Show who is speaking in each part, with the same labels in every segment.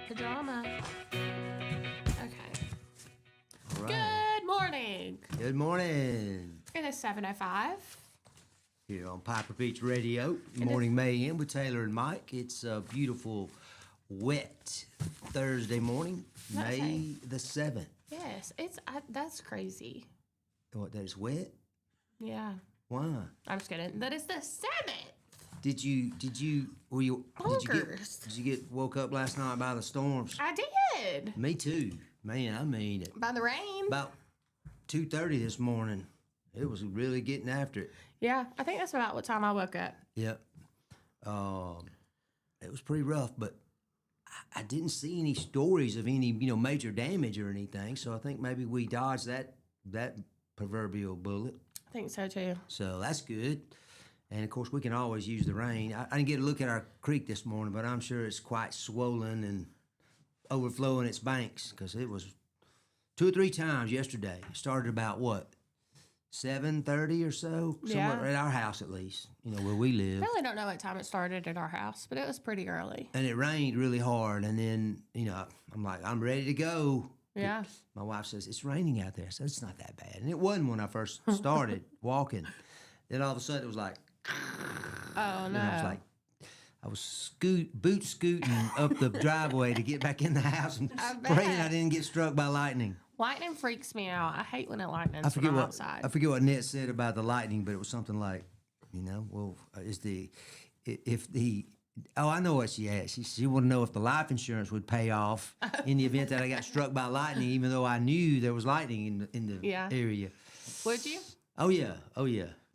Speaker 1: pajama. Okay.
Speaker 2: All right.
Speaker 1: Good morning.
Speaker 2: Good morning.
Speaker 1: It is 7:05.
Speaker 2: Here on Piper Beach Radio, Morning Mayhem with Taylor and Mike. It's a beautiful, wet Thursday morning, May the 7th.
Speaker 1: Yes, that's crazy.
Speaker 2: What, that is wet?
Speaker 1: Yeah.
Speaker 2: Why?
Speaker 1: I'm just kidding. That is the 7th.
Speaker 2: Did you
Speaker 1: Bonkers.
Speaker 2: did you get woke up last night by the storms?
Speaker 1: I did.
Speaker 2: Me too. Man, I mean it.
Speaker 1: By the rain.
Speaker 2: About 2:30 this morning. It was really getting after it.
Speaker 1: Yeah, I think that's about what time I woke up.
Speaker 2: Yep. It was pretty rough, but I didn't see any stories of any, major damage or anything. So I think maybe we dodged that proverbial bullet.
Speaker 1: I think so too.
Speaker 2: So that's good. And of course, we can always use the rain. I didn't get a look at our creek this morning, but I'm sure it's quite swollen and overflowing its banks because it was 2 or 3 times yesterday. It started about what? 7:30 or so, somewhere at our house at least, where we live.
Speaker 1: I really don't know what time it started at our house, but it was pretty early.
Speaker 2: And it rained really hard, and then, I'm like, I'm ready to go.
Speaker 1: Yeah.
Speaker 2: My wife says, it's raining out there. So it's not that bad. And it wasn't when I first started walking. Then all of a sudden it was like,
Speaker 1: oh, no.
Speaker 2: And I was boot scooting up the driveway to get back in the house and praying I didn't get struck by lightning.
Speaker 1: Lightning freaks me out. I hate when it lightens when I'm outside.
Speaker 2: I forget what Ned said about the lightning, but it was something like, I know what she asked. She wanted to know if the life insurance would pay off in the event that I got struck by lightning, even though I knew there was lightning in the area.
Speaker 1: Would you?
Speaker 2: Oh yeah,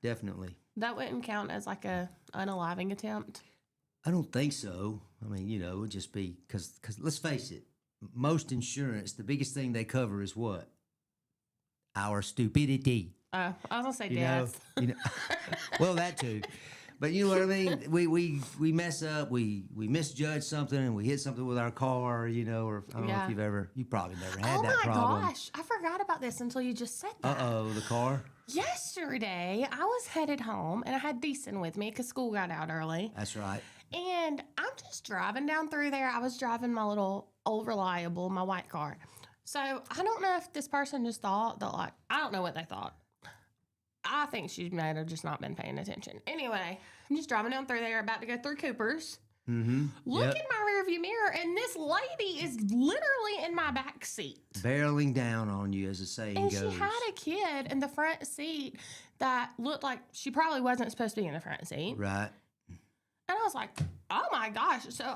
Speaker 2: definitely.
Speaker 1: That wouldn't count as like a unaliving attempt?
Speaker 2: I don't think so. I mean, it would just be, because let's face it, most insurance, the biggest thing they cover is what? Our stupidity.
Speaker 1: I was going to say death.
Speaker 2: Well, that too. But you know what I mean? We mess up, we misjudge something, and we hit something with our car, or I don't know if you probably never had that problem. Oh
Speaker 1: my gosh, I forgot about this until you just said that.
Speaker 2: The car?
Speaker 1: Yesterday, I was headed home, and I had Deason with me because school got out early.
Speaker 2: That's right.
Speaker 1: And I'm just driving down through there. I was driving my little old reliable, my white car. So I don't know if this person just thought that, I don't know what they thought. I think she might have just not been paying attention. Anyway, I'm just driving down through there, about to go through Cooper's.
Speaker 2: Mm-hmm.
Speaker 1: Look in my rearview mirror, and this lady is literally in my back seat.
Speaker 2: Barreling down on you, as the saying goes.
Speaker 1: And she had a kid in the front seat that looked like she probably wasn't supposed to be in the front seat.
Speaker 2: Right.
Speaker 1: And I was like, oh my gosh. So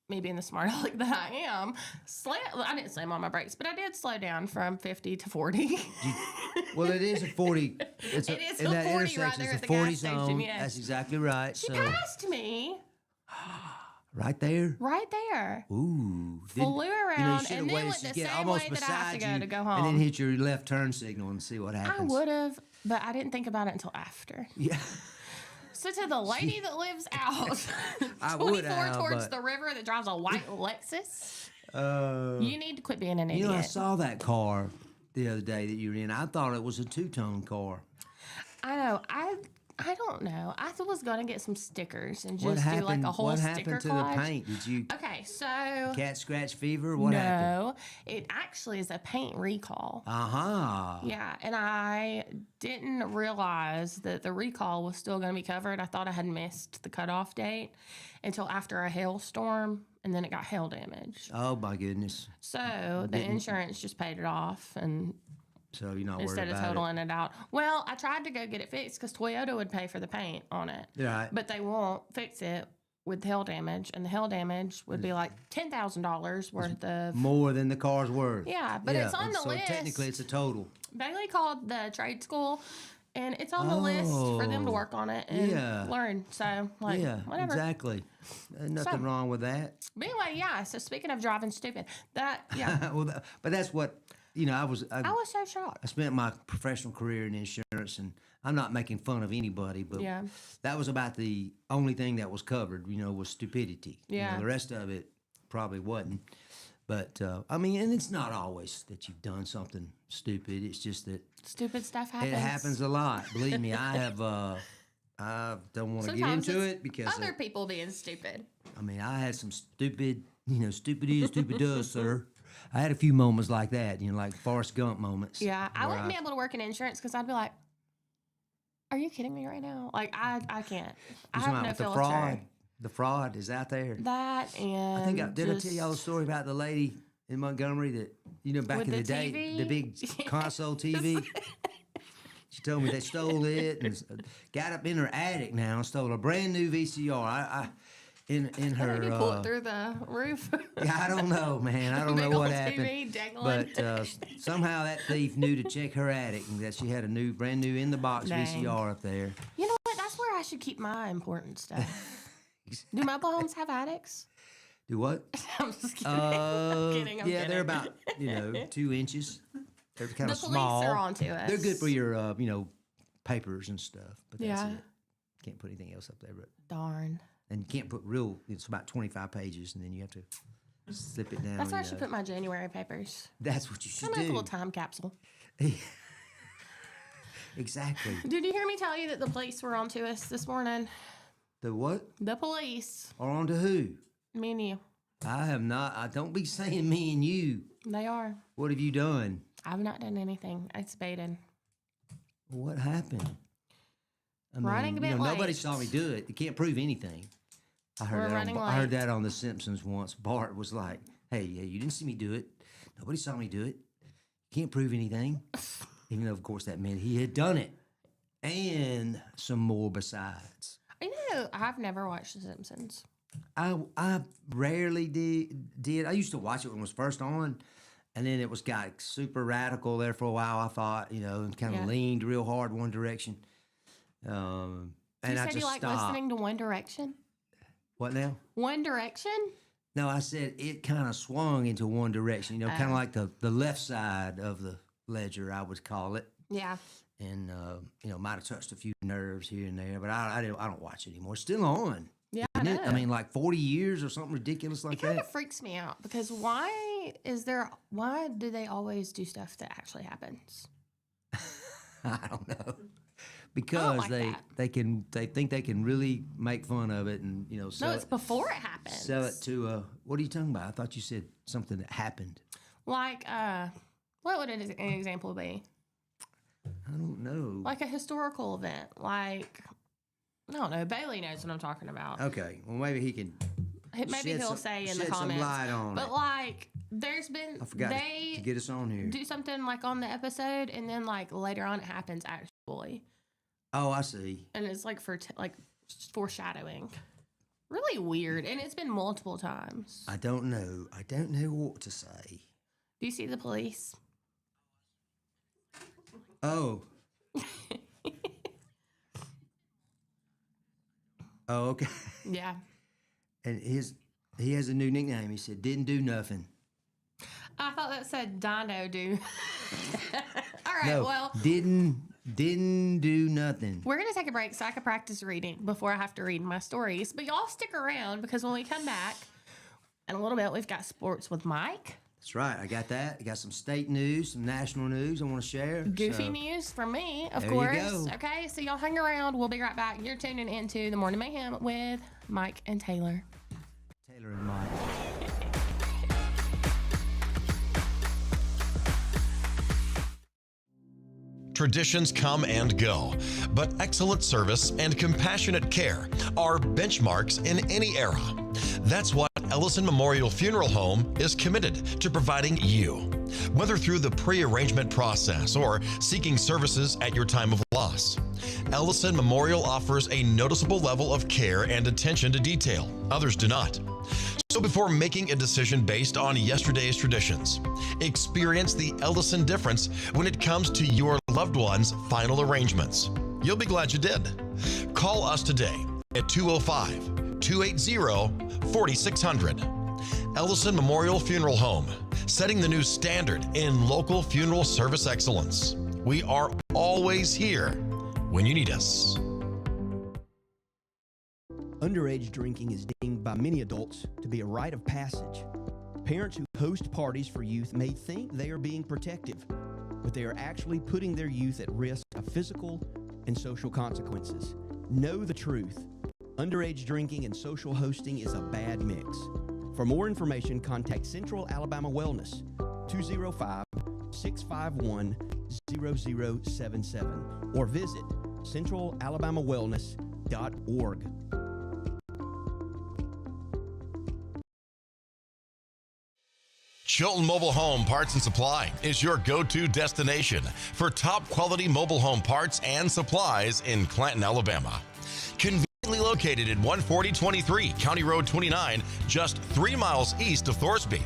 Speaker 1: me being the smart aleck that I am, I didn't slam on my brakes, but I did slow down from 50 to 40.
Speaker 2: Well, it is a 40.
Speaker 1: It is
Speaker 2: in
Speaker 1: a
Speaker 2: that
Speaker 1: 40
Speaker 2: intersection,
Speaker 1: right there
Speaker 2: it's
Speaker 1: at
Speaker 2: a
Speaker 1: the
Speaker 2: 40
Speaker 1: gas
Speaker 2: zone.
Speaker 1: station, yes.
Speaker 2: That's exactly right.
Speaker 1: She passed me.
Speaker 2: Right there?
Speaker 1: Right there.
Speaker 2: Ooh.
Speaker 1: Flew around
Speaker 2: you
Speaker 1: and then went the same way that I have to go home.
Speaker 2: And then hit your left turn signal and see what happens.
Speaker 1: I would have, but I didn't think about it until after.
Speaker 2: Yeah.
Speaker 1: So to the lady that lives out
Speaker 2: 24
Speaker 1: towards the river that drives a white Lexus, you need to quit being an idiot.
Speaker 2: I saw that car the other day that you were in. I thought it was a two-tone car.
Speaker 1: I know. I don't know. I was going to get some stickers and just do like a whole sticker collage.
Speaker 2: What happened to the paint? Did you...
Speaker 1: Okay, so...
Speaker 2: Cat scratch fever? What happened?
Speaker 1: No, it actually is a paint recall.
Speaker 2: Uh-huh.
Speaker 1: Yeah, and I didn't realize that the recall was still going to be covered. I thought I had missed the cutoff date until after a hailstorm, and then it got hail damage.
Speaker 2: Oh, my goodness.
Speaker 1: So the insurance just paid it off, and...
Speaker 2: So you're not worried about it?
Speaker 1: Instead of totaling it out. Well, I tried to go get it fixed because Toyota would pay for the paint on it.
Speaker 2: Right.
Speaker 1: But they won't fix it with hail damage, and the hail damage would be like $10,000 worth of...
Speaker 2: More than the car's worth.
Speaker 1: Yeah, but it's on the list.
Speaker 2: So technically it's a total.
Speaker 1: Bailey called the trade school, and it's on the list for them to work on it and learn. So, whatever.
Speaker 2: Exactly. Nothing wrong with that.
Speaker 1: But anyway, so speaking of driving stupid,
Speaker 2: but that's what... I was
Speaker 1: so shocked.
Speaker 2: I spent my professional career in insurance, and I'm not making fun of anybody, but that was about the only thing that was covered, was stupidity.
Speaker 1: Yeah.
Speaker 2: The rest of it probably wasn't. But, and it's not always that you've done something stupid. It's just that...
Speaker 1: Stupid stuff happens.
Speaker 2: It happens a lot. Believe me, I have I don't want to get
Speaker 1: Sometimes
Speaker 2: into
Speaker 1: it's
Speaker 2: it because
Speaker 1: other people being stupid.
Speaker 2: I mean, I had some stupid, stupid is, stupid does, sir. I had a few moments like that, like Forrest Gump moments.
Speaker 1: Yeah, I
Speaker 2: where
Speaker 1: wouldn't be able to work in insurance because I'd be like, "Are you kidding me right now?" Like I can't. I
Speaker 2: You
Speaker 1: have
Speaker 2: talking
Speaker 1: no
Speaker 2: about
Speaker 1: filter.
Speaker 2: the fraud is out there.
Speaker 1: That and
Speaker 2: I think I tell y'all the story about the lady in Montgomery that back
Speaker 1: With
Speaker 2: in the
Speaker 1: the
Speaker 2: day,
Speaker 1: TV?
Speaker 2: the big console TV. She told me they stole it and got up in her attic now and stole a brand new VCR. In her.
Speaker 1: Maybe pull it through the roof.
Speaker 2: Yeah, I don't know, man. I don't know
Speaker 1: Big
Speaker 2: what
Speaker 1: old
Speaker 2: happened.
Speaker 1: TV dangling.
Speaker 2: But somehow that thief knew to check her attic and that she had a brand new in the box
Speaker 1: Dang.
Speaker 2: VCR up there.
Speaker 1: You know what? That's where I should keep my important stuff. Do mobile homes have attics?
Speaker 2: Do what?
Speaker 1: I'm just kidding. I'm kidding.
Speaker 2: Yeah, they're about 2 inches. They're kind
Speaker 1: The
Speaker 2: of small.
Speaker 1: police are onto us.
Speaker 2: They're good for your papers and stuff. But that's
Speaker 1: Yeah.
Speaker 2: it. Can't put anything else up there. But
Speaker 1: Darn.
Speaker 2: and you can't put real. It's about 25 pages, and then you have to slip it down.
Speaker 1: That's where I should put my January papers.
Speaker 2: That's what you should
Speaker 1: Kind of like a
Speaker 2: do.
Speaker 1: little time capsule.
Speaker 2: Exactly.
Speaker 1: Did you hear me tell you that the police were onto us this morning?
Speaker 2: The what?
Speaker 1: The police.
Speaker 2: Or on to who?
Speaker 1: Me and you.
Speaker 2: I have not. I don't be saying me and you.
Speaker 1: They are.
Speaker 2: What have you done?
Speaker 1: I've not done anything. It's baited.
Speaker 2: What happened? I
Speaker 1: Running a bit late.
Speaker 2: nobody saw me do it. You can't prove anything. I
Speaker 1: We're running
Speaker 2: I heard
Speaker 1: late.
Speaker 2: that on The Simpsons once. Bart was like, "Hey, you didn't see me do it. Nobody saw me do it. Can't prove anything." Even though, of course, that meant he had done it, and some more besides.
Speaker 1: I've never watched The Simpsons.
Speaker 2: I rarely did. I used to watch it when it was first on, and then it got super radical there for a while. I thought, and kind of
Speaker 1: Yeah.
Speaker 2: leaned real hard one direction. And
Speaker 1: You
Speaker 2: I
Speaker 1: said
Speaker 2: just
Speaker 1: you like
Speaker 2: stopped.
Speaker 1: listening to One Direction?
Speaker 2: What now?
Speaker 1: One Direction?
Speaker 2: No, I said it kind of swung into one direction. Kind of like the left side of the ledger, I would call it.
Speaker 1: Yeah.
Speaker 2: And might have touched a few nerves here and there, but I don't watch it anymore. It's still on.
Speaker 1: Yeah,
Speaker 2: Isn't
Speaker 1: I
Speaker 2: it?
Speaker 1: know.
Speaker 2: I mean, like 40 years or something ridiculous like
Speaker 1: It kind
Speaker 2: that.
Speaker 1: of freaks me out because why do they always do stuff that actually happens?
Speaker 2: I don't know. Because
Speaker 1: like that.
Speaker 2: they think they can really make fun of it and sell
Speaker 1: No, it's
Speaker 2: it,
Speaker 1: before it happens.
Speaker 2: sell it to what are you talking about? I thought you said something that happened.
Speaker 1: Like, what would an example be?
Speaker 2: I don't know.
Speaker 1: Like a historical event. Like, I don't know. Bailey knows what I'm talking about.
Speaker 2: Okay, well maybe he can.
Speaker 1: Maybe he'll say in the
Speaker 2: shed
Speaker 1: comments.
Speaker 2: some light on
Speaker 1: But
Speaker 2: it.
Speaker 1: like, there's been
Speaker 2: I forgot to get us on here.
Speaker 1: do something like on the episode, and then like later on it happens actually,
Speaker 2: Oh, I see.
Speaker 1: and it's like like foreshadowing. Really weird, and it's been multiple times.
Speaker 2: I don't know. I don't know what to say.
Speaker 1: Do you see the police?
Speaker 2: Oh. Oh, okay.
Speaker 1: Yeah.
Speaker 2: And he has a new nickname. He said, "Didn't do nothing."
Speaker 1: I thought that said Dino do. All right,
Speaker 2: No,
Speaker 1: well,
Speaker 2: didn't do nothing.
Speaker 1: we're going to take a break so I can practice reading before I have to read my stories. But y'all stick around because when we come back in a little bit, we've got sports with Mike.
Speaker 2: That's right. I got that. I got some state news, some national news I want to share.
Speaker 1: Goofy
Speaker 2: So,
Speaker 1: news from me, of
Speaker 2: there you
Speaker 1: course.
Speaker 2: go.
Speaker 1: Okay, so y'all hang around. We'll be right back. You're tuning into the Morning Mayhem with Mike and Taylor.
Speaker 2: Taylor and Mike.
Speaker 3: Traditions come and go, but excellent service and compassionate care are benchmarks in any era. That's what Ellison Memorial Funeral Home is committed to providing you. Whether through the pre-arrangement process or seeking services at your time of loss, Ellison Memorial offers a noticeable level of care and attention to detail. Others do not. So before making a decision based on yesterday's traditions, experience the Ellison difference when it comes to your loved one's final arrangements. You'll be glad you did. Call us today at 205-280-4600. Ellison Memorial Funeral Home, setting the new standard in local funeral service excellence. We are always here when you need us.
Speaker 4: Underage drinking is deemed by many adults to be a rite of passage. Parents who host parties for youth may think they are being protective, but they are actually putting their youth at risk of physical and social consequences. Know the truth. Underage drinking and social hosting is a bad mix. For more information, contact Central Alabama Wellness, 205-651-0077, or visit centralalabamawellness.org.
Speaker 3: Chilton Mobile Home Parts and Supply is your go-to destination for top quality mobile home parts and supplies in Clanton, Alabama. Conveniently located at 14023 County Road 29, just 3 miles east of Thorsby.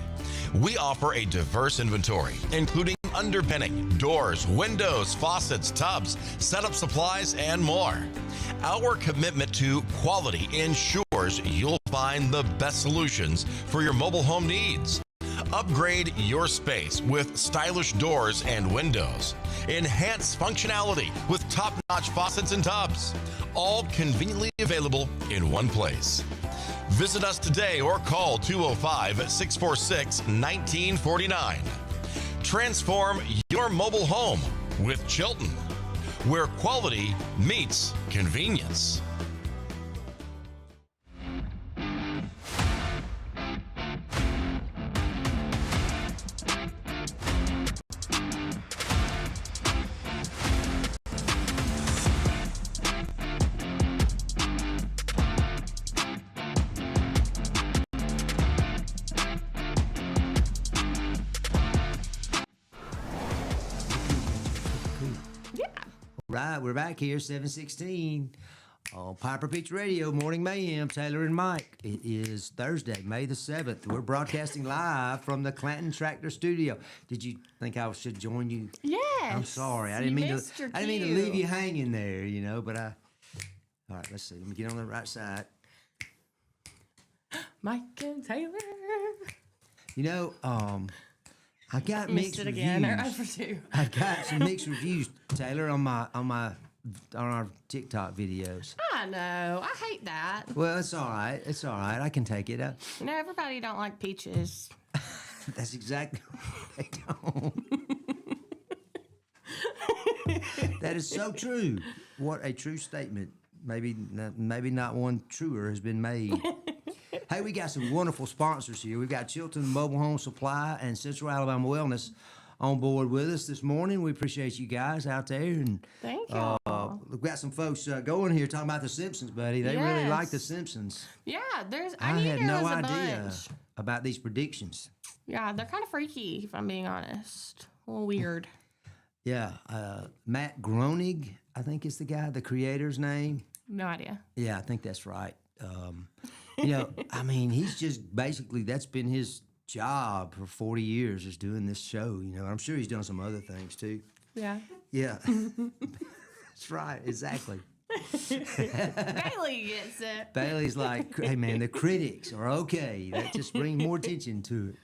Speaker 3: We offer a diverse inventory, including underpinning, doors, windows, faucets, tubs, setup supplies, and more. Our commitment to quality ensures you'll find the best solutions for your mobile home needs. Upgrade your space with stylish doors and windows. Enhance functionality with top-notch faucets and tubs. All conveniently available in one place. Visit us today or call 205-646-1949. Transform your mobile home with Chilton, where quality meets convenience.
Speaker 2: Right, we're back here, 716 on Piper Peach Radio, Morning Mayhem, Taylor and Mike. It is Thursday, May the 7th. We're broadcasting live from the Clanton Tractor Studio. Did you think I should join you?
Speaker 1: Yes.
Speaker 2: I'm sorry. I didn't mean to leave you hanging there, you know, but all right, let's see. Let me get on the right side.
Speaker 1: Mike and Taylor.
Speaker 2: You know, I got mixed reviews.
Speaker 1: Again. For two.
Speaker 2: I got some mixed reviews, Taylor, on our TikTok videos.
Speaker 1: I know. I hate that.
Speaker 2: Well, it's all right. It's all right. I can take it.
Speaker 1: You know, everybody don't like peaches.
Speaker 2: That's exactly what they don't. That is so true. What a true statement. Maybe not one truer has been made. Hey, we got some wonderful sponsors here. We've got Chilton Mobile Home Supply and Central Alabama Wellness on board with us this morning. We appreciate you guys out there. And
Speaker 1: thank you.
Speaker 2: We've got some folks going here talking about The Simpsons, buddy. They really like The Simpsons.
Speaker 1: Yeah,
Speaker 2: I had no idea about these predictions.
Speaker 1: Yeah, they're kind of freaky, if I'm being honest. A little weird.
Speaker 2: Yeah, Matt Groening, I think is the guy, the creator's name.
Speaker 1: No idea.
Speaker 2: Yeah, I think that's right. You know, I mean, he's just basically, that's been his job for 40 years is doing this show, you know. I'm sure he's done some other things too.
Speaker 1: Yeah.
Speaker 2: Yeah. That's right, exactly.
Speaker 1: Bailey gets it.
Speaker 2: Bailey's like, hey man, the critics are okay. That just brings more attention to it.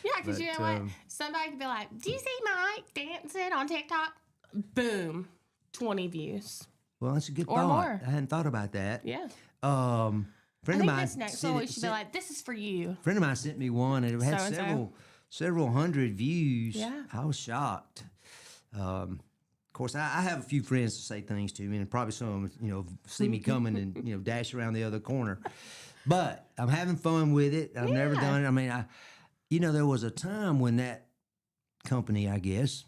Speaker 1: Yeah, because you know what? Somebody could be like, do you see Mike dancing on TikTok? Boom. 20 views.
Speaker 2: Well, that's a good
Speaker 1: Or
Speaker 2: thought.
Speaker 1: more.
Speaker 2: I hadn't thought about that.
Speaker 1: Yeah.
Speaker 2: Friend
Speaker 1: I
Speaker 2: of
Speaker 1: think
Speaker 2: mine
Speaker 1: this next one we should be like, this is for you.
Speaker 2: Friend of mine sent me one, and it had
Speaker 1: So-and-so.
Speaker 2: several hundred views.
Speaker 1: Yeah.
Speaker 2: I was shocked. Of course, I have a few friends to say things to me, and probably some of them, you know, see me coming and, you know, dash around the other corner. But I'm having fun with it. I've never done it. I mean, you know, there was a time when that company, I guess,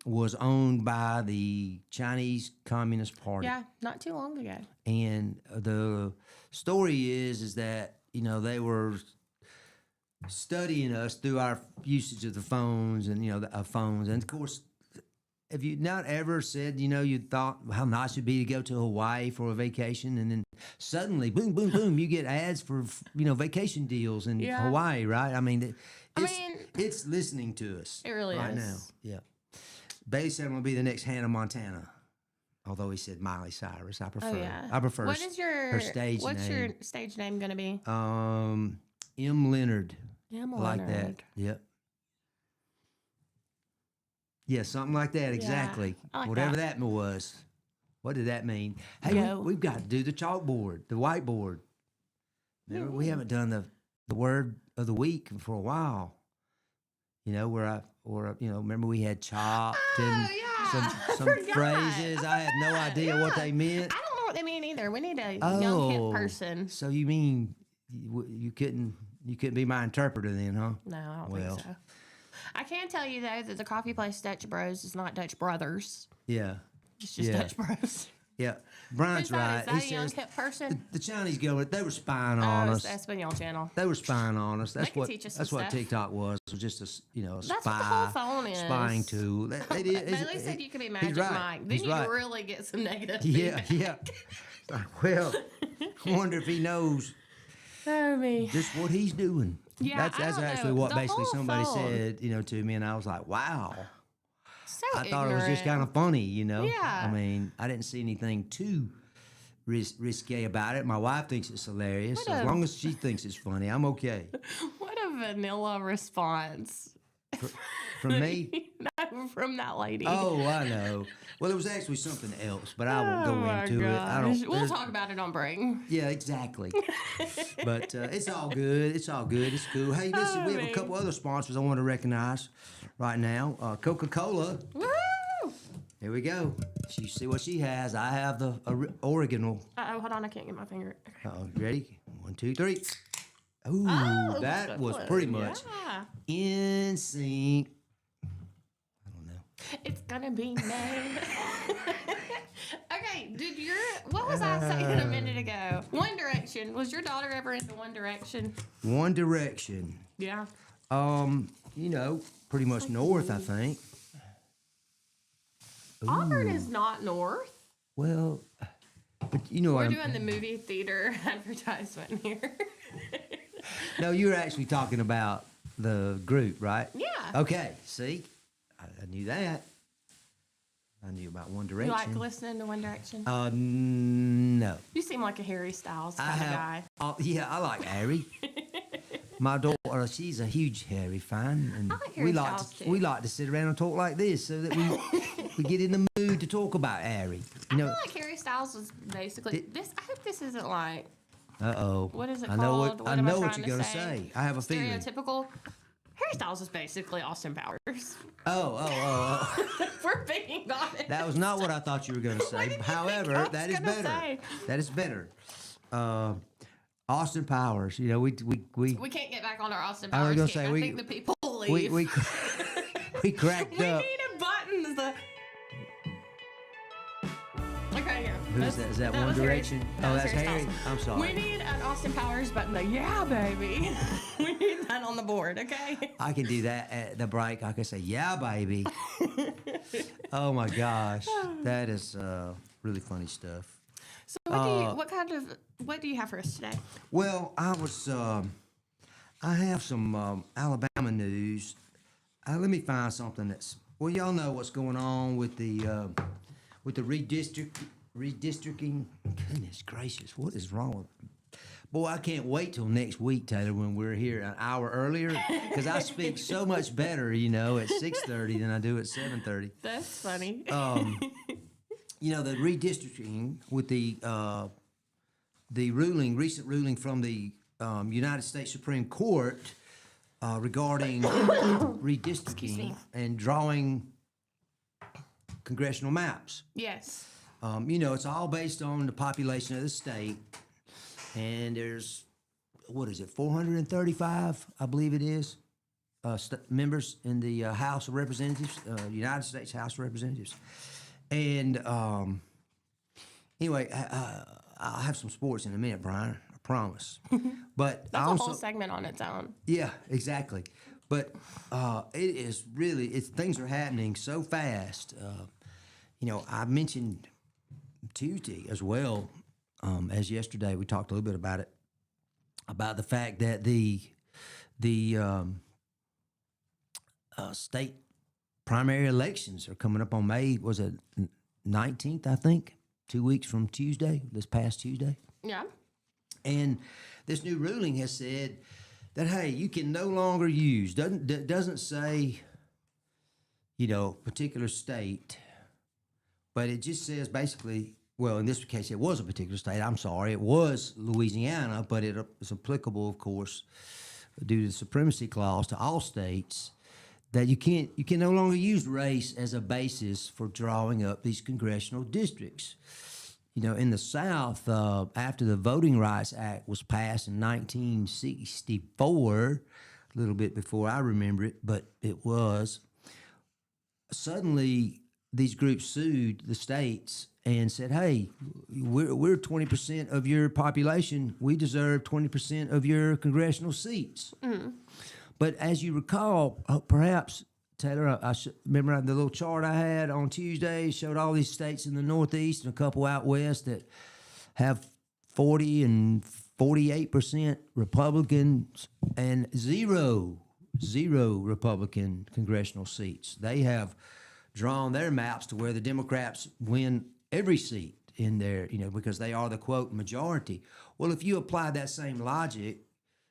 Speaker 2: was owned by the Chinese Communist Party.
Speaker 1: Yeah, not too long ago.
Speaker 2: And the story is that, you know, they were studying us through our usage of the phones and, you know, our phones. And of course, have you not ever said, you know, you thought how nice it'd be to go to Hawaii for a vacation, and then suddenly, boom, boom, boom, you get ads for, you know, vacation deals in Hawaii, right? I mean, it's listening to us.
Speaker 1: It really
Speaker 2: right
Speaker 1: is.
Speaker 2: now. Yeah. Bailey said I'm going to be the next Hannah Montana. Although he said Miley Cyrus. I prefer.
Speaker 1: Oh, yeah.
Speaker 2: I prefer
Speaker 1: What is
Speaker 2: her stage name.
Speaker 1: What's your stage name going to be?
Speaker 2: M. Leonard.
Speaker 1: M.
Speaker 2: Like
Speaker 1: Leonard.
Speaker 2: that. Yep. Yeah, something like that, exactly.
Speaker 1: I like
Speaker 2: Whatever that was. What did that mean? Hey, we've got to do the chalkboard, the whiteboard. Remember, we haven't done the word of the week for a while. You know, remember we had chopped and some phrases. I had no idea what they meant.
Speaker 1: I don't know what they mean either. We need a young hip person.
Speaker 2: So you mean you couldn't be my interpreter then, huh?
Speaker 1: No, I don't think so. I can tell you though that the coffee place Dutch Bros is not Dutch Brothers.
Speaker 2: Yeah.
Speaker 1: It's just Dutch Bros.
Speaker 2: Yeah, Brian's right.
Speaker 1: Is that a young hip person?
Speaker 2: The Chinese girl, they were spying on us.
Speaker 1: That's Espanol channel.
Speaker 2: They were spying on us. That's
Speaker 1: They could teach us
Speaker 2: that's
Speaker 1: some
Speaker 2: what
Speaker 1: stuff.
Speaker 2: TikTok was. It was just a
Speaker 1: That's
Speaker 2: spy,
Speaker 1: what the whole phone is.
Speaker 2: spying tool. They did.
Speaker 1: Bailey said you could be Magic
Speaker 2: right.
Speaker 1: Mike. Then
Speaker 2: He's
Speaker 1: you
Speaker 2: right.
Speaker 1: really get some negative
Speaker 2: Yeah,
Speaker 1: feedback.
Speaker 2: yeah. Well, I wonder if he knows
Speaker 1: Oh, me.
Speaker 2: just what he's doing.
Speaker 1: Yeah,
Speaker 2: that's
Speaker 1: I don't
Speaker 2: actually
Speaker 1: know.
Speaker 2: what
Speaker 1: The
Speaker 2: basically
Speaker 1: whole
Speaker 2: somebody
Speaker 1: phone.
Speaker 2: said, to me, and I was like, wow.
Speaker 1: So
Speaker 2: I thought it was just kind of funny,
Speaker 1: Yeah.
Speaker 2: I mean, I didn't see anything too risque about it. My wife thinks it's hilarious.
Speaker 1: What
Speaker 2: So as
Speaker 1: a-
Speaker 2: long as she thinks it's funny, I'm okay.
Speaker 1: What a vanilla response.
Speaker 2: From me?
Speaker 1: No, from that lady.
Speaker 2: Oh, I know. Well, there was actually something else, but I won't
Speaker 1: Oh
Speaker 2: go
Speaker 1: my
Speaker 2: into it. I
Speaker 1: gosh.
Speaker 2: don't.
Speaker 1: We'll
Speaker 2: there's-
Speaker 1: talk about it on break.
Speaker 2: Yeah, exactly. But it's all good. It's all good. It's cool. Hey, listen, we have a
Speaker 1: man.
Speaker 2: couple other sponsors I want to recognize right now. Coca-Cola.
Speaker 1: Woo!
Speaker 2: Here we go. You see what she has. I have the original.
Speaker 1: Uh-oh, hold on. I can't get my finger. Okay.
Speaker 2: Ready? 1, 2, 3. Ooh,
Speaker 1: Oh,
Speaker 2: that
Speaker 1: good
Speaker 2: was
Speaker 1: one.
Speaker 2: pretty much
Speaker 1: Yeah.
Speaker 2: in sync. I don't know.
Speaker 1: It's gonna be May. Okay, what was I saying a minute ago? One Direction. Was your daughter ever into One Direction?
Speaker 2: One Direction.
Speaker 1: Yeah.
Speaker 2: Pretty much north, I think.
Speaker 1: Auburn is not north.
Speaker 2: Well, but you know what
Speaker 1: We're
Speaker 2: I'm...
Speaker 1: doing the movie theater advertisement here.
Speaker 2: No, you're actually talking about the group, right?
Speaker 1: Yeah.
Speaker 2: Okay, see? I knew that. I knew about One
Speaker 1: You
Speaker 2: Direction.
Speaker 1: like listening to One Direction?
Speaker 2: No.
Speaker 1: You seem like a Harry Styles
Speaker 2: I
Speaker 1: kind of
Speaker 2: have,
Speaker 1: guy.
Speaker 2: yeah, I like Harry. My daughter, she's a huge Harry fan, and
Speaker 1: I like Harry Styles, too.
Speaker 2: we like to sit around and talk like this so that we get in the mood to talk about Harry.
Speaker 1: I feel like Harry Styles was basically this. I hope this isn't like what is it
Speaker 2: I know
Speaker 1: called?
Speaker 2: what I
Speaker 1: am
Speaker 2: know what
Speaker 1: trying
Speaker 2: you're
Speaker 1: to
Speaker 2: gonna say. I have a feeling.
Speaker 1: Stereotypical. Harry Styles is basically Austin Powers.
Speaker 2: Oh.
Speaker 1: We're being honest.
Speaker 2: That was not what I thought you were going to say.
Speaker 1: did you
Speaker 2: However,
Speaker 1: think I was
Speaker 2: that is
Speaker 1: gonna
Speaker 2: better.
Speaker 1: say?
Speaker 2: That is better. Austin Powers. You know, we
Speaker 1: We can't get back on our Austin
Speaker 2: I was
Speaker 1: Powers.
Speaker 2: gonna
Speaker 1: kick.
Speaker 2: say,
Speaker 1: I
Speaker 2: we-
Speaker 1: think the people leave.
Speaker 2: we cracked
Speaker 1: We
Speaker 2: up.
Speaker 1: needed buttons. Okay, yeah.
Speaker 2: Who's that? Is that One
Speaker 1: was Harry-
Speaker 2: Direction?
Speaker 1: that
Speaker 2: Oh,
Speaker 1: was
Speaker 2: that's Harry?
Speaker 1: Styles.
Speaker 2: I'm sorry.
Speaker 1: We need an Austin Powers button. Yeah, baby. We need that on the board, okay?
Speaker 2: I can do that at the break. I can say, "Yeah, baby." Oh my gosh, that is really funny stuff.
Speaker 1: So what do you have for us today?
Speaker 2: Well, I have some Alabama news. Let me find something that's. Well, y'all know what's going on with the redistricting. Goodness gracious, what is wrong with? Boy, I can't wait till next week, Taylor, when we're here an hour earlier, because I speak so much better, at 6:30 than I do at 7:30.
Speaker 1: That's funny.
Speaker 2: The redistricting with the recent ruling from the United States Supreme Court regarding redistricting and drawing congressional maps.
Speaker 1: Yes.
Speaker 2: It's all based on the population of the state, and there's 435, I believe it is, members in the House of Representatives, United States House of Representatives. And anyway, I'll have some sports in a minute, Brian. I promise. But
Speaker 1: That's
Speaker 2: I
Speaker 1: a whole
Speaker 2: also,
Speaker 1: segment on its own.
Speaker 2: yeah, exactly. But it is really, things are happening so fast. I mentioned Tuesday as well as yesterday. We talked a little bit about it, about the fact that the state primary elections are coming up on May, was it 19th, I think? 2 weeks from Tuesday, this past Tuesday.
Speaker 1: Yeah.
Speaker 2: And this new ruling has said that, hey, you can no longer use, doesn't say, particular state, but it just says basically, well, in this case, it was a particular state. I'm sorry. It was Louisiana, but it's applicable, of course, due to the supremacy clause to all states, that you can no longer use race as a basis for drawing up these congressional districts. in the South, after the Voting Rights Act was passed in 1964, a little bit before I remember it, but it was, suddenly these groups sued the states and said, hey, we're 20% of your population. We deserve 20% of your congressional seats. But as you recall, perhaps, Taylor, I remember the little chart I had on Tuesday showed all these states in the Northeast and a couple out west that have 40 and 48% Republicans and zero Republican congressional seats. They have drawn their maps to where the Democrats win every seat in there, because they are the, quote, majority. Well, if you apply that same logic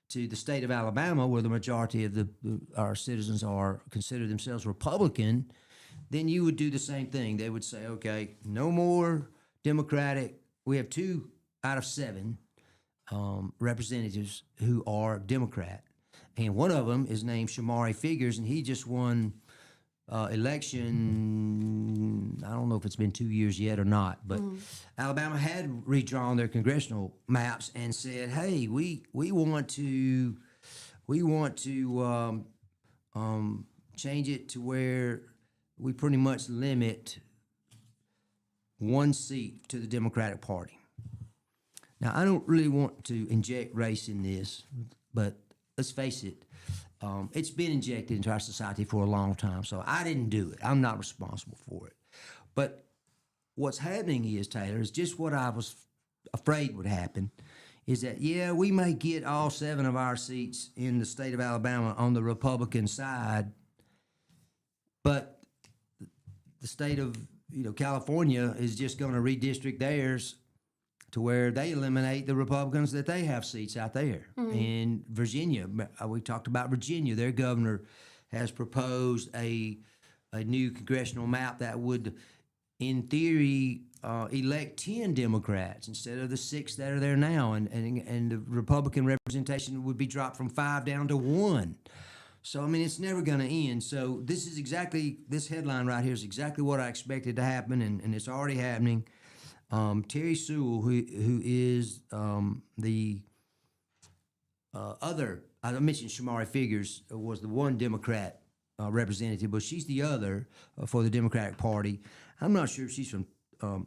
Speaker 2: to the state of Alabama, where the majority of our citizens consider themselves Republican, then you would do the same thing. They would say, okay, no more Democratic. We have 2 out of 7 representatives who are Democrat, and one of them is named Shamari Figures, and he just won election. I don't know if it's been 2 years yet or not, but Alabama had redrawn their congressional maps and said, "Hey, we want to change it to where we pretty much limit 1 seat to the Democratic Party." Now, I don't really want to inject race in this, but let's face it. It's been injected into our society for a long time, so I didn't do it. I'm not responsible for it. But what's happening is, Taylor, is just what I was afraid would happen, is that, yeah, we may get all 7 of our seats in the state of Alabama on the Republican side, but the state of California is just going to redistrict theirs to where they eliminate the Republicans that they have seats out there. In Virginia, we talked about Virginia. Their governor has proposed a new congressional map that would, in theory, elect 10 Democrats instead of the 6 that are there now, and the Republican representation would be dropped from 5 down to 1. So, I mean, it's never going to end. So this headline right here is exactly what I expected to happen, and it's already happening. Terry Sewell, who is the other, I mentioned Shamari Figures was the one Democrat representative, but she's the other for the Democratic Party. I'm not sure if she's from,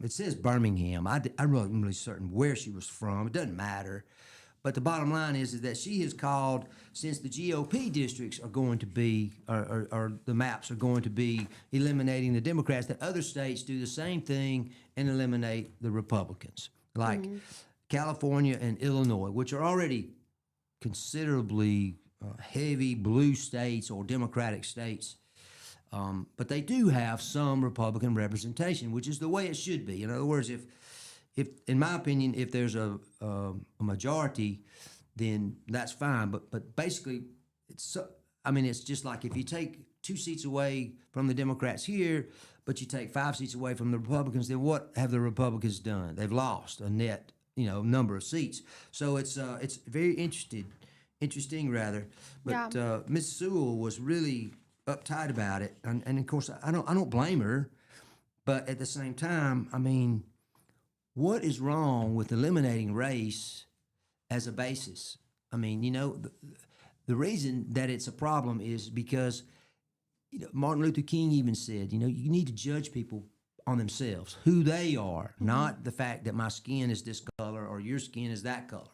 Speaker 2: it says Birmingham. I'm really certain where she was from. It doesn't matter. But the bottom line is that she has called, since the GOP districts are going to be, or the maps are going to be eliminating the Democrats, that other states do the same thing and eliminate the Republicans, like California and Illinois, which are already considerably heavy blue states or Democratic states. But they do have some Republican representation, which is the way it should be. In other words, if in my opinion, if there's a majority, then that's fine. But basically, it's just like if you take 2 seats away from the Democrats here, but you take 5 seats away from the Republicans, then what have the Republicans done? They've lost a net, number of seats. So it's very interesting rather. But Ms. Sewell was really uptight about it, and of course I don't blame her, but at the same time, I mean, what is wrong with eliminating race as a basis? I mean, the reason that it's a problem is because, Martin Luther King even said, you need to judge people on themselves, who they are, not the fact that my skin is this color or your skin is that color.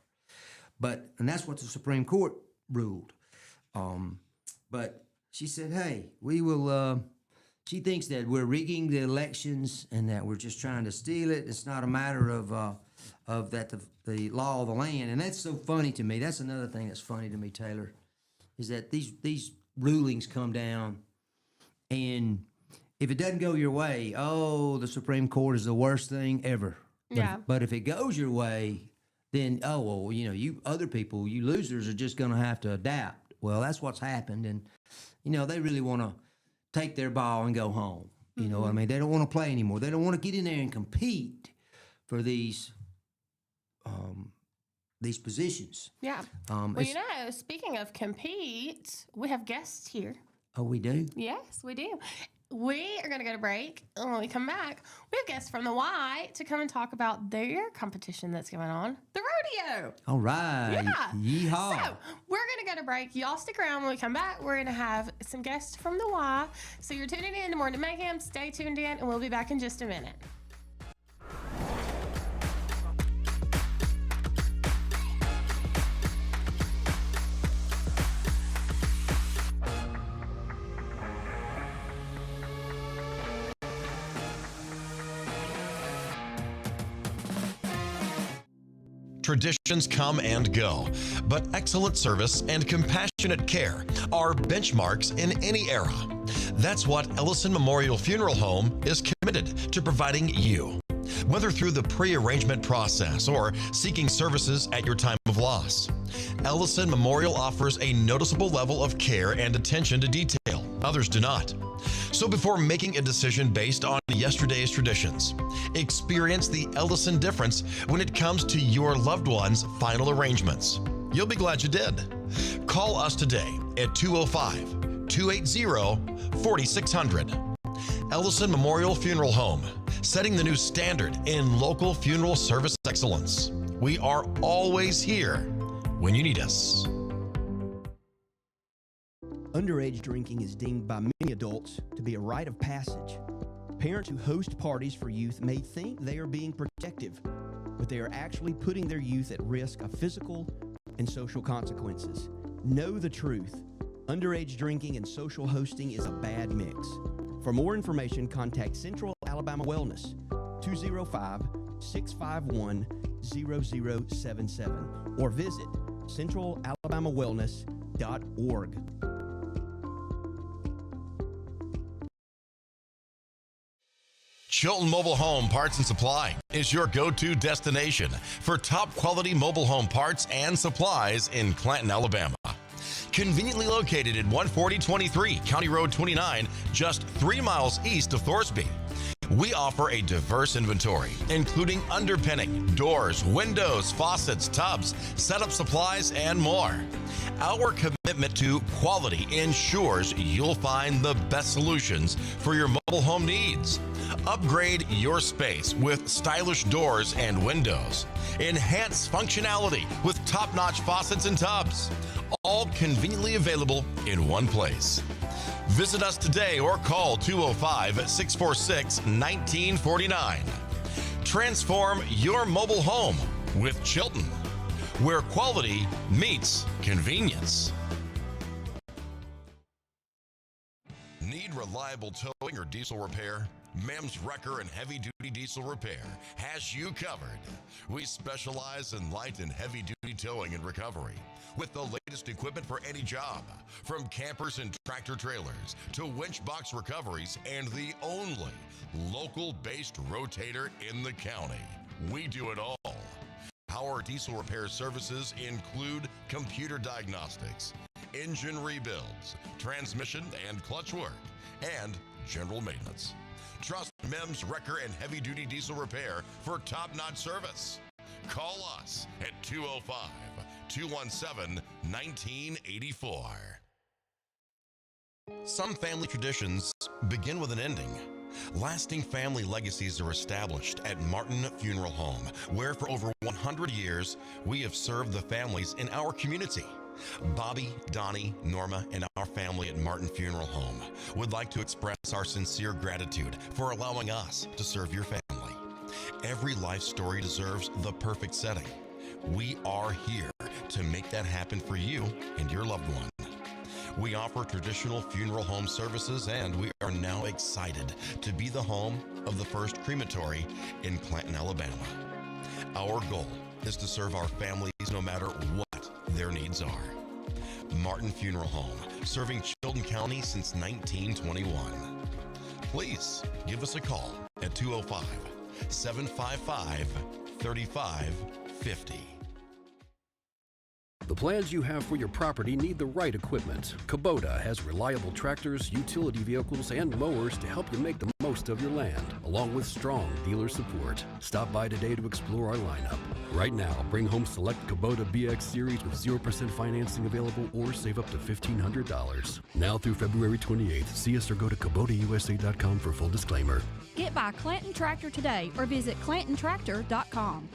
Speaker 2: And that's what the Supreme Court ruled. But she said, hey, we will, she thinks that we're rigging the elections and that we're just trying to steal it. It's not a matter of that the law of the land. And that's so funny to me. That's another thing that's funny to me, Taylor, is that these rulings come down, and if it doesn't go your way, the Supreme Court is the worst thing ever.
Speaker 1: Yeah.
Speaker 2: But if it goes your way, then, you other people, you losers, are just going to have to adapt. Well, that's what's happened. And, they really want to take their ball and go home. You know what I mean? They don't want to play anymore. They don't want to get in there and compete for these positions.
Speaker 1: Yeah. Speaking of compete, we have guests here.
Speaker 2: Oh, we do?
Speaker 1: Yes, we do. we are going to go to break. And when we come back, we have guests from the Y to come and talk about their competition that's going on, the rodeo.
Speaker 2: All right.
Speaker 1: Yeah.
Speaker 2: Yeehaw.
Speaker 1: So we're going to go to break. Y'all stick around. When we come back, we're going to have some guests from the Y. So you're tuning in to Morning Mayhem. Stay tuned in, and we'll be back in just a minute.
Speaker 3: Traditions come and go, but excellent service and compassionate care are benchmarks in any era. That's what Ellison Memorial Funeral Home is committed to providing you. Whether through the pre-arrangement process or seeking services at your time of loss, Ellison Memorial offers a noticeable level of care and attention to detail. Others do not. So before making a decision based on yesterday's traditions, experience the Ellison difference when it comes to your loved one's final arrangements. You'll be glad you did. Call us today at 205-280-4600. Ellison Memorial Funeral Home, setting the new standard in local funeral service excellence. We are always here when you need us.
Speaker 4: Underage drinking is deemed by many adults to be a rite of passage. Parents who host parties for youth may think they are being protective, but they are actually putting their youth at risk of physical and social consequences. Know the truth. Underage drinking and social hosting is a bad mix. For more information, contact Central Alabama Wellness, 205-651-0077, or visit centralalabamawellness.org.
Speaker 3: Chilton Mobile Home Parts and Supply is your go-to destination for top quality mobile home parts and supplies in Clanton, Alabama. Conveniently located at 14023 County Road 29, just 3 miles east of Thorsby. We offer a diverse inventory, including underpinning, doors, windows, faucets, tubs, setup supplies, and more. Our commitment to quality ensures you'll find the best solutions for your mobile home needs. Upgrade your space with stylish doors and windows. Enhance functionality with top-notch faucets and tubs. All conveniently available in one place. Visit us today or call 205-646-1949. Transform your mobile home with Chilton, where quality meets convenience. Need reliable towing or diesel repair? Mem's Wrecker and Heavy Duty Diesel Repair has you covered. We specialize in light and heavy duty towing and recovery with the latest equipment for any job, from campers and tractor trailers to winch box recoveries, and the only local-based rotator in the county. We do it all. Our diesel repair services include computer diagnostics, engine rebuilds, transmission and clutch work, and general maintenance. Trust Mem's Wrecker and Heavy Duty Diesel Repair for top-notch service. Call us at 205-217-1984. Some family traditions begin with an ending. Lasting family legacies are established at Martin Funeral Home, where for over 100 years, we have served the families in our community. Bobby, Donnie, Norma, and our family at Martin Funeral Home would like to express our sincere gratitude for allowing us to serve your family. Every life story deserves the perfect setting. We are here to make that happen for you and your loved one. We offer traditional funeral home services, and we are now excited to be the home of the first crematory in Clanton, Alabama. Our goal is to serve our families no matter what their needs are. Martin Funeral Home, serving Chilton County since 1921. Please give us a call at 205-755-3550.
Speaker 5: The plans you have for your property need the right equipment. Kubota has reliable tractors, utility vehicles, and mowers to help you make the most of your land, along with strong dealer support. Stop by today to explore our lineup. Right now, bring home select Kubota BX Series with 0% financing available or save up to $1,500. Now through February 28th, see us or go to KubotaUSA.com for full disclaimer.
Speaker 6: Get by Clanton Tractor today or visit ClantonTractor.com.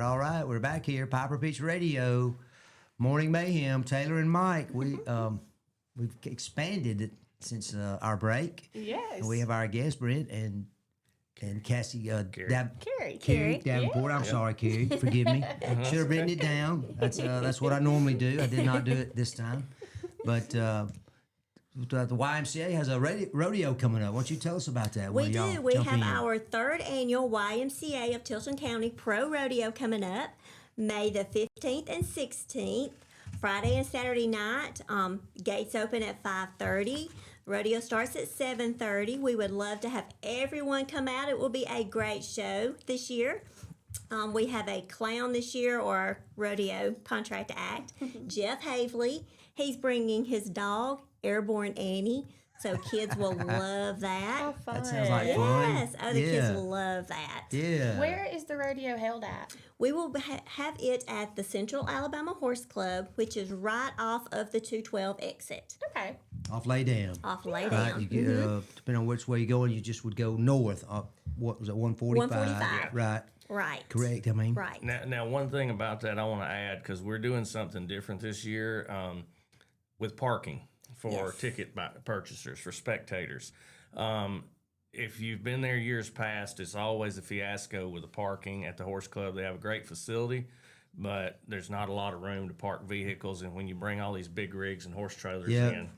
Speaker 2: All right. We're back here, Piper Peach Radio, Morning Mayhem. Taylor and Mike. We've expanded it since our break.
Speaker 1: Yes.
Speaker 2: And we have our guest Brent and Cassie
Speaker 1: Carrie.
Speaker 2: Davenport. I'm sorry, Carrie. Forgive me. Should have written it down. That's what I normally do. I did not do it this time. But the YMCA has a rodeo coming up. Why don't you tell us about that?
Speaker 7: We do. We have our third annual YMCA of Tilson County Pro Rodeo coming up May the 15th and 16th, Friday and Saturday night. Gates open at 5:30. Rodeo starts at 7:30. We would love to have everyone come out. It will be a great show this year. We have a clown this year, or our rodeo contract act, Jeff Havley. He's bringing his dog, Airborne Annie, so kids will love that.
Speaker 1: How fun.
Speaker 2: That sounds like fun.
Speaker 7: Yes, other kids love that.
Speaker 2: Yeah.
Speaker 1: Where is the rodeo held at?
Speaker 7: We will have it at the Central Alabama Horse Club, which is right off of the 212 exit.
Speaker 1: Okay.
Speaker 2: Off lay down.
Speaker 7: Off lay
Speaker 2: Right.
Speaker 7: down.
Speaker 2: You get, depending on which way you're going, you just would go north. What was it, 145?
Speaker 7: 145.
Speaker 2: Right.
Speaker 7: Right.
Speaker 2: Correct. I mean.
Speaker 7: Right.
Speaker 8: Now, one thing about that I want to add, because we're doing something different this year with parking for ticket purchasers, for spectators. If you've been there years past, it's always a fiasco with the parking at the horse club. They have a great facility, but there's not a lot of room to park vehicles. And when you bring all these big rigs and horse trailers in,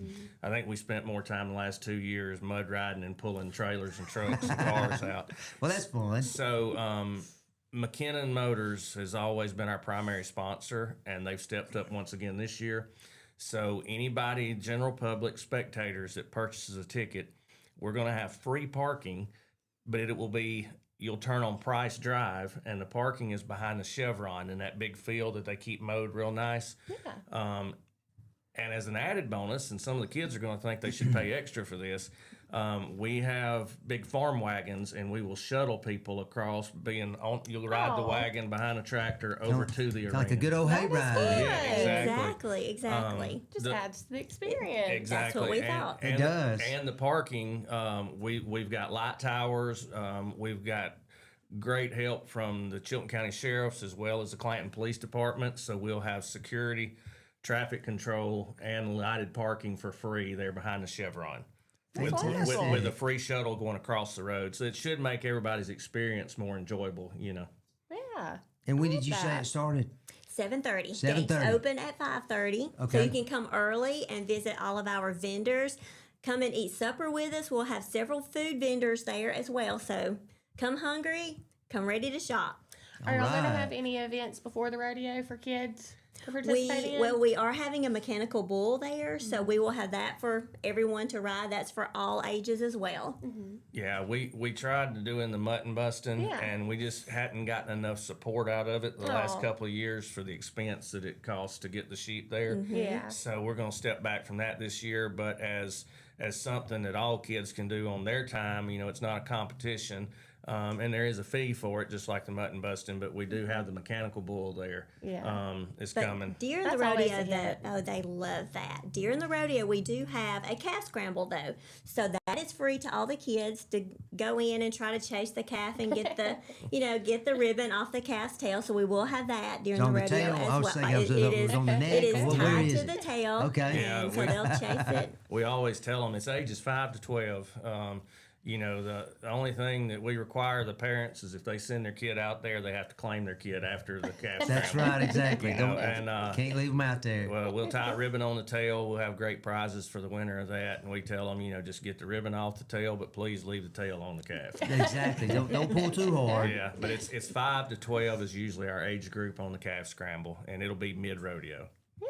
Speaker 8: I think we spent more time the last 2 years mud riding and pulling trailers and trucks and cars out.
Speaker 2: Well, that's fun.
Speaker 8: So McKinnon Motors has always been our primary sponsor, and they've stepped up once again this year. So anybody, general public, spectators that purchases a ticket, we're going to have free parking, but it will be, you'll turn on Price Drive, and the parking is behind the Chevron in that big field that they keep mowed real nice.
Speaker 1: Yeah.
Speaker 8: And as an added bonus, and some of the kids are going to think they should pay extra for this, we have big farm wagons, and we will shuttle people across. You'll ride the wagon behind a tractor over to the arena.
Speaker 2: Like a good old hayride.
Speaker 8: Yeah,
Speaker 7: Exactly.
Speaker 1: Just adds to the experience.
Speaker 8: Exactly.
Speaker 7: That's what we thought.
Speaker 2: It does.
Speaker 8: And the parking, we've got light towers. We've got great help from the Chilton County Sheriffs as well as the Clanton Police Department. So we'll have security, traffic control, and lighted parking for free there behind the Chevron. With a free shuttle going across the road. So it should make everybody's experience more enjoyable, you know.
Speaker 1: Yeah.
Speaker 2: And when did you say it started?
Speaker 7: 7:30.
Speaker 2: 7:30.
Speaker 7: Gates open at 5:30.
Speaker 2: Okay.
Speaker 7: So you can come early and visit all of our vendors. Come and eat supper with us. We'll have several food vendors there as well. So come hungry, come ready to shop.
Speaker 1: Are y'all going to
Speaker 2: right.
Speaker 1: have any events before the rodeo for kids to participate in?
Speaker 7: We are having a mechanical bull there, so we will have that for everyone to ride. That's for all ages as well.
Speaker 8: Yeah, we tried to do in the mutton busting, and we just hadn't gotten enough support out of it the last couple of years for the expense that it costs to get the sheep there.
Speaker 1: Yeah.
Speaker 8: So we're going to step back from that this year, but as something that all kids can do on their time, you know, it's not a competition. And there is a fee for it, just like the mutton busting, but we do have the mechanical bull there.
Speaker 1: Yeah.
Speaker 8: It's
Speaker 7: But
Speaker 8: coming.
Speaker 7: during the
Speaker 1: That's always
Speaker 7: rodeo,
Speaker 1: a hit.
Speaker 7: though, they love that. During the rodeo, we do have a calf scramble, though. So that is free to all the kids to go in and try to chase the calf and get the, get the ribbon off the calf's tail. So we will have that during
Speaker 2: It's on
Speaker 7: the
Speaker 2: the
Speaker 7: rodeo
Speaker 2: tail?
Speaker 7: as
Speaker 2: I was
Speaker 7: well.
Speaker 2: thinking it was on the neck.
Speaker 7: It is
Speaker 2: Where
Speaker 7: tied
Speaker 2: is
Speaker 7: to
Speaker 2: it?
Speaker 7: the tail.
Speaker 2: Okay.
Speaker 8: Yeah,
Speaker 7: And so they'll chase it.
Speaker 8: We always tell them it's ages 5 to 12. The only thing that we require the parents is if they send their kid out there, they have to claim their kid after the calf.
Speaker 2: That's
Speaker 8: scramble.
Speaker 2: right, exactly.
Speaker 8: You know, and
Speaker 2: Can't leave them out there.
Speaker 8: well, we'll tie a ribbon on the tail. We'll have great prizes for the winner of that, and we tell them, just get the ribbon off the tail, but please leave the tail on the calf.
Speaker 2: Exactly. Don't pull too hard.
Speaker 8: Yeah, but it's 5 to 12 is usually our age group on the calf scramble, and it'll be mid rodeo.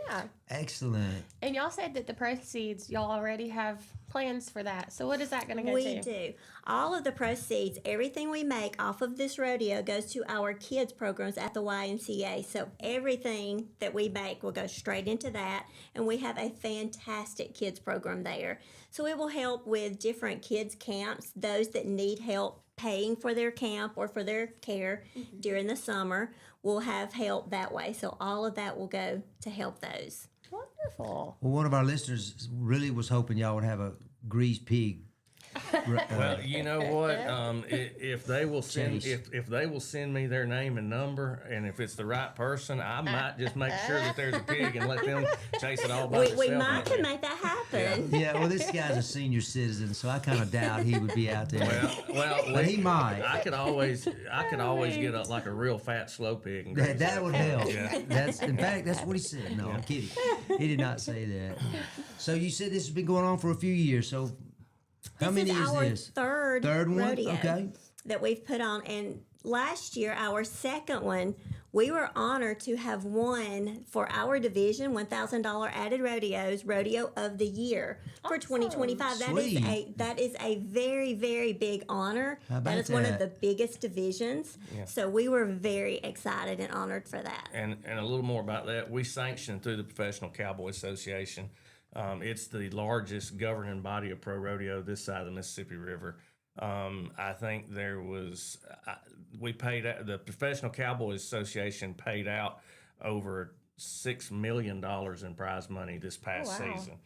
Speaker 1: Yeah.
Speaker 2: Excellent.
Speaker 1: And y'all said that the proceeds, y'all already have plans for that. So what is that going to go
Speaker 7: We
Speaker 1: to?
Speaker 7: do. All of the proceeds, everything we make off of this rodeo goes to our kids programs at the YMCA. So everything that we make will go straight into that. And we have a fantastic kids program there. So it will help with different kids camps, those that need help paying for their camp or for their care during the summer will have help that way. So all of that will go to help those.
Speaker 1: Wonderful.
Speaker 2: Well, one of our listeners really was hoping y'all would have a greased pig.
Speaker 8: Well, you know what? If they will send
Speaker 2: Chase.
Speaker 8: if they will send me their name and number, and if it's the right person, I might just make sure that there's a pig and let them chase it all by
Speaker 7: We
Speaker 8: themselves.
Speaker 7: might can make that happen.
Speaker 2: Yeah, well, this guy's a senior citizen, so I kind of doubt he would be out there.
Speaker 8: Well,
Speaker 2: But he might.
Speaker 8: I could always get a real fat slow pig. And
Speaker 2: That,
Speaker 8: graze
Speaker 2: that
Speaker 8: it.
Speaker 2: would help.
Speaker 8: Yeah.
Speaker 2: That's in fact that's what he said. No, I'm kidding. He did not say that. So you said this has been going on for a few years. So how many
Speaker 7: This is our
Speaker 2: this?
Speaker 7: third
Speaker 2: one?
Speaker 7: rodeo
Speaker 2: Okay.
Speaker 7: that we've put on. And last year, our second one, we were honored to have won for our division $1,000 added rodeos rodeo of the year for 2025.
Speaker 2: Sweet.
Speaker 7: That is a very, very big honor.
Speaker 2: How about
Speaker 7: That is one of
Speaker 2: that?
Speaker 7: the biggest divisions. So we were very excited and honored for that.
Speaker 8: And a little more about that. We sanction through the Professional Cowboy Association. It's the largest governing body of pro rodeo this side of the Mississippi River. I think there was the Professional Cowboy Association paid out over $6 million in prize money this past season.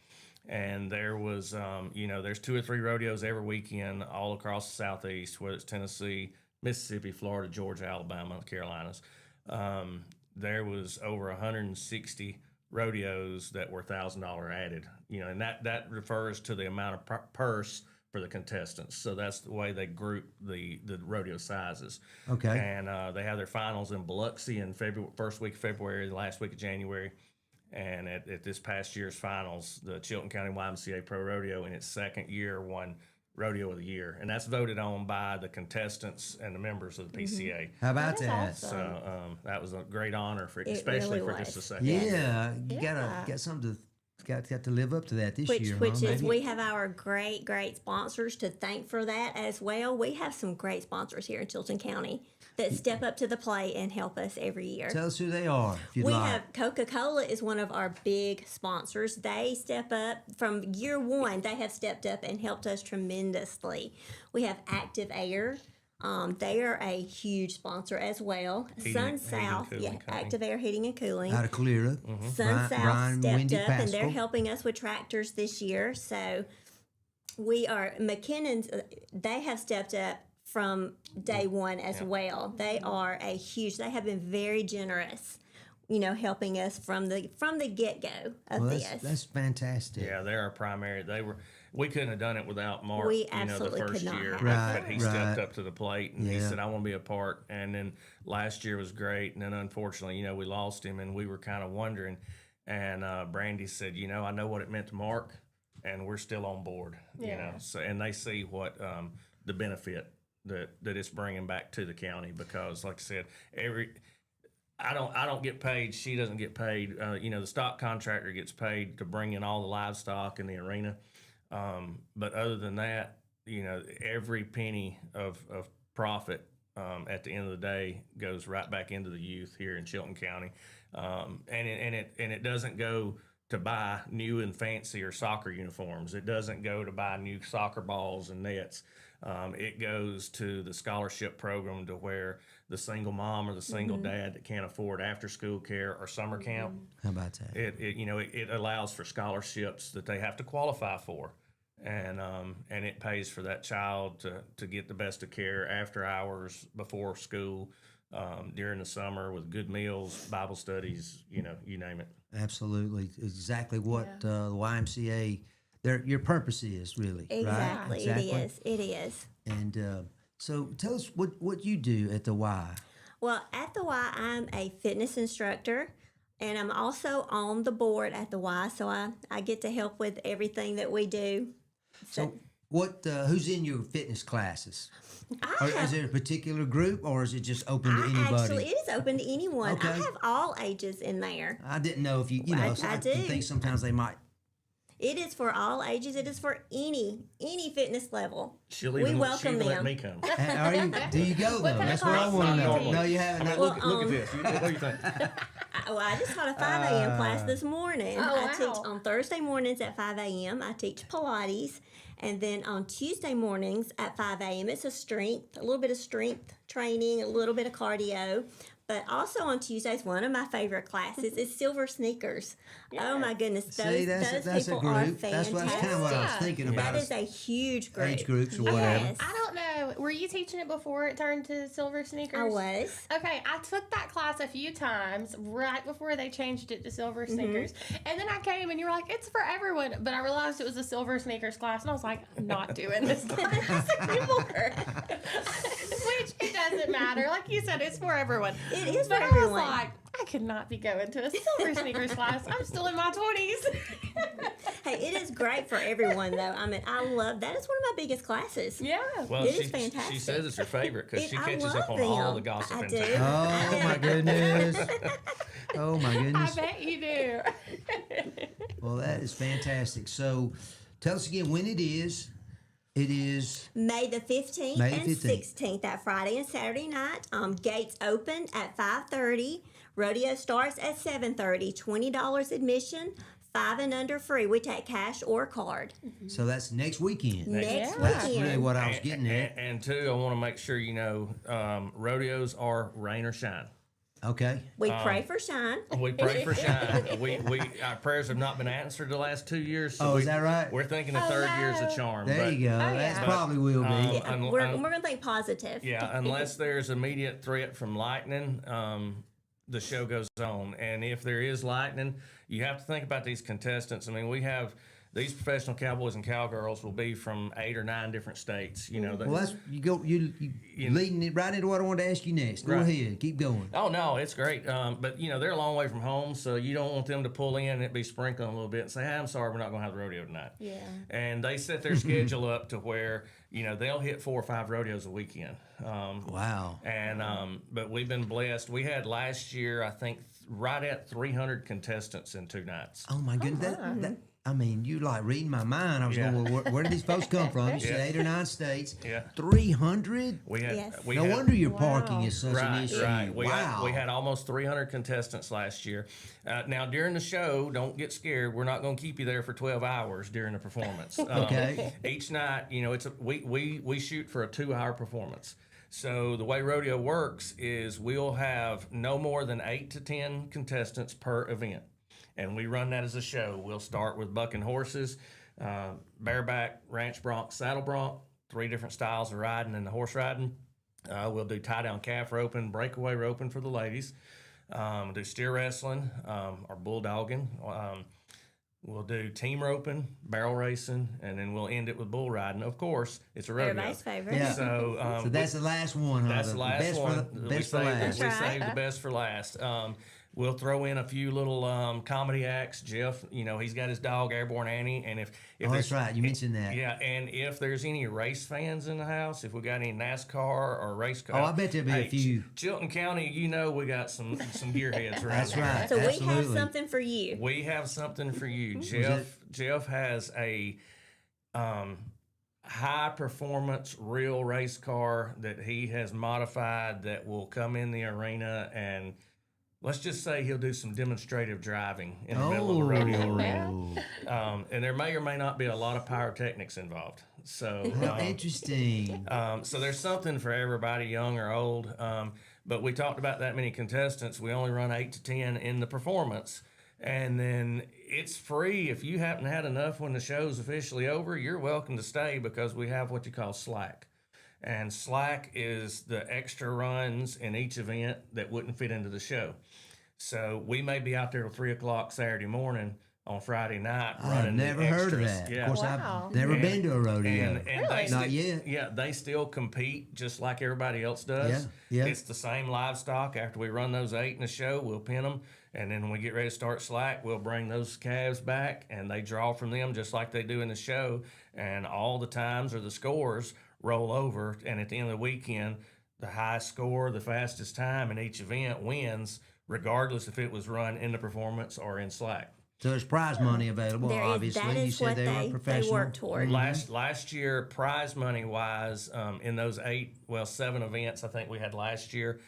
Speaker 8: And there was, there's 2 or 3 rodeos every weekend all across the Southeast, whether it's Tennessee, Mississippi, Florida, Georgia, Alabama, the Carolinas. There was over 160 rodeos that were $1,000 added, and that refers to the amount of purse for the contestants. So that's the way they group the rodeo sizes.
Speaker 2: Okay.
Speaker 8: And they have their finals in Biloxi in first week of February, the last week of January. And at this past year's finals, the Chilton County YMCA Pro Rodeo in its second year won Rodeo of the Year. And that's voted on by the contestants and the members of the PCA.
Speaker 2: How about
Speaker 1: That is
Speaker 2: that?
Speaker 1: awesome.
Speaker 8: So that was a great honor for,
Speaker 7: It
Speaker 8: especially
Speaker 7: really
Speaker 8: for just a
Speaker 7: was.
Speaker 8: second.
Speaker 2: Yeah, you
Speaker 1: Yeah.
Speaker 2: got something got to live up to that this
Speaker 7: Which
Speaker 2: year.
Speaker 7: is
Speaker 2: maybe?
Speaker 7: we have our great sponsors to thank for that as well. We have some great sponsors here in Chilton County that step up to the plate and help us every year.
Speaker 2: Tell us who they are, if you'd
Speaker 7: We
Speaker 2: like.
Speaker 7: have Coca-Cola is one of our big sponsors. They step up from year one. They have stepped up and helped us tremendously. We have Active Air. They are a huge sponsor as well. Sun South,
Speaker 8: Cooling Company.
Speaker 7: Active Air Heating and Cooling.
Speaker 2: Out of Calera.
Speaker 7: Sun South
Speaker 2: Brian
Speaker 7: stepped
Speaker 2: Wendy
Speaker 7: up and they're
Speaker 2: Pascal.
Speaker 7: helping us with tractors this year. So we are McKinnon's. They have stepped up from day one as well. They are a huge. They have been very generous. Helping us from the get go of
Speaker 2: Well,
Speaker 7: this.
Speaker 2: that's fantastic.
Speaker 8: Yeah, they're our primary. We couldn't have done it without Mark.
Speaker 7: We
Speaker 8: the
Speaker 7: absolutely
Speaker 8: first
Speaker 7: could not
Speaker 8: year,
Speaker 7: have.
Speaker 2: Right,
Speaker 8: but he stepped
Speaker 2: right.
Speaker 8: up to the plate and he
Speaker 2: Yeah.
Speaker 8: said, "I want to be a part." And then last year was great, and then unfortunately, we lost him, and we were kind of wondering. And Brandy said, "I know what it meant to Mark, and we're still on board."
Speaker 1: Yeah.
Speaker 8: So and they see what the benefit that it's bringing back to the county because, like I said, I don't get paid. She doesn't get paid. The stock contractor gets paid to bring in all the livestock in the arena. But other than that, every penny of profit at the end of the day goes right back into the youth here in Chilton County, and it doesn't go to buy new and fancier soccer uniforms. It doesn't go to buy new soccer balls and nets. It goes to the scholarship program to where the single mom or the single dad that can't afford after school care or summer camp,
Speaker 2: How about that?
Speaker 8: it allows for scholarships that they have to qualify for. And it pays for that child to get the best of care after hours, before school, during the summer, with good meals, Bible studies, you name it.
Speaker 2: Absolutely, exactly what the YMCA, your purpose is really.
Speaker 7: Exactly.
Speaker 2: Right?
Speaker 7: It is.
Speaker 2: And so, tell us what you do at the Y.
Speaker 7: Well, at the Y, I'm a fitness instructor, and I'm also on the board at the Y, so I get to help with everything that we do.
Speaker 2: So, who's in your fitness classes? Or is it a particular group, or is it just open to anybody?
Speaker 7: Actually, it is open to anyone.
Speaker 2: Okay.
Speaker 7: I have all ages in there.
Speaker 2: I didn't know if you know.
Speaker 7: I do.
Speaker 2: think sometimes they might.
Speaker 7: It is for all ages. It is for any fitness level.
Speaker 8: She'll
Speaker 7: We welcome
Speaker 8: let
Speaker 7: them.
Speaker 8: me come.
Speaker 2: Are you? Do you go though?
Speaker 1: kind of
Speaker 2: That's what I
Speaker 1: class
Speaker 2: want to
Speaker 1: do you
Speaker 2: know.
Speaker 1: teach?
Speaker 2: No, you haven't. No,
Speaker 7: Well,
Speaker 8: Look at this. What do you think?
Speaker 7: Well, I just taught a 5 a.m. class this morning.
Speaker 1: Oh,
Speaker 7: I teach
Speaker 1: wow.
Speaker 7: on Thursday mornings at 5 a.m. I teach Pilates. And then on Tuesday mornings at 5 a.m., it's a little bit of strength training, a little bit of cardio. But also on Tuesdays, one of my favorite classes is silver sneakers. Oh my goodness,
Speaker 2: See,
Speaker 7: those
Speaker 2: that's a
Speaker 7: people are
Speaker 2: group. That's
Speaker 7: fantastic.
Speaker 2: kind of what I was thinking about.
Speaker 7: That is a huge group.
Speaker 2: Age groups or whatever.
Speaker 7: Yes.
Speaker 1: I don't know. Were you teaching it before it turned to silver sneakers?
Speaker 7: I was.
Speaker 1: Okay, I took that class a few times right before they changed it to silver sneakers. And then I came and you were like, it's for everyone. But I realized it was a silver sneakers class. And I was like, I'm not doing this class anymore. Which it doesn't matter. Like you said, it's for everyone.
Speaker 7: It is
Speaker 1: But
Speaker 7: for
Speaker 1: I was
Speaker 7: everyone.
Speaker 1: like, I could not be going to a silver sneakers class. I'm still in my 20s.
Speaker 7: Hey, it is great for everyone, though. I mean, I love that. Is one of my biggest classes.
Speaker 1: Yeah.
Speaker 8: Well,
Speaker 7: It
Speaker 8: she,
Speaker 7: is fantastic.
Speaker 8: she says it's her favorite because she
Speaker 7: I
Speaker 8: catches up
Speaker 7: love
Speaker 8: on all
Speaker 7: them.
Speaker 8: the gossip
Speaker 7: I
Speaker 8: in
Speaker 7: do.
Speaker 8: town.
Speaker 2: Oh my goodness! Oh my
Speaker 1: I
Speaker 2: goodness!
Speaker 1: bet you do.
Speaker 2: Well, that is fantastic. So, tell us again when it is. It is
Speaker 7: May the 15th
Speaker 2: May the
Speaker 7: and
Speaker 2: 15th.
Speaker 7: 16th, that Friday and Saturday night. Gates open at 5:30. Rodeo starts at 7:30. $20 admission. 5 and under free. We take cash or card.
Speaker 2: so that's next weekend.
Speaker 7: Next
Speaker 2: That's
Speaker 7: weekend.
Speaker 2: really what I was getting at.
Speaker 8: And two, I want to make sure you know, rodeos are rain or shine.
Speaker 2: Okay.
Speaker 7: We pray for shine.
Speaker 8: We pray for shine. Our prayers have not been answered the last 2 years. So
Speaker 2: Oh, is that right?
Speaker 8: We're thinking the third year's a charm.
Speaker 2: There
Speaker 8: but,
Speaker 2: you go. That's
Speaker 1: yeah.
Speaker 2: probably will be.
Speaker 7: We're going to think positive.
Speaker 8: Yeah, unless there's immediate threat from lightning, the show goes on. And if there is lightning, you have to think about these contestants. I mean, we have these professional cowboys and cowgirls will be from 8 or 9 different states. You know,
Speaker 2: Well, that's you leading it right into what I wanted to ask you next. Go
Speaker 8: Right.
Speaker 2: ahead, keep going.
Speaker 8: Oh no, it's great. But they're a long way from home, so you don't want them to pull in and it be sprinkling a little bit and say, "Hey, I'm sorry, we're not going to have the rodeo tonight."
Speaker 1: Yeah.
Speaker 8: And they set their schedule up to where they'll hit 4 or 5 rodeos a weekend.
Speaker 2: Wow.
Speaker 8: And but we've been blessed. We had last year, I think, right at 300 contestants in 2 nights.
Speaker 2: Oh my goodness. I mean, you like reading my mind. I was
Speaker 8: Yeah.
Speaker 2: going, well, where did these folks come from? You said
Speaker 8: Yeah.
Speaker 2: 8 or 9 states.
Speaker 8: Yeah.
Speaker 2: 300?
Speaker 8: We had,
Speaker 7: Yes.
Speaker 8: we
Speaker 2: No
Speaker 8: had,
Speaker 2: wonder your parking is such an
Speaker 8: Right,
Speaker 2: issue.
Speaker 8: right.
Speaker 2: Wow.
Speaker 8: We had almost 300 contestants last year. Now, during the show, don't get scared. We're not going to keep you there for 12 hours during the performance.
Speaker 2: Okay.
Speaker 8: Each night, we shoot for a 2-hour performance. So the way rodeo works is we'll have no more than 8 to 10 contestants per event. And we run that as a show. We'll start with bucking horses, bareback, ranch bronc, saddle bronc, 3 different styles of riding and the horse riding. We'll do tie-down calf roping, breakaway roping for the ladies. We'll do steer wrestling or bulldogging. We'll do team roping, barrel racing, and then we'll end it with bull riding. Of course, it's a rodeo.
Speaker 7: Everybody's favorite.
Speaker 2: Yeah.
Speaker 8: So,
Speaker 2: So that's the last one, huh?
Speaker 8: that's the last
Speaker 2: best
Speaker 8: one.
Speaker 2: For the, best for last.
Speaker 8: We
Speaker 7: That's right.
Speaker 8: saved the best for last. We'll throw in a few little comedy acts. Jeff, he's got his dog Airborne Annie, and if
Speaker 2: Oh, that's
Speaker 8: there's-
Speaker 2: right. You mentioned that.
Speaker 8: yeah, and if there's any race fans in the house, if we got any NASCAR or race car,
Speaker 2: Oh, I bet there'll be a few.
Speaker 8: Chilton County, we got some gearheads around.
Speaker 2: That's
Speaker 8: here.
Speaker 2: right.
Speaker 7: So we have
Speaker 2: Absolutely.
Speaker 7: something for you.
Speaker 8: We have something for you.
Speaker 2: it-
Speaker 8: Jeff has a high performance real race car that he has modified that will come in the arena and let's just say he'll do some demonstrative driving in the middle of the rodeo arena. And there may or may not be a lot of pyrotechnics involved. So
Speaker 2: How interesting.
Speaker 8: so there's something for everybody, young or old. But we talked about that many contestants. We only run 8 to 10 in the performance. And then it's free. If you haven't had enough when the show's officially over, you're welcome to stay because we have what you call slack. And slack is the extra runs in each event that wouldn't fit into the show. So we may be out there till 3 o'clock Saturday morning on Friday night running.
Speaker 2: I've never
Speaker 8: the
Speaker 2: heard of
Speaker 8: extras.
Speaker 2: that.
Speaker 8: Yeah.
Speaker 2: Of course,
Speaker 1: Wow.
Speaker 2: I've never been to a rodeo.
Speaker 8: And
Speaker 1: Really?
Speaker 2: Not yet.
Speaker 8: Yeah, they still compete just like everybody else does.
Speaker 2: Yeah.
Speaker 8: It's the same livestock. After we run those 8 in the show, we'll pin them. And then when we get ready to start slack, we'll bring those calves back and they draw from them just like they do in the show. And all the times or the scores roll over. And at the end of the weekend, the highest score, the fastest time in each event wins, regardless if it was run in the performance or in slack.
Speaker 2: So there's prize money available,
Speaker 7: There is-
Speaker 2: obviously.
Speaker 7: that
Speaker 2: You
Speaker 7: is
Speaker 2: said
Speaker 7: what
Speaker 2: they were
Speaker 7: they
Speaker 2: professional.
Speaker 7: work toward.
Speaker 8: Last year, prize money wise, in those 7 events I think we had last year,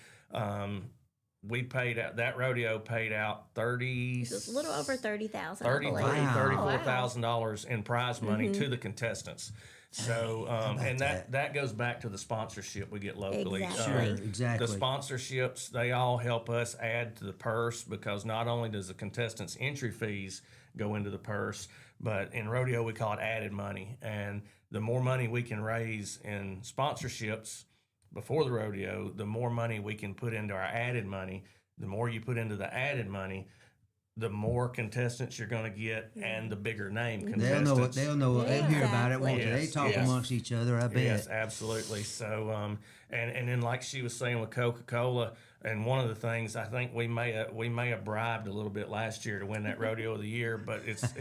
Speaker 8: we paid out, that rodeo paid out
Speaker 7: It was a little over 30,000.
Speaker 8: $34,000 in prize money
Speaker 7: Mm-hmm.
Speaker 8: to the contestants. So, and that goes back to the sponsorship we get locally.
Speaker 7: Exactly.
Speaker 2: Sure, exactly.
Speaker 8: The sponsorships, they all help us add to the purse because not only does the contestants' entry fees go into the purse, but in rodeo we call it added money. And the more money we can raise in sponsorships before the rodeo, the more money we can put into our added money. The more you put into the added money, the more contestants you're going to get and the bigger name contestants.
Speaker 2: They'll know it. They'll hear about it, won't they? They
Speaker 8: Yes,
Speaker 2: talk
Speaker 8: yes.
Speaker 2: amongst each other, I bet.
Speaker 8: Yes, absolutely. So, and then like she was saying with Coca-Cola, and one of the things I think we may have bribed a little bit last year to win that rodeo of the year, but it's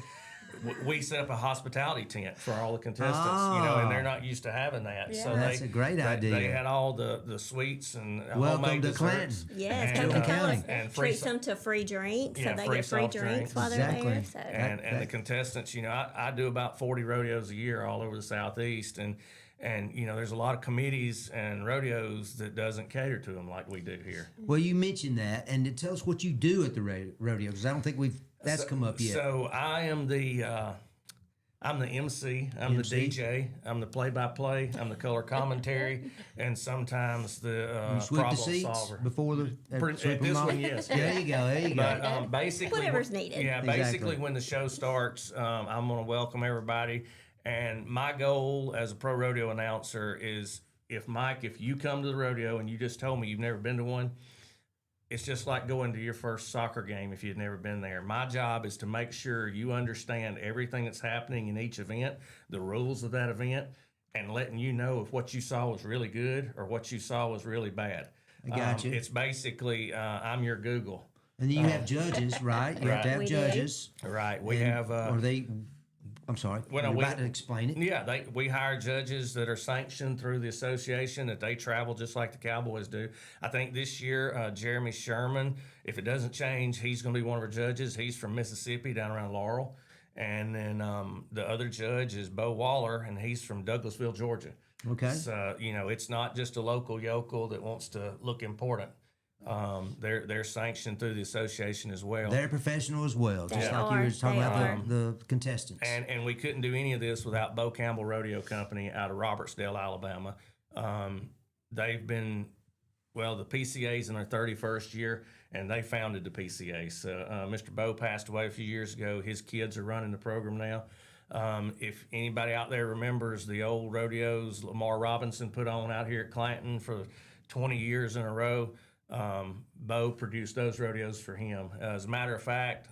Speaker 8: we set up a hospitality tent for all the contestants, and they're not used to having that. So
Speaker 2: That's a great idea.
Speaker 8: They had all the sweets and
Speaker 2: Welcome
Speaker 8: homemade
Speaker 2: to
Speaker 8: desserts.
Speaker 2: Clanton.
Speaker 7: Yes,
Speaker 8: And,
Speaker 7: Coca-Cola
Speaker 8: and free
Speaker 7: treats them to free drinks,
Speaker 8: Yeah,
Speaker 7: so they
Speaker 8: free
Speaker 7: get free
Speaker 8: soft
Speaker 7: drinks
Speaker 8: drinks.
Speaker 7: while they're
Speaker 2: Exactly.
Speaker 7: there. So.
Speaker 8: and the contestants, I do about 40 rodeos a year all over the Southeast, and there's a lot of committees and rodeos that doesn't cater to them like we do here.
Speaker 2: Well, you mentioned that, and tell us what you do at the rodeo, because I don't think that's come up yet.
Speaker 8: So I am I'm the MC, I'm the DJ, I'm the play-by-play, I'm the color commentary, and sometimes the
Speaker 2: you sweep the
Speaker 8: problem
Speaker 2: seats
Speaker 8: solver.
Speaker 2: before the
Speaker 8: At this one, yes.
Speaker 2: There you go. There you go.
Speaker 8: But basically,
Speaker 7: Whatever's needed.
Speaker 8: Yeah,
Speaker 2: Exactly.
Speaker 8: basically when the show starts, I'm going to welcome everybody. And my goal as a pro rodeo announcer is if you come to the rodeo and you just told me you've never been to one, it's just like going to your first soccer game if you'd never been there. My job is to make sure you understand everything that's happening in each event, the rules of that event, and letting you know if what you saw was really good or what you saw was really bad.
Speaker 2: I got you.
Speaker 8: It's basically, I'm your Google.
Speaker 2: And then you have judges, right? You have to have
Speaker 7: We do.
Speaker 2: judges.
Speaker 8: Right. We
Speaker 2: And
Speaker 8: have.
Speaker 2: Are they? I'm sorry.
Speaker 8: Well, no,
Speaker 2: You're
Speaker 8: we-
Speaker 2: about to explain it.
Speaker 8: Yeah, we hire judges that are sanctioned through the association, that they travel just like the Cowboys do. I think this year, Jeremy Sherman, if it doesn't change, he's going to be one of our judges. He's from Mississippi, down around Laurel. And then the other judge is Bo Waller, and he's from Douglasville, Georgia.
Speaker 2: Okay.
Speaker 8: So, it's not just a local yokel that wants to look important. They're sanctioned through the association as well.
Speaker 2: They're professional as well, just
Speaker 7: They
Speaker 2: like you
Speaker 7: are.
Speaker 2: were talking
Speaker 7: They
Speaker 2: about
Speaker 7: are.
Speaker 2: the contestants.
Speaker 8: And we couldn't do any of this without Bo Campbell Rodeo Company out of Robertsdale, Alabama. They've been, the PCA's in their 31st year, and they founded the PCA. So Mr. Bo passed away a few years ago. His kids are running the program now. If anybody out there remembers the old rodeos Lamar Robinson put on out here at Clanton for 20 years in a row, Bo produced those rodeos for him. As a matter of fact,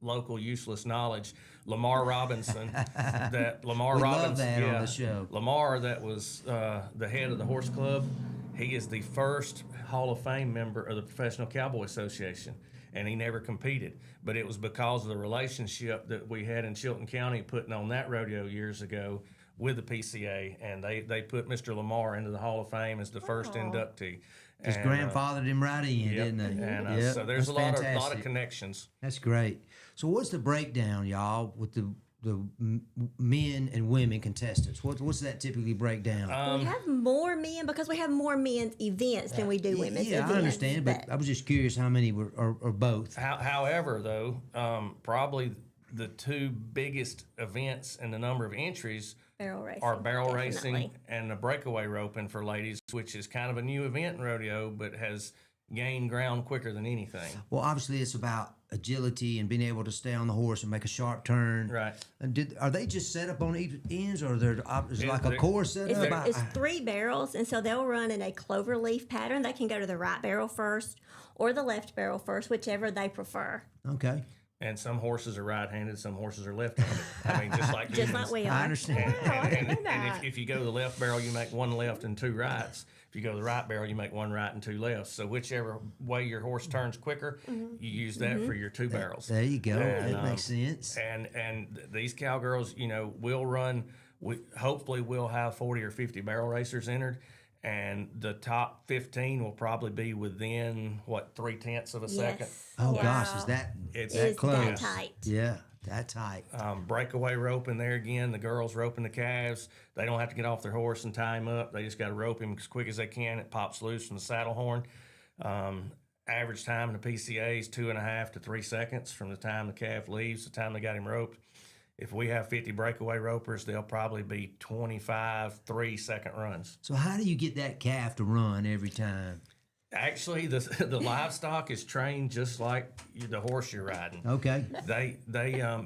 Speaker 8: local useless knowledge, Lamar Robinson,
Speaker 2: We love that on the show.
Speaker 8: Lamar, that was the head of the horse club. He is the first Hall of Fame member of the Professional Cowboy Association, and he never competed. But it was because of the relationship that we had in Chilton County putting on that rodeo years ago with the PCA, and they put Mr. Lamar into the Hall of Fame as the first inductee.
Speaker 2: Just
Speaker 8: And,
Speaker 2: grandfathered him right in,
Speaker 8: yep,
Speaker 2: didn't they?
Speaker 8: And
Speaker 2: Yep,
Speaker 8: so there's
Speaker 2: that's
Speaker 8: a lot of
Speaker 2: fantastic.
Speaker 8: connections.
Speaker 2: That's great. So what's the breakdown, y'all, with the men and women contestants? What's that typically break down?
Speaker 7: We have more men because we have more men's events than we do women's
Speaker 2: yeah,
Speaker 7: events.
Speaker 2: I understand, but I was just curious how many are both.
Speaker 8: However, though, probably the two biggest events and the number of entries
Speaker 7: barrel racing,
Speaker 8: are barrel
Speaker 7: definitely.
Speaker 8: racing and the breakaway roping for ladies, which is kind of a new event in rodeo, but has gained ground quicker than anything.
Speaker 2: Well, obviously, it's about agility and being able to stay on the horse and make a sharp turn.
Speaker 8: Right.
Speaker 2: And are they just set up on ends, or is like a course set up?
Speaker 7: It's 3 barrels, and so they'll run in a clover leaf pattern. They can go to the right barrel first or the left barrel first, whichever they prefer.
Speaker 2: Okay.
Speaker 8: And some horses are right-handed, some horses are left-handed. I mean, just like
Speaker 7: Just
Speaker 8: humans.
Speaker 7: like we are.
Speaker 2: I understand.
Speaker 8: And if you go to the left barrel, you make 1 left and 2 rights. If you go to the right barrel, you make 1 right and 2 lefts. So whichever way your horse turns quicker, you use that for your 2 barrels.
Speaker 2: There you go.
Speaker 8: And,
Speaker 2: That makes sense.
Speaker 8: And these cowgirls, will run. Hopefully, we'll have 40 or 50 barrel racers entered, and the top 15 will probably be within 3/10 of a second.
Speaker 2: Oh
Speaker 7: Wow.
Speaker 2: gosh, is that
Speaker 8: It's
Speaker 2: that
Speaker 7: It's
Speaker 2: close?
Speaker 7: that tight.
Speaker 2: Yeah, that tight.
Speaker 8: Breakaway roping there again. The girls roping the calves. They don't have to get off their horse and tie him up. They just got to rope him as quick as they can. It pops loose from the saddle horn. Average time in the PCA is 2.5 to 3 seconds from the time the calf leaves to the time they got him roped. If we have 50 breakaway ropers, they'll probably be 25 3-second runs.
Speaker 2: So how do you get that calf to run every time?
Speaker 8: Actually, the livestock is trained just like the horse you're riding.
Speaker 2: Okay.
Speaker 8: They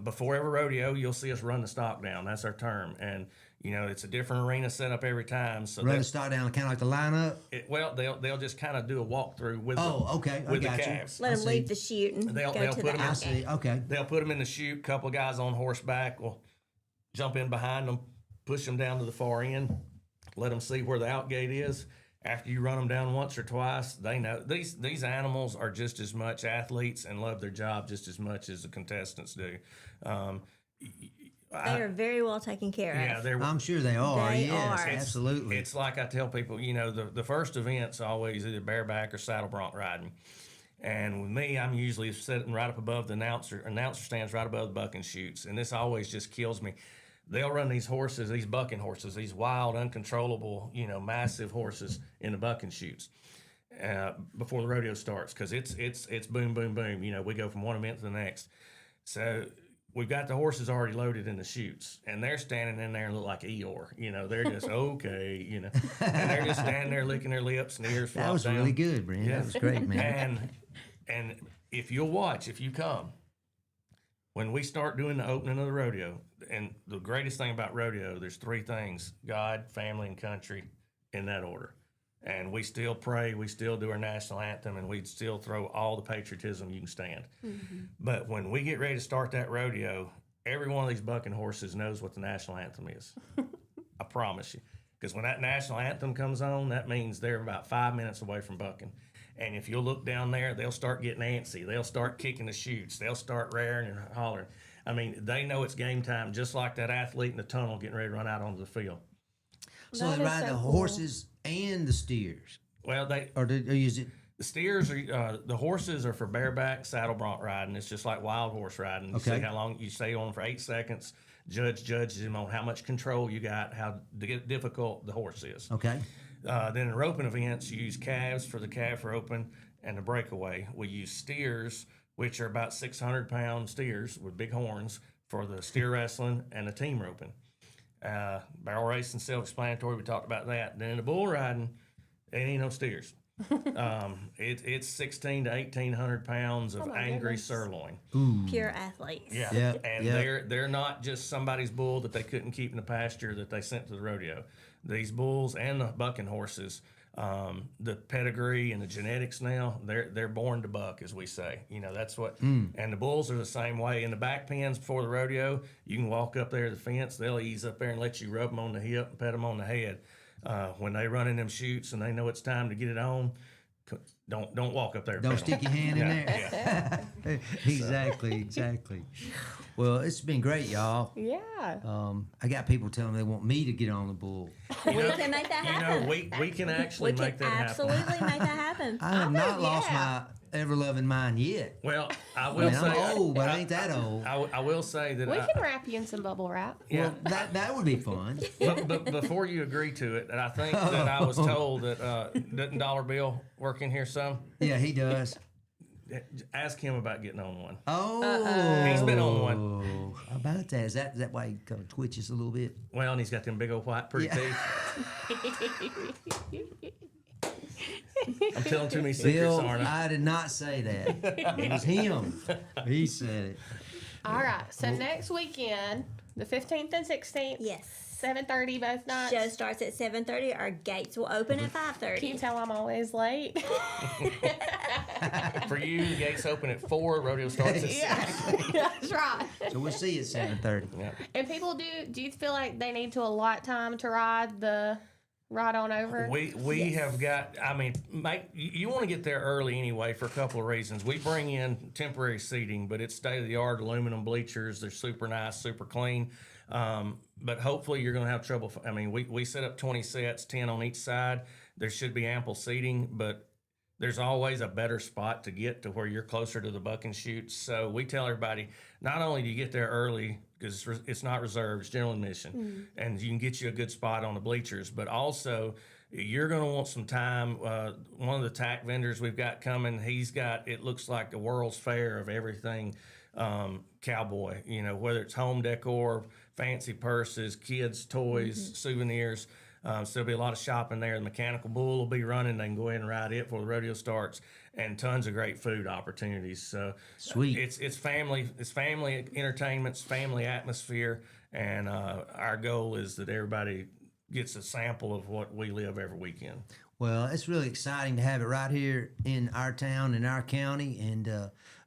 Speaker 8: before every rodeo, you'll see us run the stock down. That's our term, and it's a different arena setup every time. So
Speaker 2: Run the stock down, kind of like the lineup.
Speaker 8: they'll just kind of do a walkthrough with
Speaker 2: Okay.
Speaker 8: with the
Speaker 2: I got
Speaker 8: calves.
Speaker 7: Let
Speaker 2: I
Speaker 7: them
Speaker 2: see.
Speaker 7: leave the chute and
Speaker 8: They'll
Speaker 7: go to
Speaker 8: put
Speaker 7: the
Speaker 8: them in-
Speaker 2: I
Speaker 7: outgate.
Speaker 2: see. Okay.
Speaker 8: They'll put them in the chute. Couple of guys on horseback will jump in behind them, push them down to the far end, let them see where the outgate is. After you run them down once or twice, they know these animals are just as much athletes and love their job just as much as the contestants do.
Speaker 7: They are very well taken care
Speaker 8: Yeah,
Speaker 7: of.
Speaker 8: they're.
Speaker 2: I'm sure they are.
Speaker 7: They
Speaker 2: Yes,
Speaker 7: are.
Speaker 2: absolutely.
Speaker 8: It's like I tell people, the first event's always either bareback or saddle bronc riding. And with me, I'm usually sitting right up above the announcer stands right above the bucking chutes. And this always just kills me. They'll run these horses, these bucking horses, these wild, uncontrollable, massive horses in the bucking chutes before the rodeo starts, because it's boom, boom, boom. We go from one event to the next. So we've got the horses already loaded in the chutes, and they're standing in there and look like Eeyore. They're just okay, and they're just standing there licking their lips and ears flop
Speaker 2: That was
Speaker 8: down.
Speaker 2: really good, Brent.
Speaker 8: Yeah.
Speaker 2: That was great, man.
Speaker 8: And if you'll watch, if you come, when we start doing the opening of the rodeo, and the greatest thing about rodeo, there's 3 things: God, family, and country, in that order. And we still pray, we still do our national anthem, and we still throw all the patriotism you can stand. But when we get ready to start that rodeo, every one of these bucking horses knows what the national anthem is. I promise you. Because when that national anthem comes on, that means they're about 5 minutes away from bucking. And if you'll look down there, they'll start getting antsy. They'll start kicking the chutes. They'll start raring and hollering. I mean, they know it's game time, just like that athlete in the tunnel getting ready to run out onto the field.
Speaker 2: So
Speaker 7: That
Speaker 2: they
Speaker 7: is
Speaker 2: ride
Speaker 7: so
Speaker 2: the
Speaker 7: cool.
Speaker 2: horses and the steers,
Speaker 8: Well,
Speaker 2: or use it?
Speaker 8: the steers are the horses are for bareback saddle bronc riding. It's just like wild horse riding. You
Speaker 2: Okay.
Speaker 8: see how long you stay on for 8 seconds. Judge judges him on how much control you got, how difficult the horse is.
Speaker 2: Okay.
Speaker 8: Then in roping events, you use calves for the calf roping and the breakaway. We use steers, which are about 600-pound steers with big horns, for the steer wrestling and the team roping. Barrel racing, self-explanatory. We talked about that. Then in the bull riding, it ain't no steers. It's 16 to 1,800 pounds of
Speaker 1: my
Speaker 8: angry
Speaker 1: goodness.
Speaker 8: sirloin.
Speaker 7: Pure athletes.
Speaker 8: Yeah,
Speaker 2: Yep,
Speaker 8: and
Speaker 2: yep.
Speaker 8: they're not just somebody's bull that they couldn't keep in the pasture that they sent to the rodeo. These bulls and the bucking horses, the pedigree and the genetics now, they're born to buck, as we say. That's what. And the bulls are the same way. In the back pens before the rodeo, you can walk up there to the fence. They'll ease up there and let you rub them on the hip and pet them on the head. When they run in them chutes and they know it's time to get it on, don't walk up there.
Speaker 2: Don't
Speaker 8: penalty.
Speaker 2: stick your hand in
Speaker 8: Yeah,
Speaker 2: there. Exactly. Well, it's been great, y'all.
Speaker 1: Yeah.
Speaker 2: I got people telling me they want me to get on the bull.
Speaker 7: We can make that happen.
Speaker 8: We can actually
Speaker 7: We
Speaker 8: make
Speaker 7: can
Speaker 8: that
Speaker 7: absolutely
Speaker 8: happen.
Speaker 7: make that happen.
Speaker 2: I have not lost my ever-loving mind yet.
Speaker 8: Well, I
Speaker 2: I
Speaker 8: will
Speaker 2: mean,
Speaker 8: say
Speaker 2: I'm old, but I ain't that old.
Speaker 8: I will say that
Speaker 1: We can wrap you in some bubble wrap.
Speaker 8: yeah.
Speaker 2: Well, that would be fun.
Speaker 8: But before you agree to it, and I think that I was told that doesn't Dollar Bill work in here some?
Speaker 2: Yeah, he does.
Speaker 8: Ask him about getting on one.
Speaker 2: Oh,
Speaker 8: He's been on one.
Speaker 2: How about that? Is that why he kind of twitches a little bit?
Speaker 8: Well, and he's got them big old white pretty teeth. I'm telling too many secrets,
Speaker 2: Bill,
Speaker 8: aren't I?
Speaker 2: I did not say that. It was him. He said it.
Speaker 1: All right. So next weekend, the 15th and 16th.
Speaker 7: Yes.
Speaker 1: 7:30 both nights.
Speaker 7: Show starts at 7:30. Our gates will open at 5:30.
Speaker 1: Can you tell I'm always late?
Speaker 8: For you, the gates open at 4. Rodeo starts at 6.
Speaker 1: That's right.
Speaker 2: So we'll see you at 7:30.
Speaker 8: Yeah.
Speaker 1: And people do you feel like they need to allot time to ride on over?
Speaker 8: We have got. I mean, you want to get there early anyway for a couple of reasons. We bring in temporary seating, but it's state of the art aluminum bleachers. They're super nice, super clean. But hopefully you're going to have trouble. I mean, we set up 20 sets, 10 on each side. There should be ample seating, but there's always a better spot to get to where you're closer to the buck and shoots. So we tell everybody, not only do you get there early because it's not reserved, it's general admission, and you can get you a good spot on the bleachers, but also you're going to want some time. One of the tack vendors we've got coming, he's got, it looks like the World's Fair of everything cowboy, whether it's home decor, fancy purses, kids' toys, souvenirs. So there'll be a lot of shopping there. The mechanical bull will be running. They can go ahead and ride it before the rodeo starts, and tons of great food opportunities. So
Speaker 2: Sweet.
Speaker 8: It's family entertainment, it's family atmosphere, and our goal is that everybody gets a sample of what we live every weekend.
Speaker 2: Well, it's really exciting to have it right here in our town, in our county. And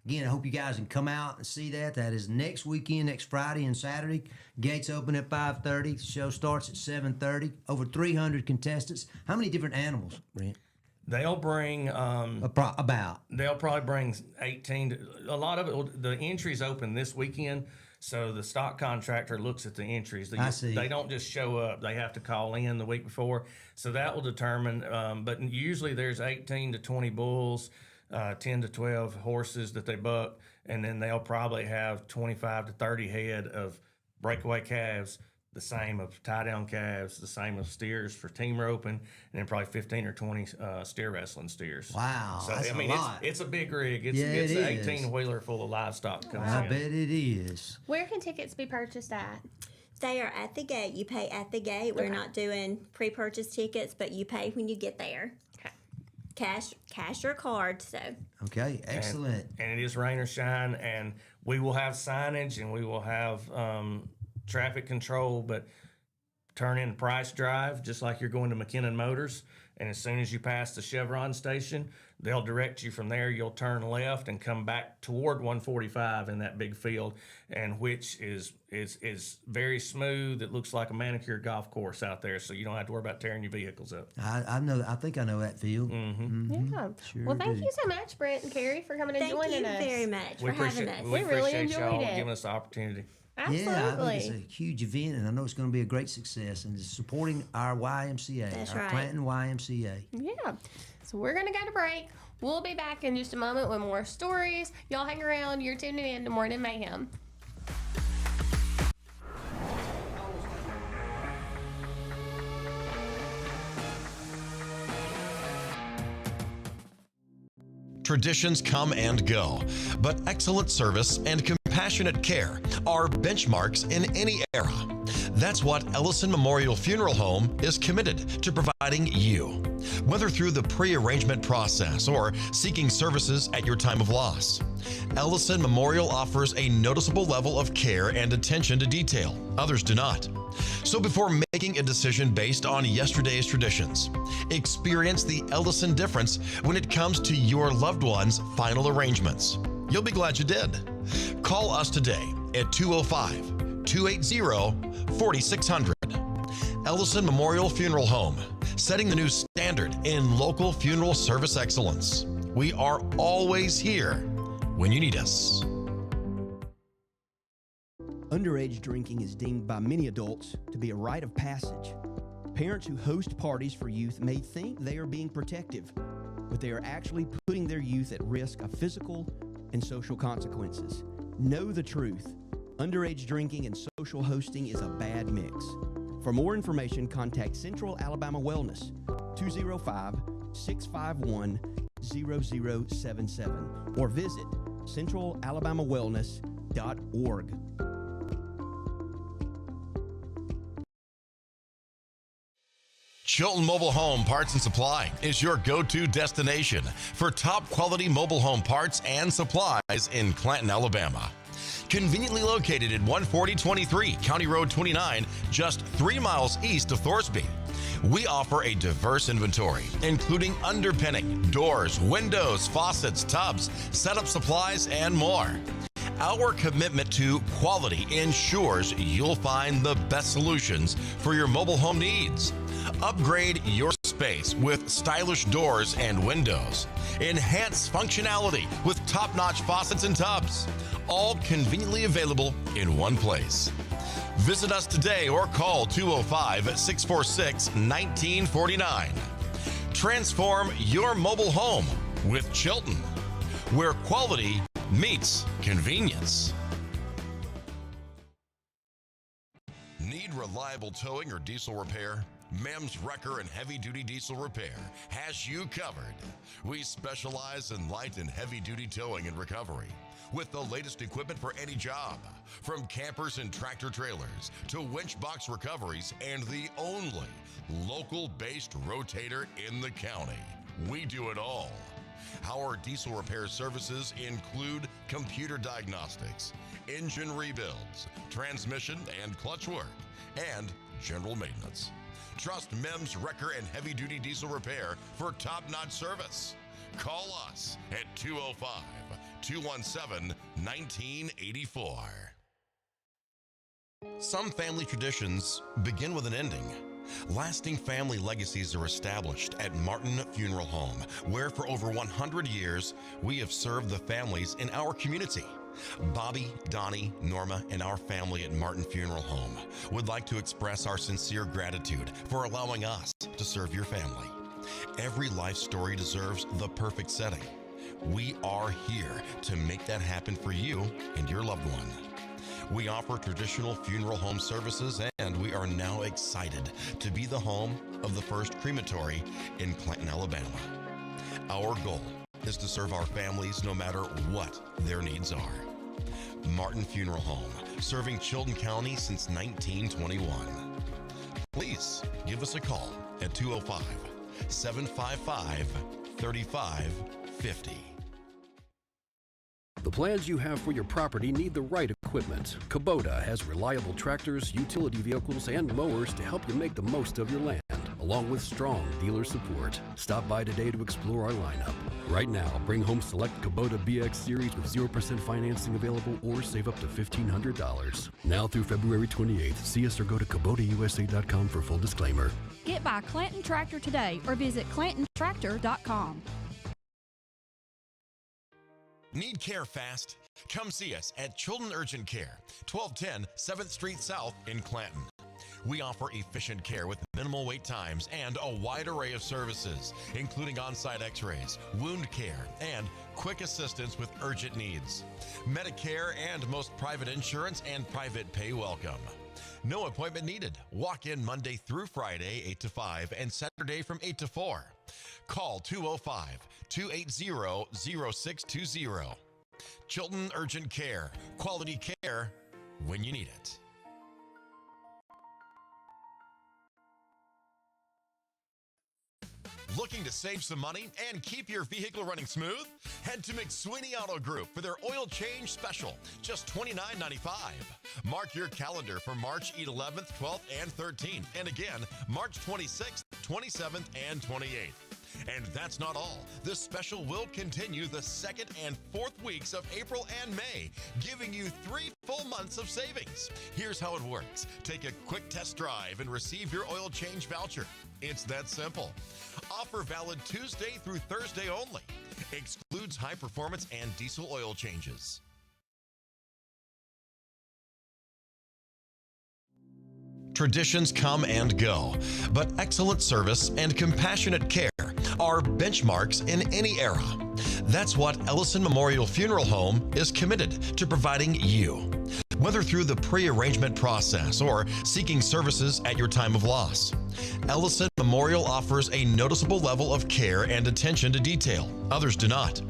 Speaker 2: again, I hope you guys can come out and see that. That is next weekend, next Friday and Saturday. Gates open at 5:30. The show starts at 7:30. Over 300 contestants. How many different animals, Brent?
Speaker 8: They'll bring
Speaker 2: About.
Speaker 8: they'll probably bring 18. A lot of it. The entries open this weekend. So the stock contractor looks at the entries.
Speaker 2: I see.
Speaker 8: They don't just show up. They have to call in the week before. So that will determine. But usually there's 18 to 20 bulls, 10 to 12 horses that they buck, and then they'll probably have 25 to 30 head of breakaway calves, the same of tie-down calves, the same of steers for team roping, and then probably 15 or 20 steer wrestling steers.
Speaker 2: Wow,
Speaker 8: So
Speaker 2: that's
Speaker 8: I mean,
Speaker 2: a lot.
Speaker 8: it's a big rig. It's
Speaker 2: Yeah,
Speaker 8: it's
Speaker 2: it
Speaker 8: an
Speaker 2: is.
Speaker 8: 18-wheeler full of livestock coming
Speaker 2: I
Speaker 8: in.
Speaker 2: bet it is.
Speaker 1: Where can tickets be purchased at?
Speaker 7: They are at the gate. You pay at the gate. We're not doing pre-purchase tickets, but you pay when you get there.
Speaker 1: Okay.
Speaker 7: Cash or card. So
Speaker 2: Okay, excellent.
Speaker 8: And it is rain or shine, and we will have signage and we will have traffic control, but turn in Price Drive just like you're going to McKinnon Motors, and as soon as you pass the Chevron station, they'll direct you from there. You'll turn left and come back toward 145 in that big field, and which is very smooth. It looks like a manicured golf course out there, so you don't have to worry about tearing your vehicles up.
Speaker 2: I know. I think I know that field.
Speaker 1: Yeah.
Speaker 2: Sure
Speaker 1: Well, thank
Speaker 2: do.
Speaker 1: you so much, Brent and Carrie, for coming and
Speaker 7: thank
Speaker 1: joining
Speaker 7: you
Speaker 1: us.
Speaker 7: very much
Speaker 8: We
Speaker 7: for having
Speaker 8: appreciate
Speaker 7: us.
Speaker 1: We really
Speaker 8: appreciate y'all
Speaker 1: enjoyed it.
Speaker 8: giving us the opportunity.
Speaker 1: Absolutely.
Speaker 2: Yeah, I think it's a huge event, and I know it's going to be a great success. And it's supporting our YMCA,
Speaker 7: That's
Speaker 2: our
Speaker 7: right.
Speaker 2: Clanton YMCA.
Speaker 1: Yeah. So we're going to go to break. We'll be back in just a moment with more stories. Y'all hang around. You're tuning in to Morning Mayhem.
Speaker 3: Traditions come and go, but excellent service and compassionate care are benchmarks in any era. That's what Ellison Memorial Funeral Home is committed to providing you. Whether through the pre-arrangement process or seeking services at your time of loss, Ellison Memorial offers a noticeable level of care and attention to detail. Others do not. So before making a decision based on yesterday's traditions, experience the Ellison difference when it comes to your loved one's final arrangements. You'll be glad you did. Call us today at 205-280-4600. Ellison Memorial Funeral Home, setting the new standard in local funeral service excellence. We are always here when you need us.
Speaker 4: Underage drinking is deemed by many adults to be a rite of passage. Parents who host parties for youth may think they are being protective, but they are actually putting their youth at risk of physical and social consequences. Know the truth. Underage drinking and social hosting is a bad mix. For more information, contact Central Alabama Wellness, 205-651-0077, or visit centralalabamawellness.org.
Speaker 3: Chilton Mobile Home Parts and Supply is your go-to destination for top quality mobile home parts and supplies in Clanton, Alabama. Conveniently located at 14023 County Road 29, just 3 miles east of Thorsby. We offer a diverse inventory, including underpinning, doors, windows, faucets, tubs, setup supplies, and more. Our commitment to quality ensures you'll find the best solutions for your mobile home needs. Upgrade your space with stylish doors and windows. Enhance functionality with top-notch faucets and tubs. All conveniently available in one place. Visit us today or call 205-646-1949. Transform your mobile home with Chilton, where quality meets convenience. Need reliable towing or diesel repair? Mem's Wrecker and Heavy Duty Diesel Repair has you covered. We specialize in light and heavy duty towing and recovery with the latest equipment for any job, from campers and tractor trailers to winch box recoveries, and the only local-based rotator in the county. We do it all. Our diesel repair services include computer diagnostics, engine rebuilds, transmission and clutch work, and general maintenance. Trust Mem's Wrecker and Heavy Duty Diesel Repair for top-notch service. Call us at 205-217-1984. Some family traditions begin with an ending. Lasting family legacies are established at Martin Funeral Home, where for over 100 years, we have served the families in our community. Bobby, Donnie, Norma, and our family at Martin Funeral Home would like to express our sincere gratitude for allowing us to serve your family. Every life story deserves the perfect setting. We are here to make that happen for you and your loved one. We offer traditional funeral home services, and we are now excited to be the home of the first crematory in Clanton, Alabama. Our goal is to serve our families no matter what their needs are. Martin Funeral Home, serving Chilton County since 1921. Please give us a call at 205-755-3550.
Speaker 5: The plans you have for your property need the right equipment. Kubota has reliable tractors, utility vehicles, and mowers to help you make the most of your land, along with strong dealer support. Stop by today to explore our lineup. Right now, bring home select Kubota BX Series with 0% financing available, or save up to $1,500. Now through February 28th. See us or go to KubotaUSA.com for full disclaimer.
Speaker 6: Get by Clanton Tractor today or visit ClantonTractor.com.
Speaker 3: Need care fast? Come see us at Chilton Urgent Care, 1210 7th Street South in Clanton. We offer efficient care with minimal wait times and a wide array of services, including on-site x-rays, wound care, and quick assistance with urgent needs. Medicare and most private insurance and private pay welcome. No appointment needed. Walk in Monday through Friday, 8 to 5, and Saturday from 8 to 4. Call 205-280-0620. Chilton Urgent Care. Quality care when you need it. Looking to save some money and keep your vehicle running smooth? Head to McSweeney Auto Group for their oil change special, just $29.95. Mark your calendar for March 11th, 12th, and 13th, and again, March 26th, 27th, and 28th. And that's not all. This special will continue the 2nd and 4th weeks of April and May, giving you 3 full months of savings. Here's how it works. Take a quick test drive and receive your oil change voucher. It's that simple. Offer valid Tuesday through Thursday only. Excludes high performance and diesel oil changes. Traditions come and go, but excellent service and compassionate care are benchmarks in any era. That's what Ellison Memorial Funeral Home is committed to providing you, whether through the pre-arrangement process or seeking services at your time of loss. Ellison Memorial offers a noticeable level of care and attention to detail. Others do not.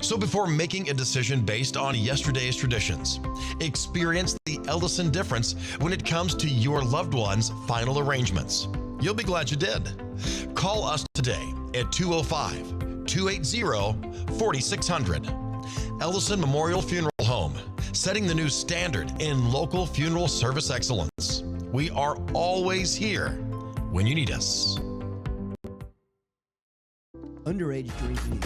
Speaker 3: So before making a decision based on yesterday's traditions, experience the Ellison difference when it comes to your loved one's final arrangements. You'll be glad you did. Call us today at 205-280-4600. Ellison Memorial Funeral Home, setting the new standard in local funeral service excellence. We are always here when you need us.
Speaker 4: Underage drinking.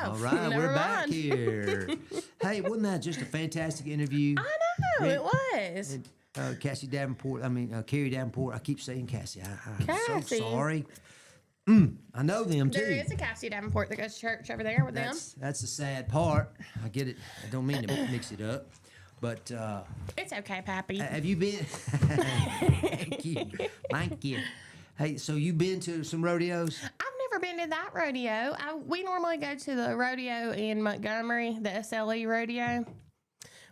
Speaker 2: All right, we're back here. Hey, wasn't that just a fantastic interview?
Speaker 1: I know, it was.
Speaker 2: Carrie Davenport. I keep saying Cassie. I'm so
Speaker 1: Cassie.
Speaker 2: sorry. I know them too.
Speaker 1: There is a Cassie Davenport that goes to church over there with them.
Speaker 2: That's the sad part. I get it. I don't mean to mix it up, but
Speaker 1: It's okay, Pappy.
Speaker 2: have you been? Thank you. Hey, so you been to some rodeos?
Speaker 1: I've never been to that rodeo. We normally go to the rodeo in Montgomery, the SLE rodeo,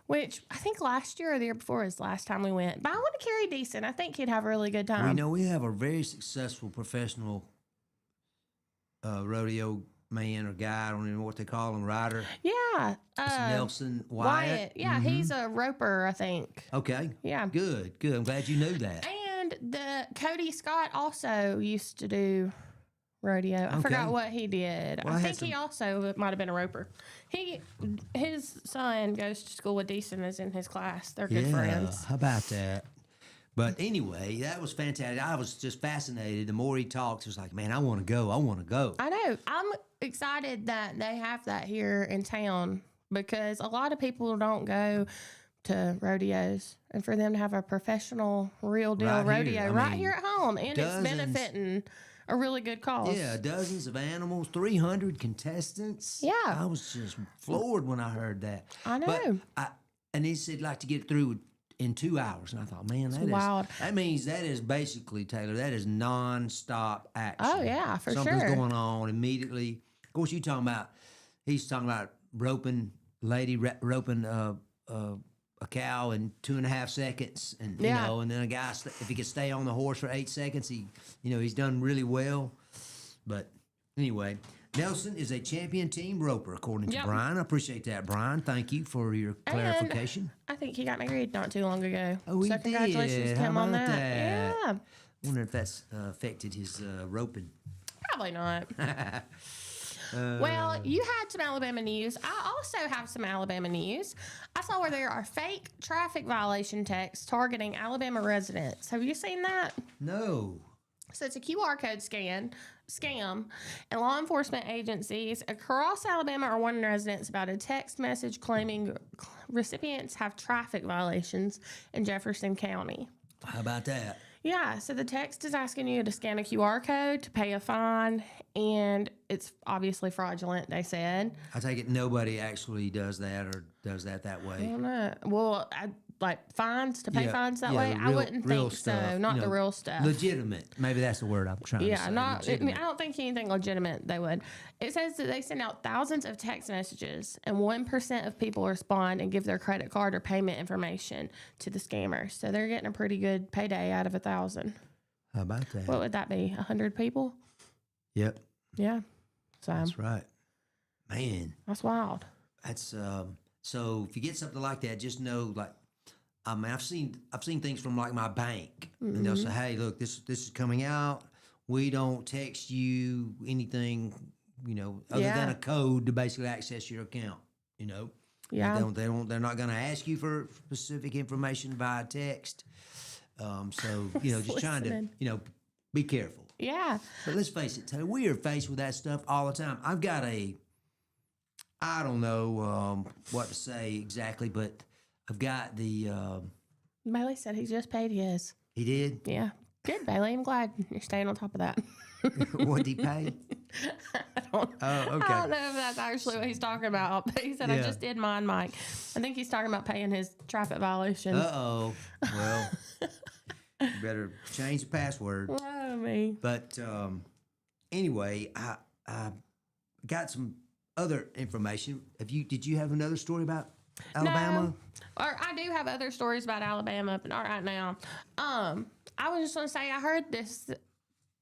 Speaker 1: which I think last year or the year before is the last time we went. But I want to carry decent. I think he'd have a really good time.
Speaker 2: We have a very successful professional rodeo man or guy. I don't even know what they call him, rider.
Speaker 1: Yeah.
Speaker 2: It's Nelson Wyatt.
Speaker 1: Yeah, he's a roper, I think.
Speaker 2: Okay.
Speaker 1: Yeah.
Speaker 2: Good. I'm glad you knew that.
Speaker 1: And Cody Scott also used to do rodeo. I forgot what he did.
Speaker 2: Well,
Speaker 1: I think he also might have been a roper. His son goes to school with Deason, is in his class. They're good friends.
Speaker 2: How about that? But anyway, that was fantastic. I was just fascinated. The more he talks, it was like, man, I want to go.
Speaker 1: I know. I'm excited that they have that here in town because a lot of people don't go to rodeos, and for them to have a professional, real deal rodeo right here at home, and it's benefiting a really good cause.
Speaker 2: Yeah, dozens of animals, 300 contestants.
Speaker 1: Yeah.
Speaker 2: I was just floored when I heard that.
Speaker 1: I know.
Speaker 2: And he said like to get it through in 2 hours, and I thought, man, that is
Speaker 1: wild.
Speaker 2: That means that is basically, Taylor, that is nonstop action.
Speaker 1: Oh yeah, for
Speaker 2: Something's
Speaker 1: sure.
Speaker 2: going on immediately. Of course, he's talking about roping a cow in 2.5 seconds, and you know, and then a guy, if he could stay on the horse for 8 seconds, he's done really well. But anyway, Nelson is a champion team roper, according to Brian. I appreciate that, Brian. Thank you for your clarification.
Speaker 1: I think he got married not too long ago.
Speaker 2: Oh, he
Speaker 1: so congratulations
Speaker 2: did.
Speaker 1: to him
Speaker 2: How
Speaker 1: on
Speaker 2: about
Speaker 1: that.
Speaker 2: that?
Speaker 1: Yeah,
Speaker 2: Wonder if that's affected his roping.
Speaker 1: probably not. Well, you had some Alabama news. I also have some Alabama news. I saw where there are fake traffic violation texts targeting Alabama residents. Have you seen that?
Speaker 2: No.
Speaker 1: So it's a QR code scam, and law enforcement agencies across Alabama are warning residents about a text message claiming recipients have traffic violations in Jefferson County.
Speaker 2: How about that?
Speaker 1: Yeah, so the text is asking you to scan a QR code to pay a fine, and it's obviously fraudulent, they said.
Speaker 2: I take it nobody actually does that or does that way.
Speaker 1: I don't know. Well, like fines to pay
Speaker 2: Yeah,
Speaker 1: fines that
Speaker 2: yeah,
Speaker 1: way.
Speaker 2: the
Speaker 1: I wouldn't
Speaker 2: real
Speaker 1: think
Speaker 2: stuff,
Speaker 1: so. Not
Speaker 2: you
Speaker 1: the
Speaker 2: know,
Speaker 1: real stuff.
Speaker 2: legitimate. Maybe that's the word I'm trying to
Speaker 1: Yeah,
Speaker 2: say.
Speaker 1: not. I
Speaker 2: legitimate.
Speaker 1: don't think anything legitimate they would. It says that they send out thousands of text messages, and 1% of people respond and give their credit card or payment information to the scammers. So they're getting a pretty good payday out of 1,000.
Speaker 2: How about that?
Speaker 1: What would that be? 100 people?
Speaker 2: Yep,
Speaker 1: Yeah. So
Speaker 2: that's right. Man,
Speaker 1: that's wild.
Speaker 2: that's so if you get something like that, just know like I mean I've seen things from like my bank, and they'll say, hey, look, this is coming out. We don't text you anything, other than a code to basically access your account.
Speaker 1: Yeah.
Speaker 2: They're not going to ask you for specific information via text. So just trying to be careful.
Speaker 1: Yeah.
Speaker 2: But let's face it, Taylor, we are faced with that stuff all the time. I've got I don't know what to say exactly, but I've got the.
Speaker 1: Bailey said he just paid his.
Speaker 2: He did?
Speaker 1: Yeah. Good, Bailey. I'm glad you're staying on top of that.
Speaker 2: What did he pay?
Speaker 1: I don't
Speaker 2: Okay.
Speaker 1: know if that's actually what he's talking about, but he said, I
Speaker 2: Yeah.
Speaker 1: just did mine, Mike. I think he's talking about paying his traffic violation.
Speaker 2: Uh-oh. Well, you better change the password.
Speaker 1: Oh, me.
Speaker 2: But anyway, I got some other information. Did you have another story about Alabama?
Speaker 1: No. Or I do have other stories about Alabama, but not right now. I was just going to say, I heard this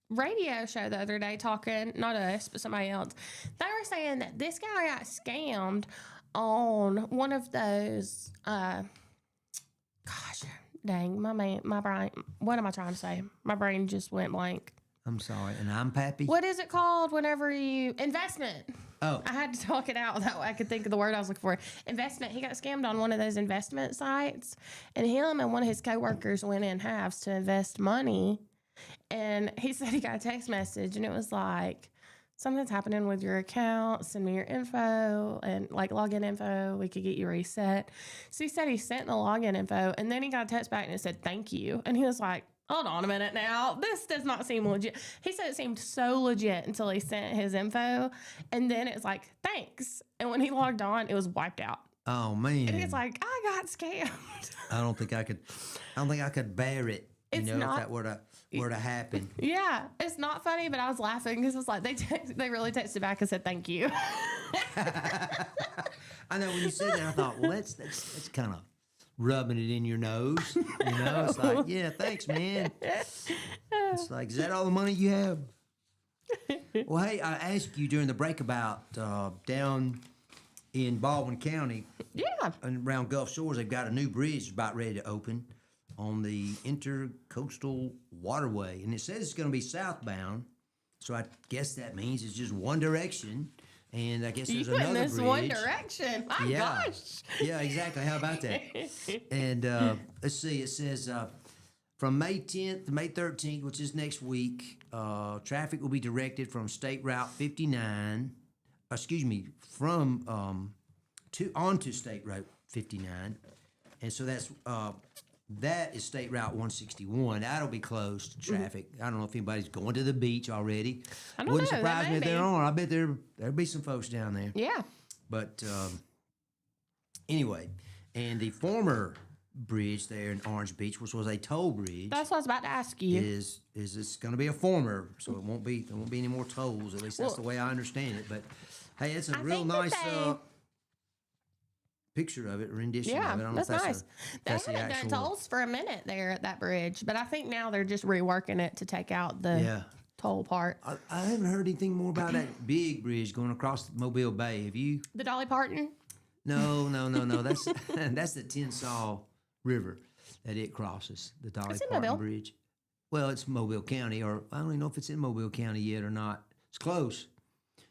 Speaker 1: radio show the other day talking, not us, but somebody else. They were saying that this guy got scammed on one of those, gosh, dang, my brain, what am I trying to say? My brain just went blank.
Speaker 2: I'm sorry, and I'm Pappy.
Speaker 1: What is it called whenever you, investment.
Speaker 2: Oh.
Speaker 1: I had to talk it out that way I could think of the word I was looking for. Investment. He got scammed on one of those investment sites, and him and one of his coworkers went in halves to invest money. And he said he got a text message, and it was like, something's happening with your account. Send me your info and like login info. We could get you reset. So he said he sent the login info, and then he got a text back and it said thank you. And he was like, hold on a minute now. This does not seem legit. He said it seemed so legit until he sent his info. And then it's like, thanks. And when he logged on, it was wiped out.
Speaker 2: Oh man.
Speaker 1: And he's like, I got scammed.
Speaker 2: I don't think I could bear it.
Speaker 1: It's
Speaker 2: if
Speaker 1: not-
Speaker 2: that were to happen.
Speaker 1: Yeah, it's not funny, but I was laughing because it's like they really texted back and said thank you.
Speaker 2: I know when you said that, I thought, well, that's kind of rubbing it in your nose. It's like, yeah, thanks, man. It's like, is that all the money you have? Well, hey, I asked you during the break about down in Baldwin County.
Speaker 1: Yeah.
Speaker 2: And around Gulf Shores, they've got a new bridge about ready to open on the Intercoastal Waterway. And it says it's going to be southbound. So I guess that means it's just one direction. And I guess there's
Speaker 1: You in
Speaker 2: another
Speaker 1: this
Speaker 2: bridge.
Speaker 1: one direction. My gosh.
Speaker 2: Yeah, exactly. How about that? And let's see. It says from May 10th to May 13th, which is next week, traffic will be directed from State Route 59. Onto State Route 59, and so that is State Route 161. That'll be closed to traffic. I don't know if anybody's going to the beach already.
Speaker 1: I don't
Speaker 2: Wouldn't
Speaker 1: know,
Speaker 2: surprise
Speaker 1: that
Speaker 2: me if
Speaker 1: may
Speaker 2: they're
Speaker 1: be.
Speaker 2: on. I bet there'll be some folks down there.
Speaker 1: Yeah.
Speaker 2: But anyway, and the former bridge there in Orange Beach, which was a toll bridge,
Speaker 1: That's what I was about to ask you.
Speaker 2: is it's going to be a former, so there won't be any more tolls. At least that's the way I understand it. But hey, it's a
Speaker 1: I
Speaker 2: real
Speaker 1: think that
Speaker 2: nice
Speaker 1: they-
Speaker 2: picture of it, rendition
Speaker 1: Yeah,
Speaker 2: of it. I don't
Speaker 1: that's
Speaker 2: know if
Speaker 1: nice.
Speaker 2: that's
Speaker 1: They
Speaker 2: the
Speaker 1: haven't
Speaker 2: actual.
Speaker 1: done tolls for a minute there at that bridge, but I think now they're just reworking it to take out the
Speaker 2: Yeah.
Speaker 1: toll part.
Speaker 2: I haven't heard anything more about that big bridge going across Mobile Bay. Have you?
Speaker 1: The Dolly Parton?
Speaker 2: No. That's that's the Tensas River that it crosses, the Dolly
Speaker 1: It's in
Speaker 2: Parton
Speaker 1: Mobile.
Speaker 2: Bridge. Well, it's Mobile County, or I don't even know if it's in Mobile County yet or not. It's close.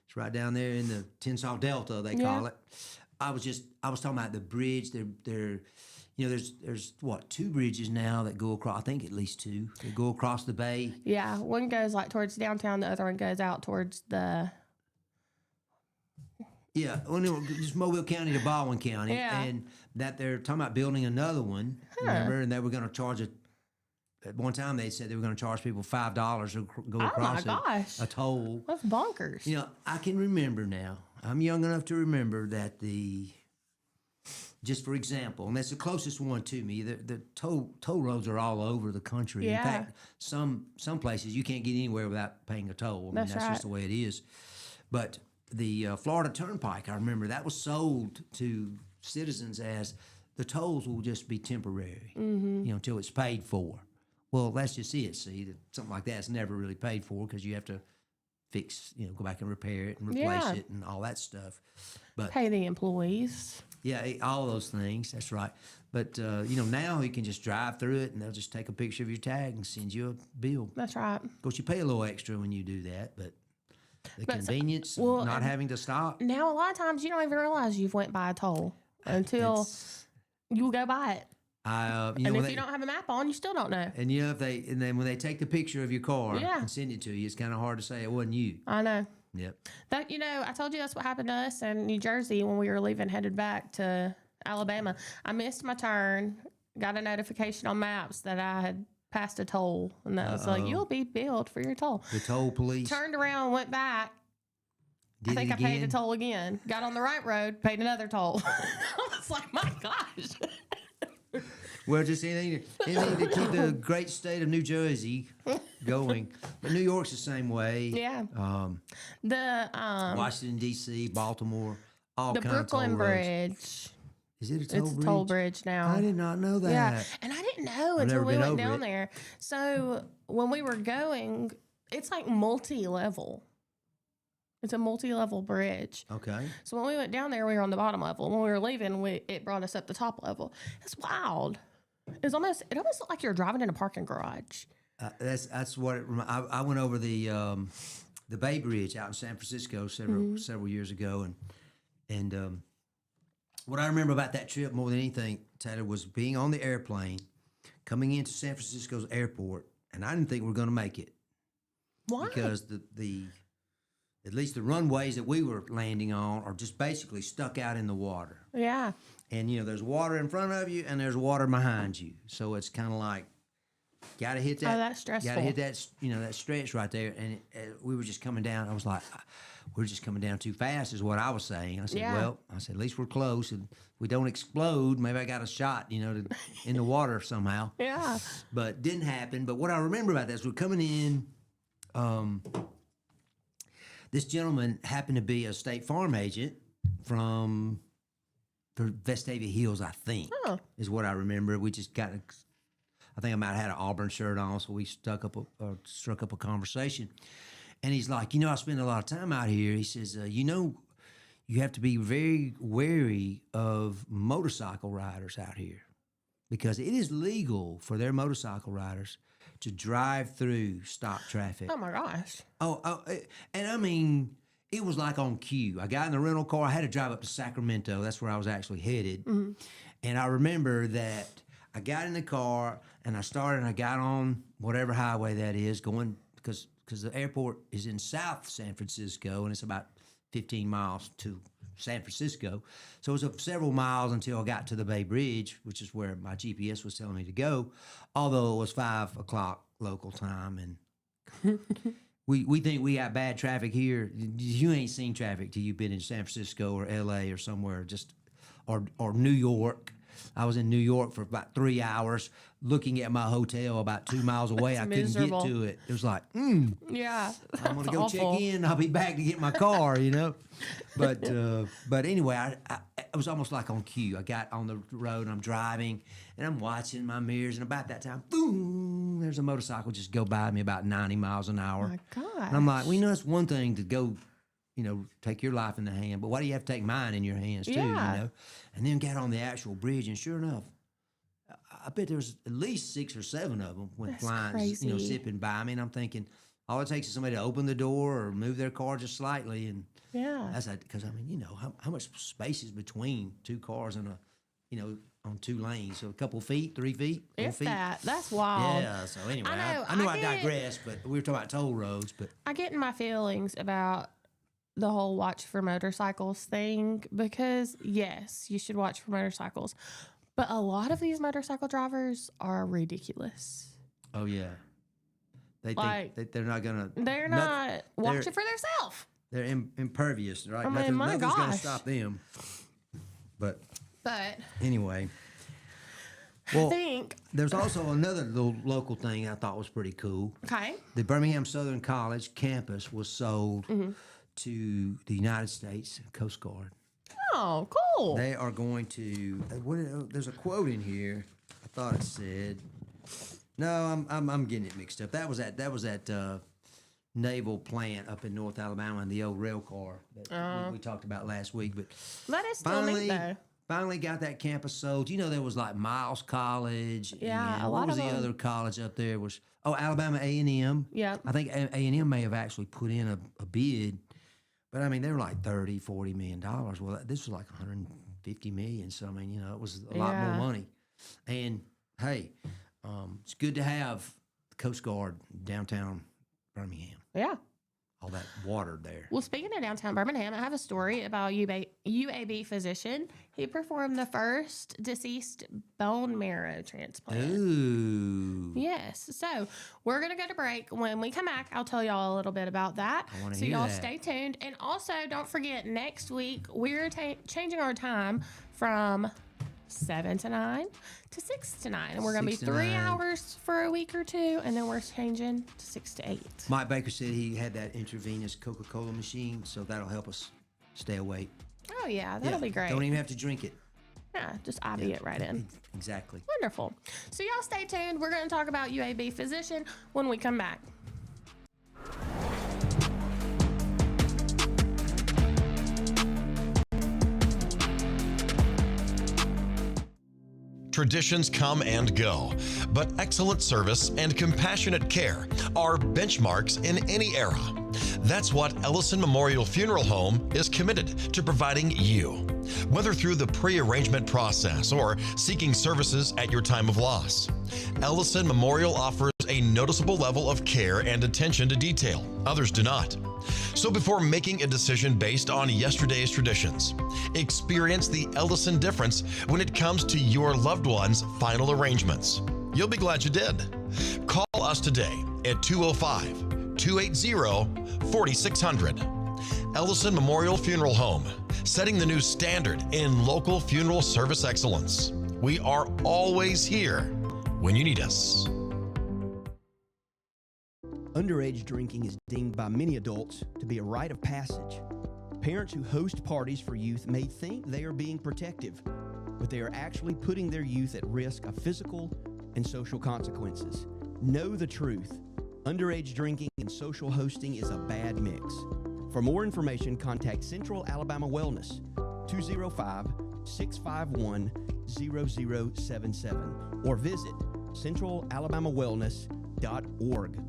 Speaker 2: It's right down there in the Tensas Delta, they call it. I was talking about the bridge. There's what, 2 bridges now that go across. I think at least 2 that go across the bay.
Speaker 1: Yeah, one goes like towards downtown, the other one goes out towards the.
Speaker 2: Yeah, well, no, just Mobile County to Baldwin County,
Speaker 1: Yeah.
Speaker 2: and that they're talking about building another one. Remember, and they were going to charge it. At one time, they said they were going to charge people $5 to go across
Speaker 1: gosh.
Speaker 2: a toll.
Speaker 1: That's bonkers.
Speaker 2: I can remember now. I'm young enough to remember that the just for example, and that's the closest one to me. The toll roads are all over the country.
Speaker 1: Yeah.
Speaker 2: In fact, some places you can't get anywhere without paying a toll. I mean,
Speaker 1: That's
Speaker 2: that's
Speaker 1: right.
Speaker 2: just the way it is. But the Florida Turnpike, I remember that was sold to citizens as the tolls will just be temporary, until it's paid for. Well, that's just it. See, that something like that's never really paid for because you have to fix, go back and repair it and replace
Speaker 1: Yeah.
Speaker 2: it and all that stuff. But
Speaker 1: Pay the employees.
Speaker 2: yeah, all those things. That's right. But now you can just drive through it and they'll just take a picture of your tag and send you a bill.
Speaker 1: That's right.
Speaker 2: Of course, you pay a little extra when you do that, but the
Speaker 1: But
Speaker 2: convenience
Speaker 1: well,
Speaker 2: of not
Speaker 1: and-
Speaker 2: having to stop.
Speaker 1: Now, a lot of times you don't even realize you've went by a toll until
Speaker 2: it's-
Speaker 1: you go by it.
Speaker 2: you
Speaker 1: And
Speaker 2: know,
Speaker 1: if you don't have a map on, you still don't know.
Speaker 2: and then when they take the picture of your car
Speaker 1: Yeah.
Speaker 2: and send it to you, it's kind of hard to say it wasn't you.
Speaker 1: I know.
Speaker 2: Yep.
Speaker 1: That I told you that's what happened to us in New Jersey when we were leaving, headed back to Alabama. I missed my turn, got a notification on maps that I had passed a toll, and that was like, "You'll be billed for your toll."
Speaker 2: The toll police
Speaker 1: Turned around, went back.
Speaker 2: did
Speaker 1: I think
Speaker 2: it
Speaker 1: I paid
Speaker 2: again.
Speaker 1: a toll again. Got on the right road, paid another toll. I was like, "My gosh!"
Speaker 2: Well, just anything to keep the great state of New Jersey going. But New York's the same way.
Speaker 1: Yeah.
Speaker 2: Um,
Speaker 1: The
Speaker 2: Washington D.C., Baltimore, all
Speaker 1: the
Speaker 2: kinds of
Speaker 1: Brooklyn
Speaker 2: toll roads.
Speaker 1: Bridge.
Speaker 2: Is it a toll
Speaker 1: It's a
Speaker 2: bridge?
Speaker 1: toll bridge now.
Speaker 2: I did not know that.
Speaker 1: Yeah, and I didn't know
Speaker 2: I've
Speaker 1: until
Speaker 2: never
Speaker 1: we
Speaker 2: been
Speaker 1: went
Speaker 2: over
Speaker 1: down
Speaker 2: it.
Speaker 1: there. So when we were going, it's like multi-level. It's a multi-level bridge.
Speaker 2: Okay.
Speaker 1: So when we went down there, we were on the bottom level. When we were leaving, it brought us up the top level. It's wild. It almost looked like you were driving in a parking garage.
Speaker 2: That's what I went over the Bay Bridge out in San Francisco several years ago, and what I remember about that trip more than anything, Taylor, was being on the airplane, coming into San Francisco's airport, and I didn't think we were going to make it
Speaker 1: Why?
Speaker 2: because the at least the runways that we were landing on are just basically stuck out in the water.
Speaker 1: Yeah.
Speaker 2: And there's water in front of you and there's water behind you. So it's kind of like gotta hit that.
Speaker 1: Oh, that's stressful.
Speaker 2: Gotta hit that. That stretch right there. And we were just coming down. I was like, we're just coming down too fast, is what I was saying. I said,
Speaker 1: Yeah.
Speaker 2: at least we're close, and if we don't explode, maybe I got a shot, in the water somehow.
Speaker 1: Yeah.
Speaker 2: But didn't happen. But what I remember about this, we're coming in. This gentleman happened to be a State Farm agent from the Vestavia Hills, I think, is what I remember. We just I think I might have had an Auburn shirt on, so we struck up a conversation. And he's like, I spend a lot of time out here. He says, you have to be very wary of motorcycle riders out here because it is legal for their motorcycle riders to drive through stop traffic.
Speaker 1: Oh my gosh.
Speaker 2: And I mean, it was like on cue. I got in the rental car. I had to drive up to Sacramento. That's where I was actually headed.
Speaker 1: Mm-hmm.
Speaker 2: And I remember that I got in the car and I got on whatever highway that is going because the airport is in South San Francisco and it's about 15 miles to San Francisco. So it was several miles until I got to the Bay Bridge, which is where my GPS was telling me to go, although it was 5 o'clock local time. And we think we got bad traffic here. You ain't seen traffic till you've been in San Francisco or LA or somewhere, or New York. I was in New York for about 3 hours looking at my hotel about 2 miles away. I
Speaker 1: miserable.
Speaker 2: couldn't get to it. It was like,
Speaker 1: Yeah.
Speaker 2: I'm gonna go
Speaker 1: awful.
Speaker 2: check in. I'll be back to get my car, But anyway, it was almost like on cue. I got on the road and I'm driving and I'm watching my mirrors, and about that time, boom, there's a motorcycle just go by me about 90 miles an hour.
Speaker 1: Oh my gosh.
Speaker 2: And I'm like, it's one thing to go, take your life in the hand, but why do you have to take mine in your hands too,
Speaker 1: Yeah.
Speaker 2: And then got on the actual bridge, and sure enough, I bet there was at least 6 or 7 of them went
Speaker 1: That's
Speaker 2: flying,
Speaker 1: crazy.
Speaker 2: zipping by me. And I'm thinking, all it takes is somebody to open the door or move their car just slightly, and
Speaker 1: Yeah.
Speaker 2: that's because how much space is between two cars and on 2 lanes? So a couple feet, 3 feet, 4
Speaker 1: If
Speaker 2: feet.
Speaker 1: that's wild.
Speaker 2: Yeah. So anyway,
Speaker 1: I
Speaker 2: I know
Speaker 1: know,
Speaker 2: I
Speaker 1: I get-
Speaker 2: digress, but we were talking about toll roads, but.
Speaker 1: I get in my feelings about the whole watch for motorcycles thing because, yes, you should watch for motorcycles. But a lot of these motorcycle drivers are ridiculous.
Speaker 2: Oh yeah, they
Speaker 1: Like,
Speaker 2: think that they're not gonna.
Speaker 1: They're not watching for themselves.
Speaker 2: They're impervious, right?
Speaker 1: I mean, my
Speaker 2: Nothing's gonna
Speaker 1: gosh.
Speaker 2: stop them. But
Speaker 1: But
Speaker 2: Anyway.
Speaker 1: I
Speaker 2: Well,
Speaker 1: think,
Speaker 2: there's also another little local thing I thought was pretty cool.
Speaker 1: okay.
Speaker 2: The Birmingham Southern College campus was sold to the United States Coast Guard.
Speaker 1: Oh, cool.
Speaker 2: They are going to. There's a quote in here. I thought it said. No, I'm getting it mixed up. That was at naval plant up in North Alabama and the old rail car that we talked about last week. But
Speaker 1: That is still neat, though.
Speaker 2: finally got that campus sold. You know, there was like Miles College.
Speaker 1: Yeah,
Speaker 2: and
Speaker 1: a lot
Speaker 2: what was
Speaker 1: of
Speaker 2: the
Speaker 1: them.
Speaker 2: other college up there? Was Alabama A&M.
Speaker 1: Yep.
Speaker 2: I think A&M may have actually put in a bid. But I mean, they were like $30-40 million. Well, this was like 150 million. So I mean, you know, it was a lot more
Speaker 1: Yeah.
Speaker 2: money. And hey, it's good to have the Coast Guard downtown Birmingham.
Speaker 1: Yeah.
Speaker 2: All that water there.
Speaker 1: Well, speaking of downtown Birmingham, I have a story about UAB physician. He performed the first deceased bone marrow transplant.
Speaker 2: Ooh.
Speaker 1: Yes. So we're going to go to break. When we come back, I'll tell y'all a little bit about that.
Speaker 2: I wanna
Speaker 1: So
Speaker 2: hear
Speaker 1: y'all
Speaker 2: that.
Speaker 1: stay tuned. And also, don't forget, next week, we're changing our time from 7 to 9 to 6 to 9. And we're going to be
Speaker 2: 6 to
Speaker 1: 3
Speaker 2: 9.
Speaker 1: hours for a week or two. And then we're changing to 6 to 8.
Speaker 2: Mike Baker said he had that intravenous Coca-Cola machine, so that'll help us stay awake.
Speaker 1: Oh, yeah. That'll be great.
Speaker 2: Don't even have to drink it.
Speaker 1: Yeah, just IV it right in.
Speaker 2: Exactly.
Speaker 1: Wonderful. So y'all stay tuned. We're going to talk about UAB physician when we come back.
Speaker 3: Traditions come and go, but excellent service and compassionate care are benchmarks in any era. That's what Ellison Memorial Funeral Home is committed to providing you, whether through the pre-arrangement process or seeking services at your time of loss. Ellison Memorial offers a noticeable level of care and attention to detail. Others do not. So before making a decision based on yesterday's traditions, experience the Ellison difference when it comes to your loved one's final arrangements. You'll be glad you did. Call us today at 205-280-4600. Ellison Memorial Funeral Home, setting the new standard in local funeral service excellence. We are always here when you need us.
Speaker 4: Underage drinking is deemed by many adults to be a rite of passage. Parents who host parties for youth may think they are being protective, but they are actually putting their youth at risk of physical and social consequences. Know the truth. Underage drinking and social hosting is a bad mix. For more information, contact Central Alabama Wellness, 205-651-0077, or visit centralalabamawellness.org.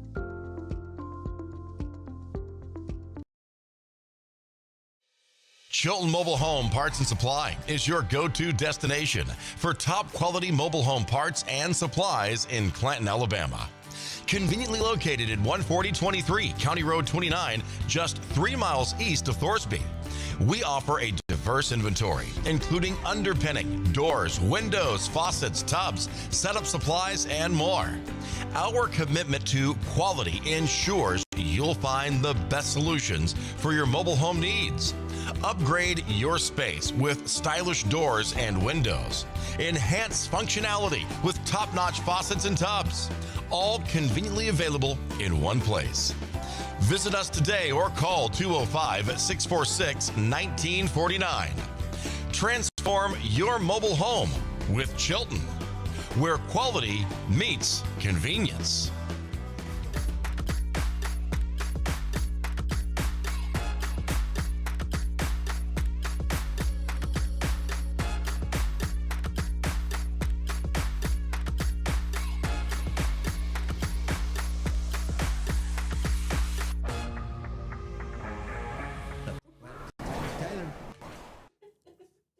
Speaker 3: Chilton Mobile Home Parts and Supply is your go-to destination for top quality mobile home parts and supplies in Clanton, Alabama. Conveniently located at 14023 County Road 29, just 3 miles east of Thorsby. We offer a diverse inventory, including underpinning, doors, windows, faucets, tubs, setup supplies, and more. Our commitment to quality ensures you'll find the best solutions for your mobile home needs. Upgrade your space with stylish doors and windows. Enhance functionality with top-notch faucets and tubs. All conveniently available in one place. Visit us today or call 205-646-1949. Transform your mobile home with Chilton, where quality meets convenience.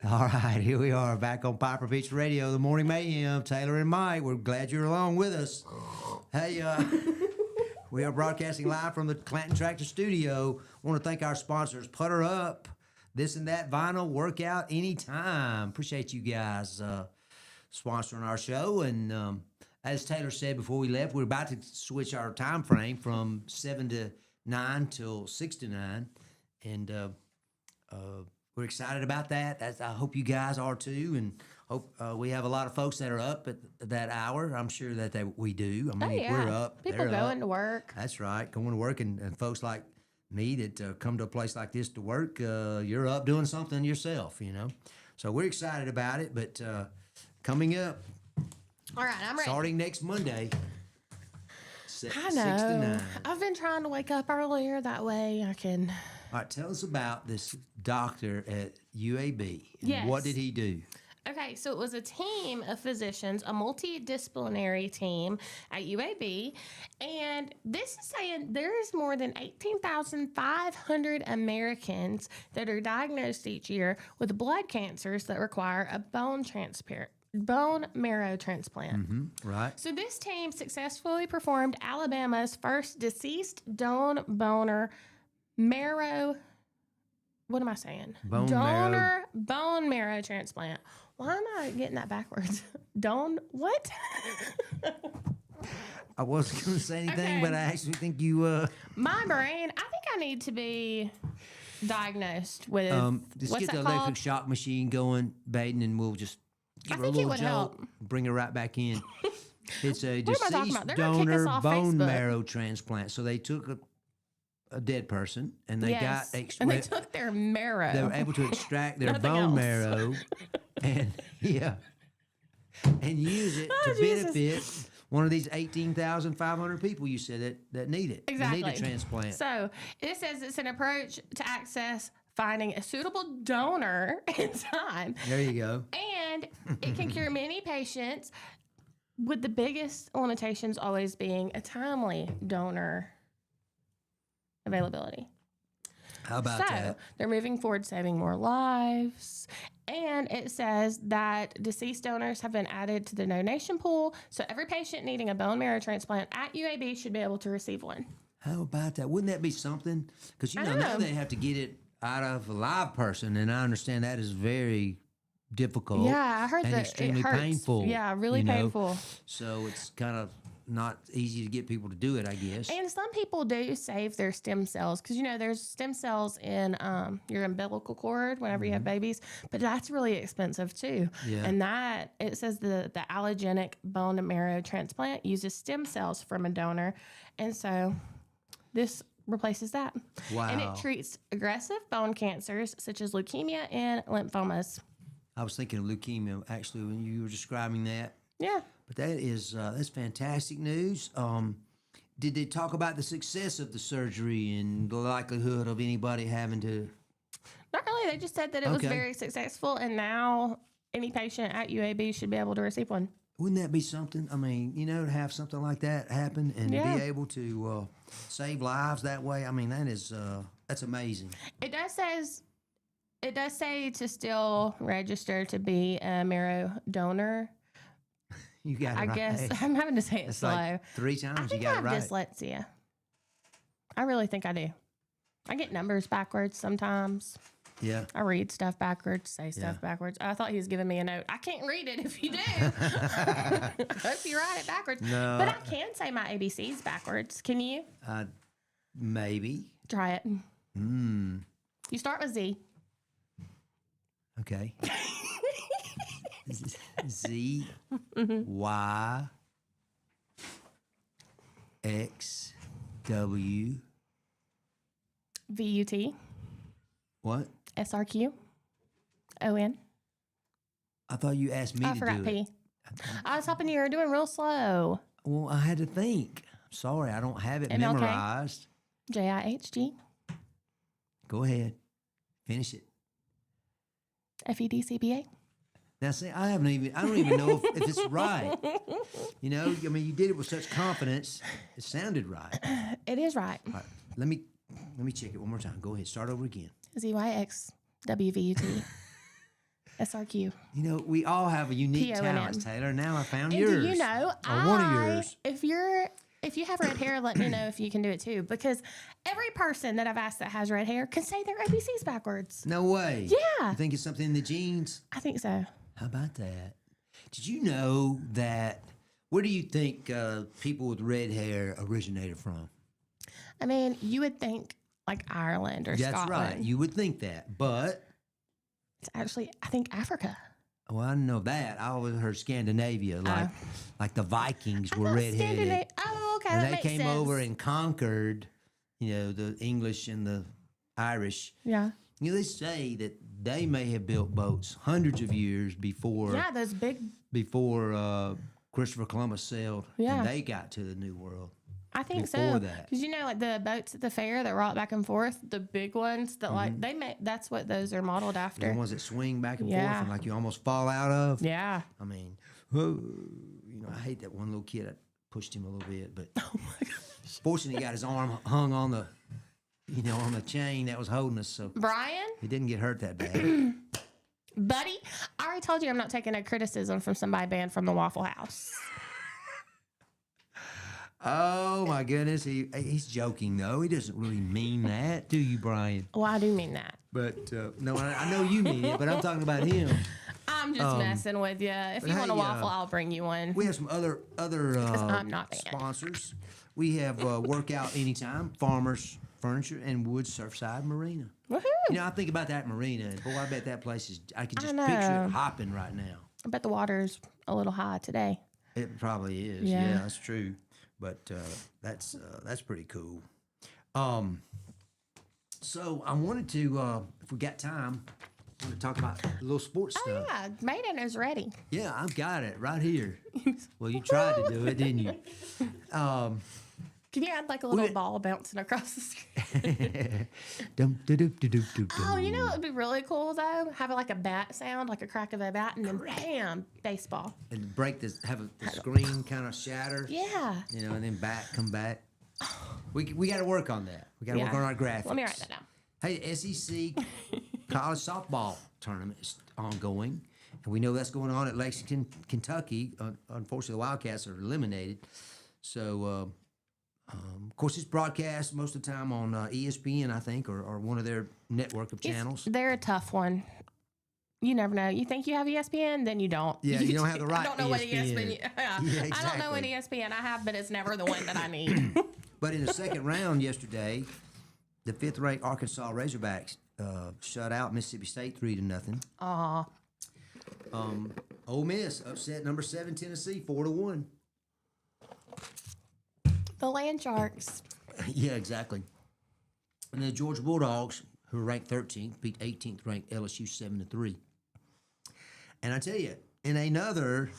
Speaker 2: All right, here we are back on Piper Beach Radio, the Morning Mayhem. Taylor and Mike, we're glad you're along with us. Hey, we are broadcasting live from the Clanton Tractor Studio. I want to thank our sponsors, Putter Up, This and That Vinyl, Workout Anytime. Appreciate you guys sponsoring our show. And as Taylor said before we left, we're about to switch our time frame from 7 to 9 till 6 to 9. And we're excited about that. I hope you guys are too, and hope we have a lot of folks that are up at that hour. I'm sure that we do. I mean, if we're up,
Speaker 1: People
Speaker 2: they're
Speaker 1: going
Speaker 2: up.
Speaker 1: to work.
Speaker 2: That's right, going to work, and folks like me that come to a place like this to work, you're up doing something yourself, you know. So we're excited about it, but coming up,
Speaker 1: All right, I'm ready.
Speaker 2: starting next Monday,
Speaker 1: I
Speaker 2: 6 to
Speaker 1: know.
Speaker 2: 9.
Speaker 1: I've been trying to wake up earlier. That way I can.
Speaker 2: All right, tell us about this doctor at UAB.
Speaker 1: Yes.
Speaker 2: What did he do?
Speaker 1: Okay, so it was a team of physicians, a multidisciplinary team at UAB, and this is saying there is more than 18,500 Americans that are diagnosed each year with blood cancers that require a bone marrow transplant.
Speaker 2: Right.
Speaker 1: So this team successfully performed Alabama's first deceased donor marrow. What am I saying?
Speaker 2: Bone
Speaker 1: Marrow transplant. Why am I getting that backwards? What?
Speaker 2: I wasn't going to say anything,
Speaker 1: Okay.
Speaker 2: but I actually think you.
Speaker 1: My brain. I think I need to be diagnosed with
Speaker 2: Just
Speaker 1: what's
Speaker 2: get the
Speaker 1: that
Speaker 2: electric
Speaker 1: called?
Speaker 2: shock machine going, Baden, and we'll just give her a
Speaker 1: think it
Speaker 2: little
Speaker 1: would
Speaker 2: jolt,
Speaker 1: help.
Speaker 2: bring her right back in. It's a
Speaker 1: What am I talking
Speaker 2: deceased
Speaker 1: about? They're gonna kick us
Speaker 2: donor
Speaker 1: off
Speaker 2: bone
Speaker 1: Facebook.
Speaker 2: marrow transplant. So they took a dead person and they
Speaker 1: Yes.
Speaker 2: got
Speaker 1: and they took their marrow.
Speaker 2: they were able to extract their
Speaker 1: Nothing
Speaker 2: bone
Speaker 1: else.
Speaker 2: marrow and and use it to
Speaker 1: Jesus.
Speaker 2: benefit one of these 18,500 people you said that need it.
Speaker 1: Exactly.
Speaker 2: That need a transplant.
Speaker 1: So it says it's an approach to access finding a suitable donor in time,
Speaker 2: There you go.
Speaker 1: and it can cure many patients, with the biggest limitations always being a timely donor availability.
Speaker 2: How about
Speaker 1: So
Speaker 2: that?
Speaker 1: they're moving forward, saving more lives. And it says that deceased donors have been added to the donation pool. So every patient needing a bone marrow transplant at UAB should be able to receive one.
Speaker 2: How about that? Wouldn't that be something? Because you
Speaker 1: I
Speaker 2: know now
Speaker 1: know.
Speaker 2: they have to get it out of a live person, and I understand that is very difficult.
Speaker 1: Yeah, I heard
Speaker 2: and
Speaker 1: that
Speaker 2: extremely
Speaker 1: it hurts.
Speaker 2: painful.
Speaker 1: Yeah, really
Speaker 2: you know?
Speaker 1: painful.
Speaker 2: So it's kind of not easy to get people to do it, I guess.
Speaker 1: And some people do save their stem cells because, you know, there's stem cells in your umbilical cord whenever you have babies, but that's really expensive too.
Speaker 2: Yeah.
Speaker 1: And that, it says the allogenic bone marrow transplant uses stem cells from a donor. And so this replaces that.
Speaker 2: Wow.
Speaker 1: And it treats aggressive bone cancers such as leukemia and lymphomas.
Speaker 2: I was thinking of leukemia actually when you were describing that.
Speaker 1: Yeah.
Speaker 2: But that's fantastic news. Did they talk about the success of the surgery and the likelihood of anybody having to?
Speaker 1: Not really. They just said that it was
Speaker 2: Okay.
Speaker 1: very successful, and now any patient at UAB should be able to receive one.
Speaker 2: Wouldn't that be something? I mean, you know, to have something like that happen and
Speaker 1: Yeah.
Speaker 2: be able to save lives that way. I mean, that's amazing.
Speaker 1: It does say to still register to be a marrow donor.
Speaker 2: You got it
Speaker 1: I
Speaker 2: right.
Speaker 1: guess I'm having to say it
Speaker 2: It's
Speaker 1: slow.
Speaker 2: like 3
Speaker 1: I
Speaker 2: times you
Speaker 1: think I
Speaker 2: got
Speaker 1: have
Speaker 2: it right.
Speaker 1: dyslexia. I really think I do. I get numbers backwards sometimes.
Speaker 2: Yeah.
Speaker 1: I read stuff backwards, say stuff
Speaker 2: Yeah.
Speaker 1: backwards. I thought he was giving me a note. I can't read it if you do. I hope you write it backwards.
Speaker 2: No.
Speaker 1: But I can say my ABCs backwards. Can you?
Speaker 2: Maybe.
Speaker 1: Try it. You start with Z.
Speaker 2: Okay. Z Y X W
Speaker 1: VUT.
Speaker 2: what?
Speaker 1: SRQ. ON.
Speaker 2: I thought you asked me
Speaker 1: I
Speaker 2: to
Speaker 1: forgot
Speaker 2: do
Speaker 1: P.
Speaker 2: it.
Speaker 1: I was hoping you were doing real slow.
Speaker 2: Well, I had to think. Sorry, I don't have it
Speaker 1: MLK?
Speaker 2: memorized.
Speaker 1: JIHG.
Speaker 2: Go ahead. Finish it.
Speaker 1: FEDCBA.
Speaker 2: Now, see, I don't even know if it's right. You know, I mean, you did it with such confidence. It sounded right. All
Speaker 1: It is right.
Speaker 2: right, let me check it one more time. Go ahead. Start over again.
Speaker 1: ZYX. WVUT. SRQ.
Speaker 2: You know, we all have a unique
Speaker 1: PONM.
Speaker 2: talent, Taylor. Now I found
Speaker 1: And
Speaker 2: yours.
Speaker 1: do you know,
Speaker 2: Or one of yours.
Speaker 1: If you have red hair, let me know if you can do it too. Because every person that I've asked that has red hair can say their ABCs backwards.
Speaker 2: No way.
Speaker 1: Yeah.
Speaker 2: You think it's something in the genes?
Speaker 1: I think so.
Speaker 2: How about that? Did you know that? Where do you think people with red hair originated from?
Speaker 1: I mean, you would think like Ireland or
Speaker 2: That's
Speaker 1: Scotland.
Speaker 2: right. You would think that, but
Speaker 1: It's actually, I think, Africa.
Speaker 2: Well, I didn't know that. I always heard Scandinavia, like the Vikings were redheaded.
Speaker 1: Oh, okay,
Speaker 2: And
Speaker 1: that
Speaker 2: they
Speaker 1: makes
Speaker 2: came
Speaker 1: sense.
Speaker 2: over and conquered, the English and the Irish.
Speaker 1: Yeah.
Speaker 2: They say that they may have built boats hundreds of years before.
Speaker 1: Yeah, those big.
Speaker 2: Before Christopher Columbus sailed,
Speaker 1: Yeah.
Speaker 2: and they got to the New World.
Speaker 1: I think
Speaker 2: Before
Speaker 1: so.
Speaker 2: that.
Speaker 1: Because like the boats at the fair that rock back and forth, the big ones that like they make. That's what those are modeled after.
Speaker 2: The ones that swing back and
Speaker 1: Yeah.
Speaker 2: forth and like you almost fall out of.
Speaker 1: Yeah.
Speaker 2: I mean, whoa, I hate that one little kid. I pushed him a little bit, but fortunately, he got his arm hung on the, on the chain that was holding us, so
Speaker 1: Brian,
Speaker 2: he didn't get hurt that bad.
Speaker 1: buddy, I already told you I'm not taking a criticism from somebody banned from the Waffle House.
Speaker 2: Oh my goodness, he's joking though. He doesn't really mean that, do you, Brian?
Speaker 1: Well, I do mean that.
Speaker 2: But no, I know you mean it, but I'm talking about him.
Speaker 1: I'm just messing with you. If you want a
Speaker 2: hey,
Speaker 1: waffle, I'll bring you one.
Speaker 2: We have some other
Speaker 1: I'm not banned.
Speaker 2: sponsors. We have Workout Anytime, Farmers Furniture, and Wood Surfside Marina.
Speaker 1: Woohoo!
Speaker 2: I think about that marina, and boy, I bet that place is. I can
Speaker 1: I
Speaker 2: just picture
Speaker 1: know.
Speaker 2: it hopping right now.
Speaker 1: I bet the water's a little high today.
Speaker 2: It probably is.
Speaker 1: Yeah.
Speaker 2: Yeah, that's true. But that's pretty cool. So I wanted to, if we got time, I want to talk about a little sports
Speaker 1: Oh
Speaker 2: stuff.
Speaker 1: yeah, Maiden is ready.
Speaker 2: Yeah, I've got it right here. Well, you tried to do it, didn't you?
Speaker 1: Can you add like a little ball bouncing across the screen?
Speaker 2: Dum, da, doo, doo, doo, doo,
Speaker 1: Oh,
Speaker 2: doo.
Speaker 1: what would be really cool though? Have like a bat sound, like a crack of a bat, and then bam, baseball.
Speaker 2: And break this, the screen kind of shatter.
Speaker 1: Yeah.
Speaker 2: And then come back. We got to work on that. We got to work
Speaker 1: Yeah.
Speaker 2: on our graphics.
Speaker 1: Let me write that down.
Speaker 2: Hey, SEC college softball tournament is ongoing, and we know that's going on at Lexington, Kentucky. Unfortunately, the Wildcats are eliminated. So, of course, it's broadcast most of the time on ESPN, I think, or one of their network of channels.
Speaker 1: They're a tough one. You never know. You think you have ESPN, then you don't.
Speaker 2: Yeah, you don't have the right
Speaker 1: I don't know what
Speaker 2: ESPN.
Speaker 1: ESPN.
Speaker 2: Yeah,
Speaker 1: I don't know what
Speaker 2: exactly.
Speaker 1: ESPN I have, but it's never the one that I need.
Speaker 2: But in the second round yesterday, the fifth-ranked Arkansas Razorbacks shut out Mississippi State 3-0.
Speaker 1: Aw.
Speaker 2: Ole Miss upset number 7 Tennessee 4-1.
Speaker 1: The Land Sharks.
Speaker 2: Yeah, exactly. And the Georgia Bulldogs, who are ranked 13th, beat 18th ranked LSU 7-3. And I tell you, in another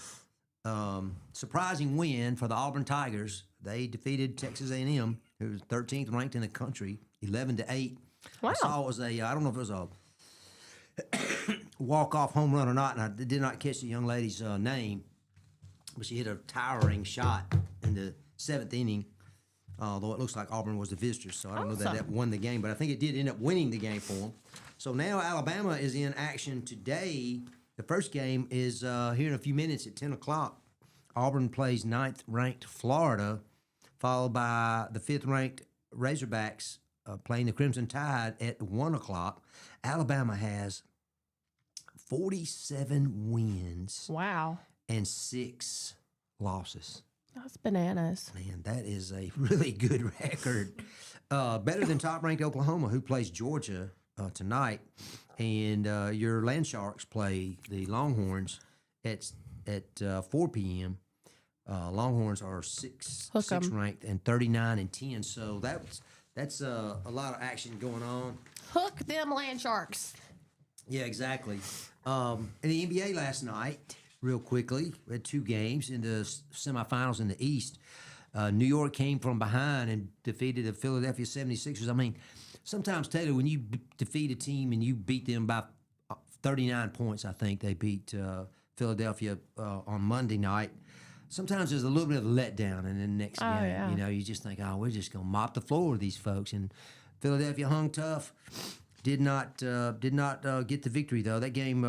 Speaker 2: surprising win for the Auburn Tigers, they defeated Texas A&M, who was 13th ranked in the country, 11-8.
Speaker 1: Wow.
Speaker 2: I saw it was I don't know if it was a walk-off home run or not, and I did not catch the young lady's name, but she hit a towering shot in the 7th inning, although it looks like Auburn was the visitors, so I don't know that
Speaker 1: Awesome.
Speaker 2: that won the game, but I think it did end up winning the game for them. So now Alabama is in action today. The first game is here in a few minutes at 10 o'clock. Auburn plays 9th-ranked Florida, followed by the 5th-ranked Razorbacks playing the Crimson Tide at 1 o'clock. Alabama has 47 wins
Speaker 1: Wow.
Speaker 2: and 6 losses.
Speaker 1: That's bananas.
Speaker 2: Man, that is a really good record. Better than top-ranked Oklahoma, who plays Georgia tonight. And your Land Sharks play the Longhorns at 4 p.m. Longhorns are
Speaker 1: Hook 'em.
Speaker 2: 6th ranked and 39-10. So that's a lot of action going on.
Speaker 1: Hook them Land Sharks.
Speaker 2: Yeah, exactly. In the NBA last night, real quickly, we had 2 games in the semifinals in the East. New York came from behind and defeated the Philadelphia 76ers. I mean, sometimes, Taylor, when you defeat a team and you beat them by 39 points, I think they beat Philadelphia on Monday night. Sometimes there's a little bit of a letdown in the next game.
Speaker 1: Yeah.
Speaker 2: You just think, we're just going to mop the floor with these folks. And Philadelphia hung tough. Did not get the victory though. That game,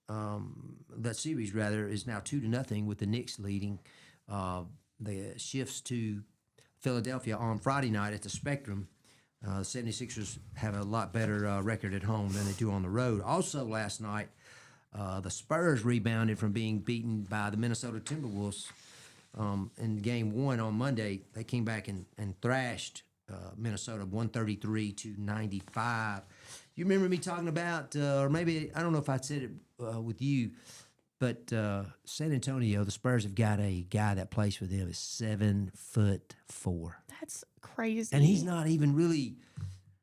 Speaker 2: that series rather, is now 2-0 with the Knicks leading. The shifts to Philadelphia on Friday night at the Spectrum. The 76ers have a lot better record at home than they do on the road. Also last night, the Spurs rebounded from being beaten by the Minnesota Timberwolves in game 1 on Monday. They came back and thrashed Minnesota 133-95. You remember me talking about, or maybe I don't know if I said it with you, but San Antonio, the Spurs have got a guy that plays for them is 7'4".
Speaker 1: That's crazy.
Speaker 2: And he's not even really,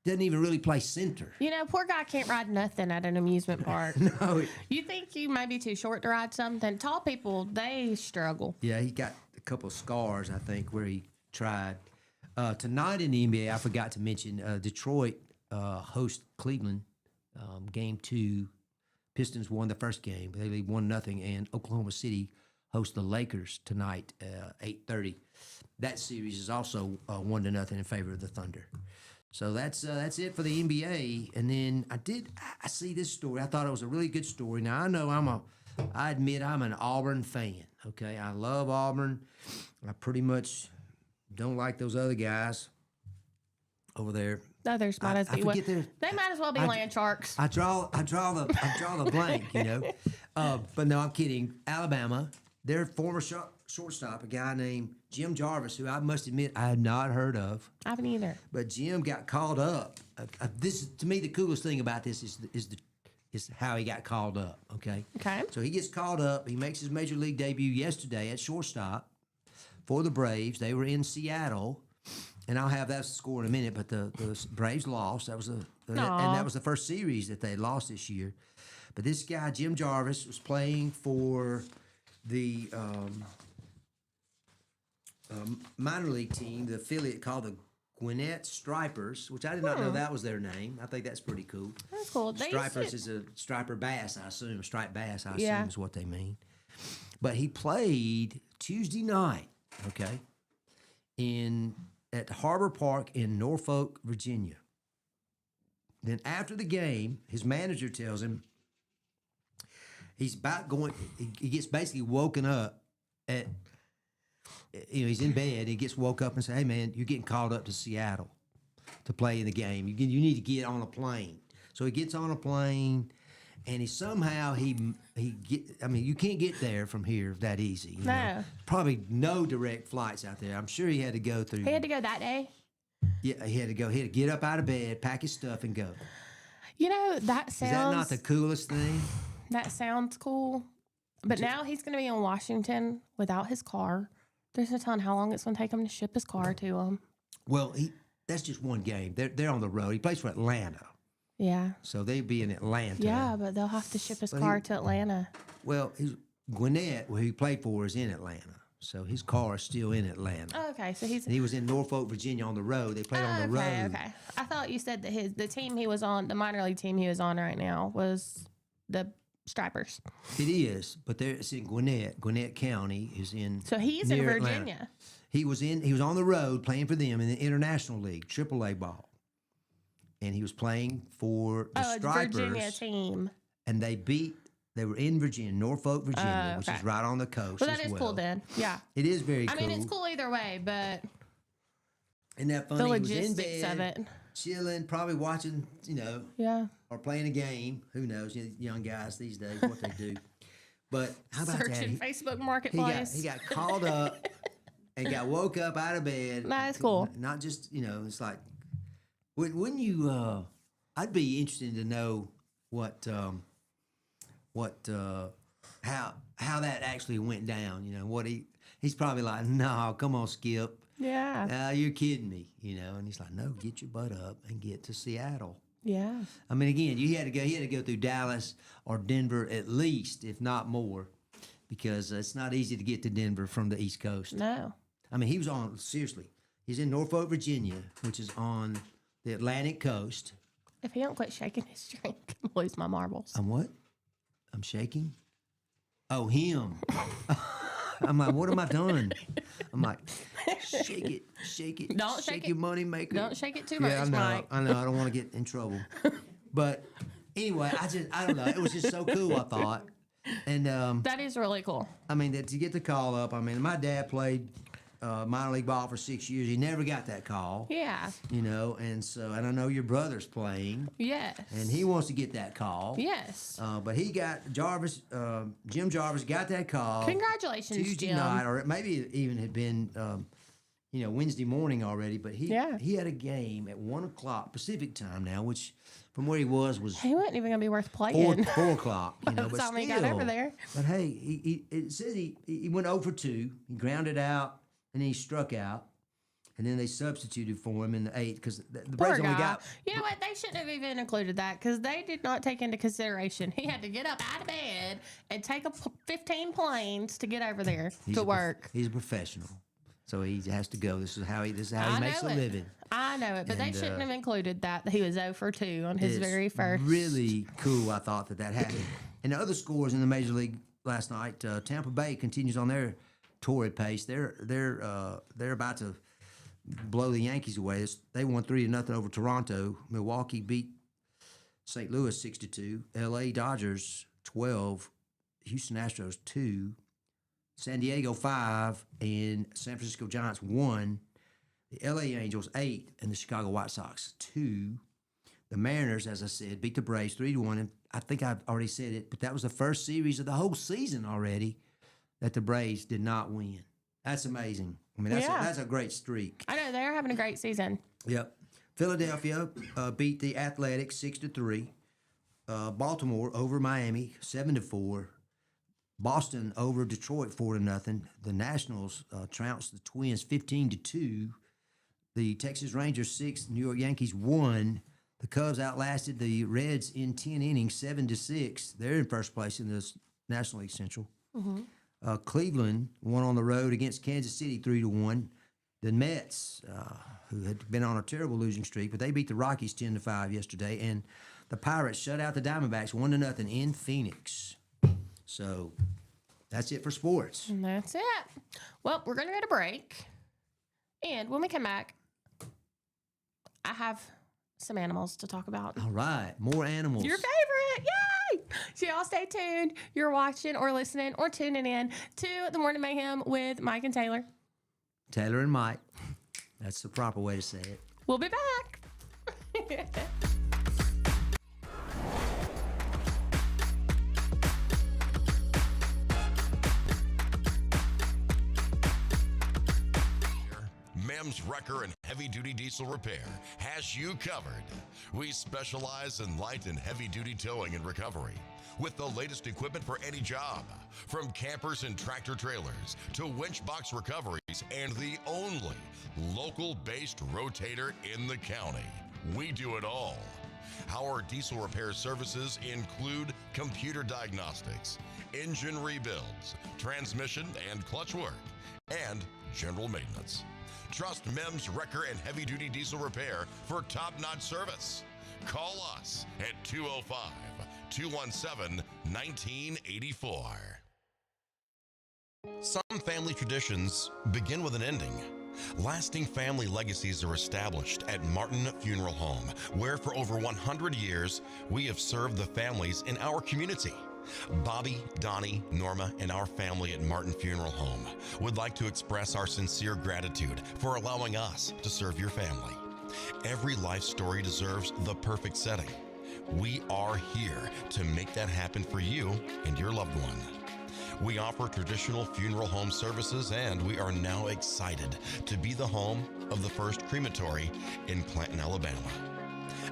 Speaker 2: doesn't even really play center.
Speaker 1: You know, poor guy can't ride nothing at an amusement park.
Speaker 2: No.
Speaker 1: You think you may be too short to ride something? Tall people, they struggle.
Speaker 2: Yeah, he got a couple of scars, I think, where he tried. Tonight in the NBA, I forgot to mention Detroit host Cleveland, game 2. Pistons won the first game. They lead 1-0, and Oklahoma City host the Lakers tonight, 8:30. That series is also 1-0 in favor of the Thunder. So that's it for the NBA. And then I see this story. I thought it was a really good story. Now I know I admit I'm an Auburn fan. Okay, I love Auburn. I pretty much don't like those other guys over there.
Speaker 1: Others might as well. They might as well be land sharks.
Speaker 2: I draw the blank, you know. But no, I'm kidding. Alabama, their former shortstop, a guy named Jim Jarvis, who I must admit I had not heard of.
Speaker 1: I haven't either.
Speaker 2: But Jim got called up. This to me the coolest thing about this is how he got called up. Okay.
Speaker 1: Okay.
Speaker 2: So he gets called up. He makes his major league debut yesterday at shortstop for the Braves. They were in Seattle. And I'll have that score in a minute, but the Braves lost. That was and that was the first series that they lost this year. But this guy, Jim Jarvis, was playing for the minor league team, the affiliate called the Gwinnett Stripers, which I did not know that was their name. I think that's pretty cool.
Speaker 1: That's cool.
Speaker 2: Stripers is a striper bass, I assume. Striped bass, I assume is what they mean. But he played Tuesday night, okay, at Harbor Park in Norfolk, Virginia. Then after the game, his manager tells him he's about going. He gets basically woken up at. He's in bed. He gets woke up and say, "Hey man, you're getting called up to Seattle to play in the game. You need to get on a plane." So he gets on a plane, and he get. I mean, you can't get there from here that easy. You know? Probably no direct flights out there. I'm sure he had to go through.
Speaker 1: He had to go that day.
Speaker 2: Yeah, he had to go. He had to get up out of bed, pack his stuff, and go.
Speaker 1: You know, that sounds.
Speaker 2: Is that not the coolest thing?
Speaker 1: That sounds cool. But now he's going to be in Washington without his car. There's no telling how long it's going to take him to ship his car to him.
Speaker 2: Well, that's just one game. They're on the road. He plays for Atlanta.
Speaker 1: Yeah.
Speaker 2: So they'd be in Atlanta.
Speaker 1: Yeah, but they'll have to ship his car to Atlanta.
Speaker 2: Well, Gwinnett, where he played for, is in Atlanta. So his car is still in Atlanta.
Speaker 1: Oh, okay. So
Speaker 2: he was in Norfolk, Virginia on the road. They played on the road.
Speaker 1: Okay. I thought you said that the team he was on, the minor league team he was on right now, was the Stripers.
Speaker 2: It is, but it's in Gwinnett County is in.
Speaker 1: So he's in Virginia.
Speaker 2: Atlanta. He was on the road playing for them in the International League, AAA ball. And he was playing for the Stripers.
Speaker 1: Virginia team.
Speaker 2: And they were in Virginia, Norfolk, Virginia, which is right on the coast.
Speaker 1: Well, that is cool then. Yeah.
Speaker 2: It is very cool.
Speaker 1: I mean, it's cool either way, but.
Speaker 2: Isn't that funny?
Speaker 1: The logistics
Speaker 2: he was in bed,
Speaker 1: of it.
Speaker 2: chilling, probably watching,
Speaker 1: Yeah.
Speaker 2: or playing a game. Who knows? Young guys these days, what they do. But how about
Speaker 1: Searching
Speaker 2: that?
Speaker 1: Facebook Marketplace.
Speaker 2: He got called up and got woke up out of bed.
Speaker 1: That's cool.
Speaker 2: Not just, it's like, wouldn't you, I'd be interested to know how that actually went down, he's probably like, no, come on, Skip.
Speaker 1: Yeah.
Speaker 2: You're kidding me, and he's like, no, get your butt up and get to Seattle.
Speaker 1: Yeah.
Speaker 2: I mean, again, he had to go through Dallas or Denver at least, if not more, because it's not easy to get to Denver from the East Coast.
Speaker 1: No.
Speaker 2: I mean, he's in Norfolk, Virginia, which is on the Atlantic coast.
Speaker 1: If he don't quit shaking his drink, I'm gonna lose my marbles.
Speaker 2: I'm what? I'm shaking? Oh, him. I'm like, what am I doing? I'm like, shake it.
Speaker 1: Don't shake
Speaker 2: your money maker.
Speaker 1: Don't shake it too much,
Speaker 2: Mike. I know. I don't want to get in trouble. But anyway, I don't know. It was just so cool, I thought. And
Speaker 1: that is really cool.
Speaker 2: I mean, to get the call up. I mean, my dad played minor league ball for 6 years. He never got that call.
Speaker 1: Yeah.
Speaker 2: And I know your brother's playing.
Speaker 1: Yes.
Speaker 2: And he wants to get that call.
Speaker 1: Yes.
Speaker 2: But he got Jim Jarvis got that call.
Speaker 1: Congratulations,
Speaker 2: Tuesday
Speaker 1: Jim.
Speaker 2: night, or maybe it even had been Wednesday morning already. But he had a game at 1 o'clock Pacific time now, which from where he was
Speaker 1: he wasn't even gonna be worth playing.
Speaker 2: 4 o'clock.
Speaker 1: By the
Speaker 2: but
Speaker 1: time
Speaker 2: still,
Speaker 1: he got over there.
Speaker 2: But hey, it says he went 0 for 2. He grounded out and then he struck out. And then they substituted for him in the 8th because the Braves only got.
Speaker 1: You know what? They shouldn't have even included that because they did not take into consideration. He had to get up out of bed and take 15 planes to get over there to work.
Speaker 2: He's a professional, so he has to go. This is how he makes a living.
Speaker 1: I know it, but they shouldn't have included that he was 0 for 2 on his very first.
Speaker 2: Really cool. I thought that happened. And the other scores in the Major League last night, Tampa Bay continues on their torrid pace. They're about to blow the Yankees away. They won 3-0 over Toronto. Milwaukee beat St. Louis 6-2. L.A. Dodgers 12. Houston Astros 2. San Diego 5. And San Francisco Giants 1. The L.A. Angels 8. And the Chicago White Sox 2. The Mariners, as I said, beat the Braves 3-1. And I think I've already said it, but that was the first series of the whole season already that the Braves did not win. That's amazing. I mean, that's a great streak.
Speaker 1: I know they're having a great season.
Speaker 2: Yep. Philadelphia beat the Athletics 6-3. Baltimore over Miami 7-4. Boston over Detroit 4-0. The Nationals trounced the Twins 15-2. The Texas Rangers 6. New York Yankees 1. The Cubs outlasted the Reds in 10 innings 7-6. They're in first place in this National League Central. Mm-hmm. Cleveland won on the road against Kansas City 3-1. The Mets, who had been on a terrible losing streak, but they beat the Rockies 10-5 yesterday, and the Pirates shut out the Diamondbacks 1-0 in Phoenix. So that's it for sports.
Speaker 1: And that's it. Well, we're going to go to break, and when we come back, I have some animals to talk about.
Speaker 2: All right, more animals.
Speaker 1: Your favorite, yay! So y'all stay tuned. You're watching or listening or tuning in to The Morning Mayhem with Mike and Taylor.
Speaker 2: Taylor and Mike. That's the proper way to say it.
Speaker 1: We'll be back.
Speaker 3: Mem's Wrecker and Heavy Duty Diesel Repair has you covered. We specialize in light and heavy duty towing and recovery with the latest equipment for any job, from campers and tractor trailers to winch box recoveries, and the only local-based rotator in the county. We do it all. Our diesel repair services include computer diagnostics, engine rebuilds, transmission and clutch work, and general maintenance. Trust Mem's Wrecker and Heavy Duty Diesel Repair for top-notch service. Call us at 205-217-1984. Some family traditions begin with an ending. Lasting family legacies are established at Martin Funeral Home, where for over 100 years, we have served the families in our community. Bobby, Donnie, Norma, and our family at Martin Funeral Home would like to express our sincere gratitude for allowing us to serve your family. Every life story deserves the perfect setting. We are here to make that happen for you and your loved one. We offer traditional funeral home services, and we are now excited to be the home of the first crematory in Clanton, Alabama.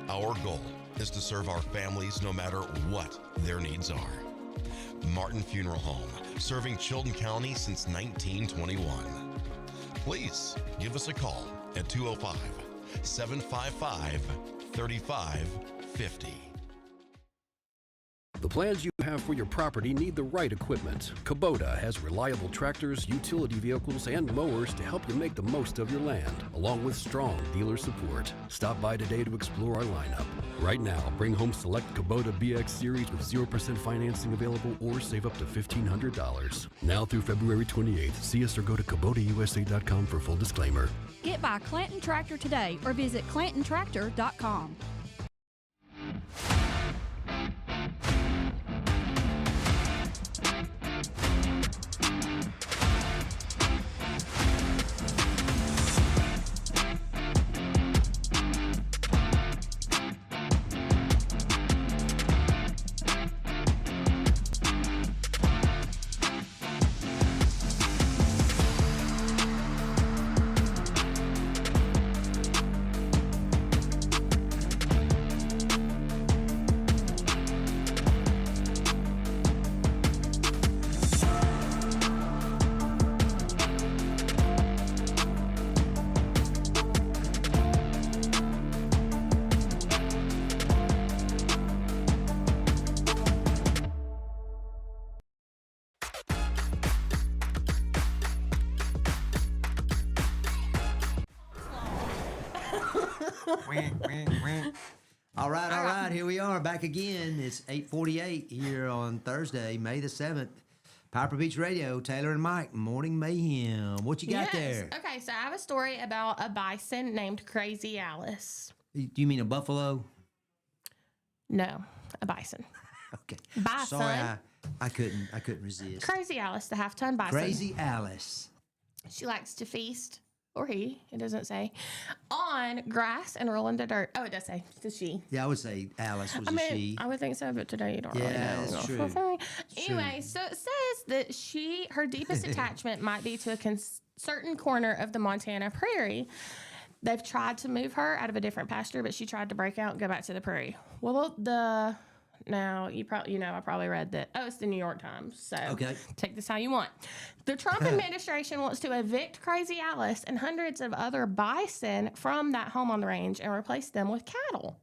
Speaker 3: Our goal is to serve our families no matter what their needs are. Martin Funeral Home, serving Chilton County since 1921. Please give us a call at 205-755-3550.
Speaker 5: The plans you have for your property need the right equipment. Kubota has reliable tractors, utility vehicles, and mowers to help you make the most of your land, along with strong dealer support. Stop by today to explore our lineup. Right now, bring home select Kubota BX Series with 0% financing available or save up to $1,500. Now through February 28th, see us or go to KubotaUSA.com for full disclaimer.
Speaker 6: Get by Clanton Tractor today or visit ClantonTractor.com.
Speaker 2: All right. Here we are back again. It's 8:48 here on Thursday, May the 7th. Piper Beach Radio, Taylor and Mike, Morning Mayhem. What you got there?
Speaker 1: Okay, so I have a story about a bison named Crazy Alice.
Speaker 2: Do you mean a buffalo?
Speaker 1: No, a bison.
Speaker 2: Okay.
Speaker 1: Bison.
Speaker 2: Sorry, I couldn't resist.
Speaker 1: Crazy Alice, the half-ton bison.
Speaker 2: Crazy Alice.
Speaker 1: She likes to feast, or he, it doesn't say, on grass and roll in the dirt. Oh, it does say it's a she.
Speaker 2: Yeah, I would say Alice was a she.
Speaker 1: I would think so, but today you don't really know.
Speaker 2: That's true.
Speaker 1: Anyway, so it says that her deepest attachment might be to a certain corner of the Montana prairie. They've tried to move her out of a different pasture, but she tried to break out and go back to the prairie. Well, now I probably read that. Oh, it's the New York Times. So take this how you want. The Trump administration wants to evict Crazy Alice and hundreds of other bison from that home on the range and replace them with cattle.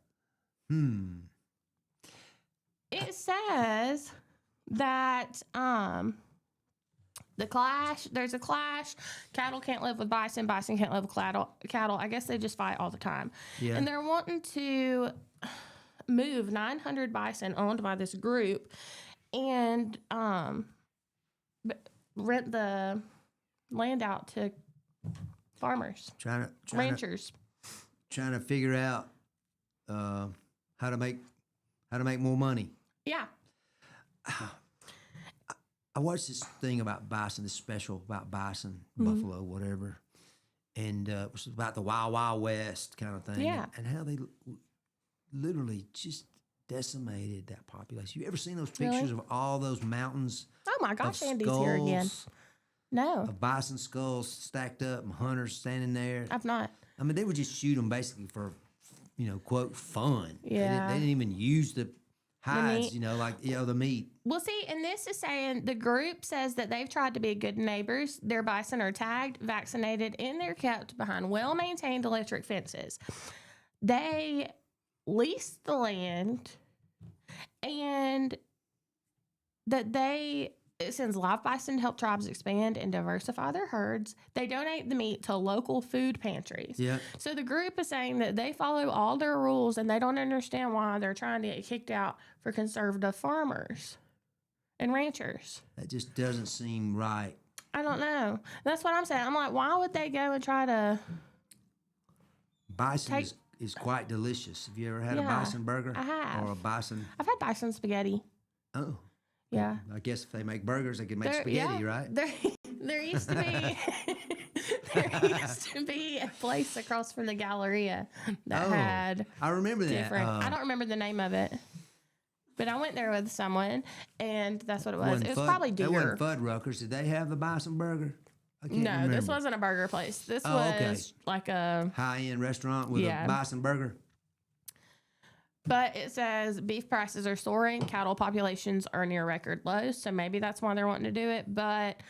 Speaker 1: It says that there's a clash. Cattle can't live with bison. Bison can't live with cattle. I guess they just fight all the time. Yeah. And they're wanting to move 900 bison owned by this group and rent the land out to farmers, ranchers.
Speaker 2: Trying to figure out how to make more money.
Speaker 1: Yeah.
Speaker 2: I watched this thing about bison, this special about bison, buffalo, whatever, and it was about the Wild Wild West kind of thing.
Speaker 1: Yeah.
Speaker 2: And how they literally just decimated that population. You ever seen those pictures of all those mountains?
Speaker 1: Oh my gosh, Andy's here again. No.
Speaker 2: Of bison skulls stacked up and hunters standing there.
Speaker 1: I've not.
Speaker 2: I mean, they would just shoot them basically for, quote, fun.
Speaker 1: Yeah.
Speaker 2: They didn't even use the hides, the meat.
Speaker 1: Well, see, and this is saying the group says that they've tried to be good neighbors. Their bison are tagged, vaccinated, and they're kept behind well-maintained electric fences. They lease the land, and it sends live bison to help tribes expand and diversify their herds. They donate the meat to local food pantries.
Speaker 2: Yeah.
Speaker 1: So the group is saying that they follow all their rules and they don't understand why they're trying to get kicked out for conservative farmers and ranchers.
Speaker 2: That just doesn't seem right.
Speaker 1: I don't know. That's what I'm saying. I'm like, why would they go and try to...
Speaker 2: Bison is quite delicious. Have you ever had a bison burger?
Speaker 1: I have.
Speaker 2: Or a bison?
Speaker 1: I've had bison spaghetti.
Speaker 2: Oh.
Speaker 1: Yeah.
Speaker 2: I guess if they make burgers, they can make spaghetti, right?
Speaker 1: There used to be a place across from the Galleria that had
Speaker 2: I remember that.
Speaker 1: I don't remember the name of it. But I went there with someone, and that's what it was. It was probably deer.
Speaker 2: That wasn't Fuddruckers. Did they have the bison burger? I can't remember.
Speaker 1: This wasn't a burger place. This was like a
Speaker 2: high-end restaurant with a bison burger.
Speaker 1: But it says beef prices are soaring. Cattle populations are near record lows. So maybe that's why they're wanting to do it. But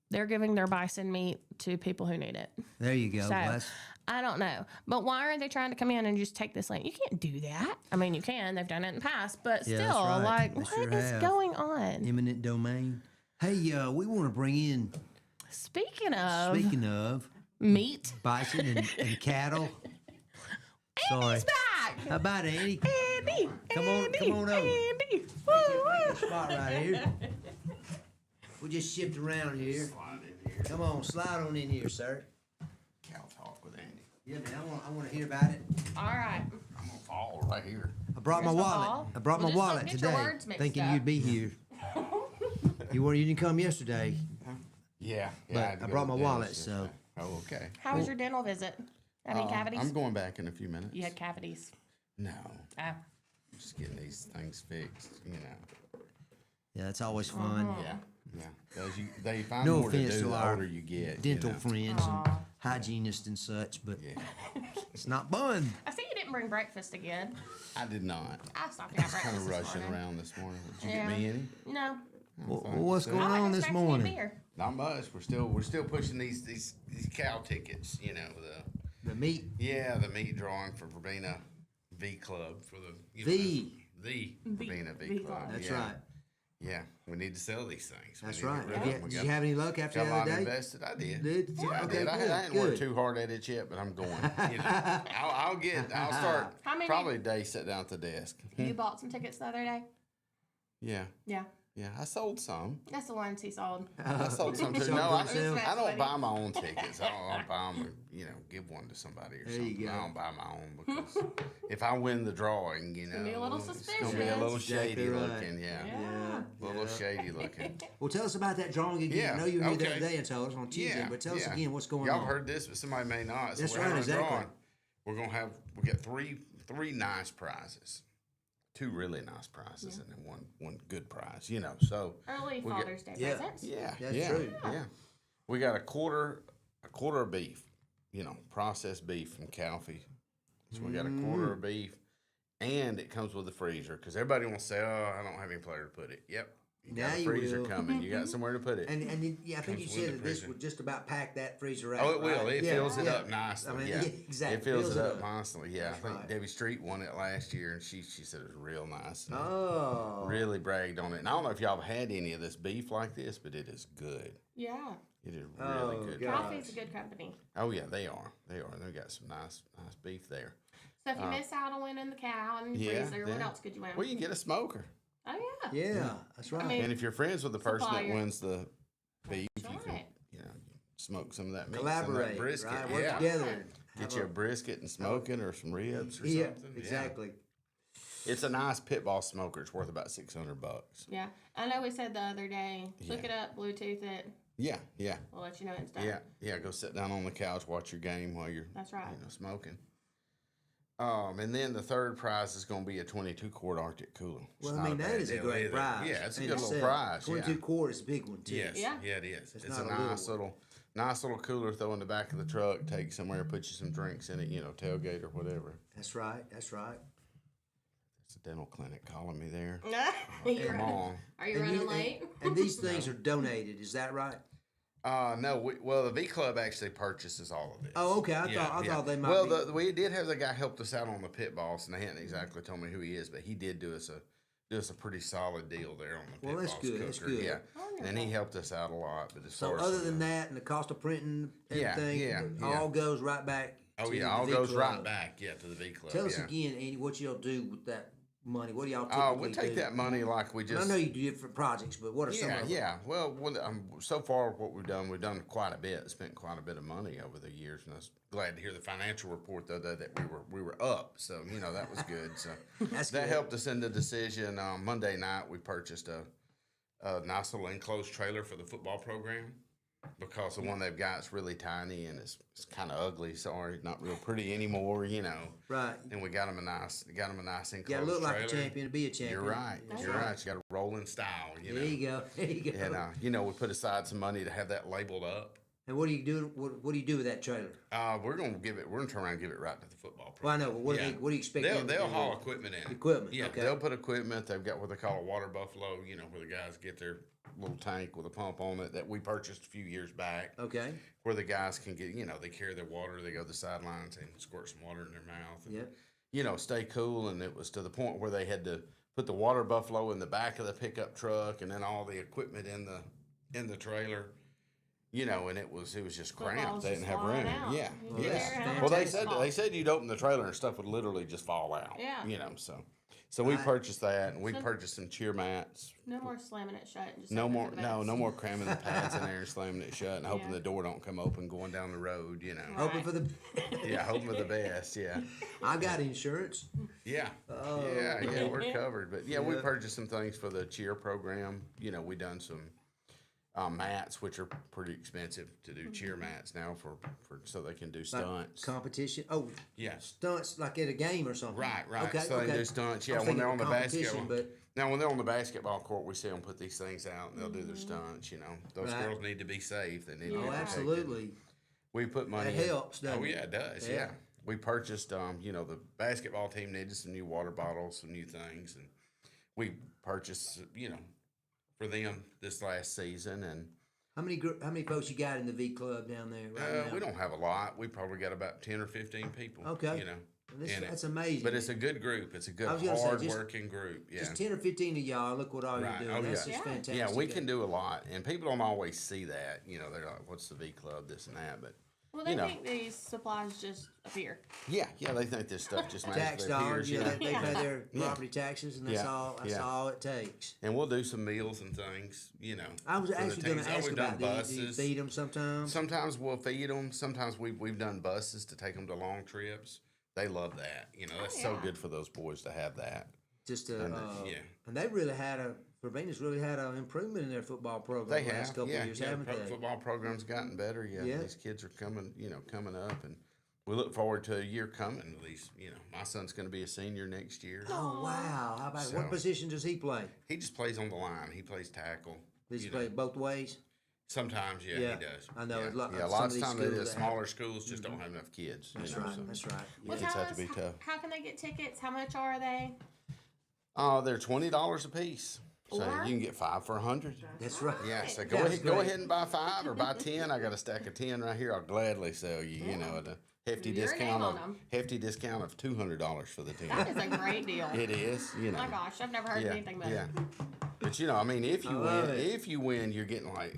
Speaker 1: they're giving their bison meat to people who need it.
Speaker 2: There you go.
Speaker 1: So, I don't know. But why are they trying to come in and just take this land? You can't do that. I mean, you can. They've done it in the past. But still,
Speaker 2: right.
Speaker 1: what is going on?
Speaker 2: Eminent domain. Hey, we want to bring in...
Speaker 1: Speaking of...
Speaker 2: Meat. Bison and cattle.
Speaker 1: Andy's back.
Speaker 2: How about it, Andy?
Speaker 1: Andy.
Speaker 2: Come on over.
Speaker 1: Andy.
Speaker 2: Take a spot right here. We'll just shift around here.
Speaker 9: Slide in here.
Speaker 2: Come on, slide on in here, sir.
Speaker 9: Cow talk with Andy.
Speaker 2: Yeah, man, I want to hear about it.
Speaker 1: All right.
Speaker 9: I'm gonna fall right here.
Speaker 2: I brought my wallet. I brought my wallet today, thinking you'd be here. You didn't come yesterday.
Speaker 9: Yeah.
Speaker 2: But I brought my wallet, so.
Speaker 9: Oh, okay.
Speaker 1: How was your dental visit? Any cavities?
Speaker 9: I'm going back in a few minutes.
Speaker 1: You had cavities?
Speaker 9: No.
Speaker 1: Oh.
Speaker 9: I'm just getting these things fixed,
Speaker 2: Yeah, that's always fun.
Speaker 9: Yeah. Because they find
Speaker 2: No
Speaker 9: more to
Speaker 2: offense
Speaker 9: do
Speaker 2: to
Speaker 9: the
Speaker 2: our
Speaker 9: older you get.
Speaker 2: dental friends and hygienists and such, but it's not fun.
Speaker 1: I see you didn't bring breakfast again.
Speaker 9: I did not.
Speaker 1: I stopped to have breakfast.
Speaker 9: Kind of
Speaker 1: this
Speaker 9: rushing
Speaker 1: morning.
Speaker 9: around this morning. Did you get me any?
Speaker 1: No.
Speaker 2: What's going on this morning?
Speaker 9: Not much. We're still pushing these cow tickets.
Speaker 2: The meat.
Speaker 9: Yeah, the meat drawing for Verbena V Club for the
Speaker 2: V.
Speaker 9: The Verbena V Club.
Speaker 2: That's right.
Speaker 9: Yeah, we need to sell these things. We
Speaker 2: That's
Speaker 9: need to
Speaker 2: right.
Speaker 9: get rid of them. We
Speaker 2: Did
Speaker 9: got-
Speaker 2: you have any luck after
Speaker 9: got
Speaker 2: the
Speaker 9: a lot
Speaker 2: other day?
Speaker 9: invested. I did.
Speaker 2: Did?
Speaker 9: Yeah, I
Speaker 2: Okay,
Speaker 9: did. I
Speaker 2: good,
Speaker 9: hadn't worked
Speaker 2: good.
Speaker 9: too hard at it yet, but I'm going. You know, I'll start
Speaker 1: How many-
Speaker 9: probably a day sit down at the desk.
Speaker 1: You bought some tickets the other day?
Speaker 9: Yeah,
Speaker 1: Yeah.
Speaker 9: yeah. I sold some.
Speaker 1: That's the ones he sold.
Speaker 9: I sold some too.
Speaker 2: Sold
Speaker 9: No, I,
Speaker 2: themselves?
Speaker 9: I don't buy my own tickets. I'll buy them, give one to somebody or
Speaker 2: There
Speaker 9: something.
Speaker 2: you go.
Speaker 9: I don't buy my own because if I win the drawing,
Speaker 1: gonna be a little
Speaker 9: it's gonna be a
Speaker 1: suspicious.
Speaker 9: little
Speaker 2: Exactly
Speaker 9: shady
Speaker 2: right.
Speaker 9: looking. Yeah,
Speaker 1: Yeah.
Speaker 9: a little shady looking.
Speaker 2: Well, tell us about that drawing again.
Speaker 9: Yeah,
Speaker 2: I know you were here the
Speaker 9: okay.
Speaker 2: other day and told us on Tuesday, but tell us again what's going
Speaker 9: Y'all
Speaker 2: on.
Speaker 9: heard this, but somebody may not. So
Speaker 2: That's
Speaker 9: we're
Speaker 2: right,
Speaker 9: having a
Speaker 2: exactly.
Speaker 9: drawing. We got three nice prizes. 2 really nice prizes and then one good prize, So
Speaker 1: Early
Speaker 9: we get-
Speaker 1: Father's Day
Speaker 2: Yeah.
Speaker 1: presents.
Speaker 9: yeah,
Speaker 2: That's
Speaker 9: yeah,
Speaker 2: true.
Speaker 9: yeah. We got a quarter of beef, processed beef from Calfee. So we got a quarter of beef, and it comes with a freezer because everybody wants to say, "Oh, I don't have any place to put it." Yep, you got
Speaker 2: Now
Speaker 9: a
Speaker 2: you
Speaker 9: freezer
Speaker 2: will.
Speaker 9: coming. You got somewhere to put it.
Speaker 2: And I think you
Speaker 9: Comes with
Speaker 2: said
Speaker 9: the
Speaker 2: that this
Speaker 9: freezer.
Speaker 2: would just about pack that freezer out.
Speaker 9: Oh, it will.
Speaker 2: right?
Speaker 9: It
Speaker 2: Yeah,
Speaker 9: fills it
Speaker 2: yeah.
Speaker 9: up nicely.
Speaker 2: I mean,
Speaker 9: yeah.
Speaker 2: exactly.
Speaker 9: It fills it up nicely. Yeah, I think
Speaker 2: right.
Speaker 9: Debbie Street won it last year, and she said it was real nice. And
Speaker 2: Oh,
Speaker 9: really bragged on it. And I don't know if y'all have had any of this beef like this, but it is good.
Speaker 1: Yeah.
Speaker 9: It is really
Speaker 2: Oh,
Speaker 9: good.
Speaker 2: God.
Speaker 1: Coffee's a good company.
Speaker 9: Oh yeah, they are. They are. They got some nice beef there.
Speaker 1: So if you miss out on winning the cow and
Speaker 9: Yeah.
Speaker 1: freezer, what else could you win?
Speaker 9: Well, you can get a smoker.
Speaker 1: Oh yeah.
Speaker 2: yeah, that's right.
Speaker 1: mean,
Speaker 9: And if you're friends with the person that
Speaker 1: Supplier.
Speaker 9: wins the beef,
Speaker 1: That's
Speaker 9: you can
Speaker 1: right.
Speaker 9: smoke some of that meat,
Speaker 2: Collaborate,
Speaker 9: some of that brisket.
Speaker 2: right? Work
Speaker 9: Yeah.
Speaker 2: together. and
Speaker 9: Get
Speaker 2: have
Speaker 9: you a brisket and smoking or some ribs or
Speaker 2: yeah,
Speaker 9: something. Yeah.
Speaker 2: exactly.
Speaker 9: It's a nice pit boss smoker. It's worth about $600.
Speaker 1: Yeah. I know we said the other day, look
Speaker 9: Yeah.
Speaker 1: it up, Bluetooth it.
Speaker 9: Yeah, yeah,
Speaker 1: We'll let you know it's done.
Speaker 9: yeah. Go sit down on the couch, watch your game while you're
Speaker 1: That's right.
Speaker 9: smoking. And then the third prize is going to be a 22-quart Arctic cooler. It's
Speaker 2: Well,
Speaker 9: not
Speaker 2: I mean,
Speaker 9: bad
Speaker 2: that is a
Speaker 9: deal
Speaker 2: great
Speaker 9: either.
Speaker 2: prize.
Speaker 9: Yeah, it's a
Speaker 2: in
Speaker 9: good little
Speaker 2: itself.
Speaker 9: prize.
Speaker 2: 22
Speaker 9: yeah.
Speaker 2: quart is a big one, too.
Speaker 9: Yes,
Speaker 1: Yeah.
Speaker 9: yeah, it is. It's
Speaker 2: not
Speaker 9: a
Speaker 2: a little
Speaker 9: nice little cooler. Throw in the back of the truck, take somewhere, put you some drinks in it. Tailgate or whatever.
Speaker 2: That's right. That's right.
Speaker 9: It's a dental clinic calling me there.
Speaker 1: You're
Speaker 9: Come
Speaker 1: right.
Speaker 9: on.
Speaker 1: Are you
Speaker 2: And
Speaker 1: running
Speaker 2: you-
Speaker 1: late?
Speaker 2: And these things are donated. Is that right?
Speaker 9: No. Well, the V Club actually purchases all of this.
Speaker 2: Oh, okay. I thought they might.
Speaker 9: Well,
Speaker 2: be.
Speaker 9: we did have the guy helped us out on the pit boss, and they hadn't exactly told me who he is, but he did do us a pretty solid deal there on the pit
Speaker 2: Well, that's
Speaker 9: boss
Speaker 2: good,
Speaker 9: cooker.
Speaker 2: that's good.
Speaker 9: Yeah, and he helped us out a lot. But as
Speaker 2: So
Speaker 9: far as
Speaker 2: other than that, and the cost of printing,
Speaker 9: Yeah,
Speaker 2: everything,
Speaker 9: yeah.
Speaker 2: all goes right back.
Speaker 9: oh
Speaker 2: to
Speaker 9: yeah,
Speaker 2: the
Speaker 9: all
Speaker 2: V
Speaker 9: goes
Speaker 2: Club.
Speaker 9: right back. Yeah, to the V Club.
Speaker 2: Tell us
Speaker 9: yeah.
Speaker 2: again, Andy, what y'all do with that money? What do y'all typically
Speaker 9: We take
Speaker 2: do?
Speaker 9: that money like we
Speaker 2: And
Speaker 9: just.
Speaker 2: I know you do different projects, but what are some of them?
Speaker 9: Yeah. Well, so far what we've done quite a bit. Spent quite a bit of money over the years, and I was glad to hear the financial report the other day that we were up. So that was good. So
Speaker 2: That's
Speaker 9: that
Speaker 2: good.
Speaker 9: helped us in the decision. Monday night we purchased a nice little enclosed trailer for the football program because the one they've got is really tiny and it's kind of ugly. Sorry, not real pretty anymore.
Speaker 2: Right.
Speaker 9: And we got them a nice enclosed
Speaker 2: You gotta look
Speaker 9: trailer.
Speaker 2: like a champion to be a champion.
Speaker 9: You're right. You're right. You got a rolling style.
Speaker 2: There you go. There you go.
Speaker 9: And we put aside some money to have that labeled up.
Speaker 2: And what do you do? What do you do with that trailer?
Speaker 9: We're gonna turn around and give it right to the football
Speaker 2: Well, I
Speaker 9: program.
Speaker 2: know, but what do you expect? them to
Speaker 9: They'll
Speaker 2: do?
Speaker 9: haul equipment in.
Speaker 2: Equipment,
Speaker 9: Yeah,
Speaker 2: okay.
Speaker 9: they'll put equipment. They've got what they call a water buffalo. Where the guys get their little tank with a pump on it that we purchased a few years back.
Speaker 2: Okay.
Speaker 9: Where the guys can get, they carry their water. They go to the sidelines and squirt some water in their mouth. And,
Speaker 2: Yep.
Speaker 9: stay cool. And it was to the point where they had to put the water buffalo in the back of the pickup truck and then all the equipment in the trailer. And it was just cramped.
Speaker 1: Football's
Speaker 9: They didn't
Speaker 1: just
Speaker 9: have room.
Speaker 1: falling out.
Speaker 9: Yeah,
Speaker 1: Well,
Speaker 9: yeah.
Speaker 1: that's
Speaker 9: Well,
Speaker 1: fantastic.
Speaker 9: they said you'd open the trailer and stuff would literally just fall out.
Speaker 1: Yeah.
Speaker 9: So we purchased that, and we purchased some cheer mats.
Speaker 1: No more slamming it shut. And just
Speaker 9: No
Speaker 1: hoping
Speaker 9: more,
Speaker 1: for the
Speaker 9: no
Speaker 1: best.
Speaker 9: more cramming the pads in there and slamming it shut and hoping
Speaker 1: Yeah.
Speaker 9: the door don't come open going down the road.
Speaker 2: Hoping for the.
Speaker 9: Yeah, hoping for the best. Yeah,
Speaker 2: I got insurance.
Speaker 9: yeah,
Speaker 2: Oh.
Speaker 9: yeah. We're covered, but we
Speaker 2: Yeah.
Speaker 9: purchased some things for the cheer program. We done some mats, which are pretty expensive to do cheer mats now for so they can do stunts.
Speaker 2: Competition. Oh,
Speaker 9: Yes.
Speaker 2: stunts like at a game or something.
Speaker 9: Right.
Speaker 2: Okay.
Speaker 9: So they
Speaker 2: okay.
Speaker 9: do stunts.
Speaker 2: I
Speaker 9: Yeah,
Speaker 2: was
Speaker 9: when they're
Speaker 2: thinking
Speaker 9: on the
Speaker 2: competition,
Speaker 9: basketball. Now, when they're on the basketball court, we see them put these things out and they'll do their stunts. Those
Speaker 2: Right.
Speaker 9: girls need to be safe. They need to be
Speaker 2: Oh,
Speaker 9: protected.
Speaker 2: absolutely.
Speaker 9: We put money.
Speaker 2: That helps, doesn't
Speaker 9: Oh
Speaker 2: it?
Speaker 9: yeah, it does.
Speaker 2: Yeah.
Speaker 9: Yeah. We purchased. The basketball team needed some new water bottles, some new things, and we purchased. For them this last season, and
Speaker 2: How many folks you got in the V Club down there right now?
Speaker 9: we don't have a lot. We probably got about 10 or 15 people.
Speaker 2: Okay. That's amazing.
Speaker 9: But it's a good group. It's a good,
Speaker 2: I was gonna say,
Speaker 9: hard-working group. Yeah.
Speaker 2: Just 10 or 15 of y'all. Look what all
Speaker 9: Right.
Speaker 2: you're doing.
Speaker 9: Oh,
Speaker 2: That's
Speaker 9: yeah.
Speaker 2: just fantastic.
Speaker 9: Yeah, we can do a lot, and people don't always see that. You know, they're like, "What's the V Club? This and that." But
Speaker 1: Well, they think these supplies just appear.
Speaker 9: yeah, they think this stuff just
Speaker 2: Tax
Speaker 9: magically
Speaker 2: dollars,
Speaker 9: appears. You know?
Speaker 2: they pay their
Speaker 9: Yeah.
Speaker 2: property taxes, and that's
Speaker 9: Yeah.
Speaker 2: all. That's
Speaker 9: Yeah.
Speaker 2: all it takes.
Speaker 9: And we'll do some meals and things. You know,
Speaker 2: I was
Speaker 9: for the
Speaker 2: actually going
Speaker 9: teams.
Speaker 2: to ask
Speaker 9: we've done
Speaker 2: about do you feed them sometimes?
Speaker 9: Sometimes we'll feed them. Sometimes we've done buses to take them to long trips. They love that. You know, that's so good for those boys to have that.
Speaker 2: Just to,
Speaker 9: yeah.
Speaker 2: And they really had Verbena's really had an improvement in their football program
Speaker 9: They
Speaker 2: the last
Speaker 9: have,
Speaker 2: couple of years, haven't
Speaker 9: the
Speaker 2: they?
Speaker 9: football program's gotten better. Yeah,
Speaker 2: Yeah.
Speaker 9: these kids are coming up, and we look forward to a year coming. At least, my son's going to be a senior next year.
Speaker 2: Oh wow! How about
Speaker 9: So-
Speaker 2: what position does he play?
Speaker 9: He just plays on the line. He plays tackle.
Speaker 2: Does he
Speaker 9: you
Speaker 2: play
Speaker 9: know.
Speaker 2: both ways?
Speaker 9: Sometimes, yeah,
Speaker 2: Yeah,
Speaker 9: he does.
Speaker 2: I know.
Speaker 9: Yeah,
Speaker 2: A lot-
Speaker 9: a
Speaker 2: some
Speaker 9: lot
Speaker 2: of
Speaker 9: of
Speaker 2: these
Speaker 9: times
Speaker 2: schools
Speaker 9: it
Speaker 2: that
Speaker 9: is
Speaker 2: have-
Speaker 9: smaller schools just don't have enough kids.
Speaker 2: That's
Speaker 9: you know,
Speaker 2: right.
Speaker 9: so-
Speaker 2: That's right.
Speaker 1: Well,
Speaker 9: Kids
Speaker 1: tell
Speaker 9: have to
Speaker 1: us,
Speaker 9: be tough.
Speaker 1: how can they get tickets? How much are they?
Speaker 9: They're $20 a piece. So
Speaker 1: Or-
Speaker 9: you can get 5 for $100.
Speaker 2: That's right.
Speaker 9: Yeah, so
Speaker 2: That's
Speaker 9: go
Speaker 2: great.
Speaker 9: ahead and buy 5 or buy 10. I got a stack of 10 right here. I'll gladly sell you. You know, at a hefty
Speaker 1: Your name
Speaker 9: discount
Speaker 1: on
Speaker 9: of
Speaker 1: 'em.
Speaker 9: $200 for the 10.
Speaker 1: That is a great deal.
Speaker 9: It is. You
Speaker 1: Oh
Speaker 9: know.
Speaker 1: my gosh, I've never heard
Speaker 9: Yeah,
Speaker 1: anything better.
Speaker 9: yeah. But I mean, if you
Speaker 2: love
Speaker 9: win,
Speaker 2: it.
Speaker 9: you're getting like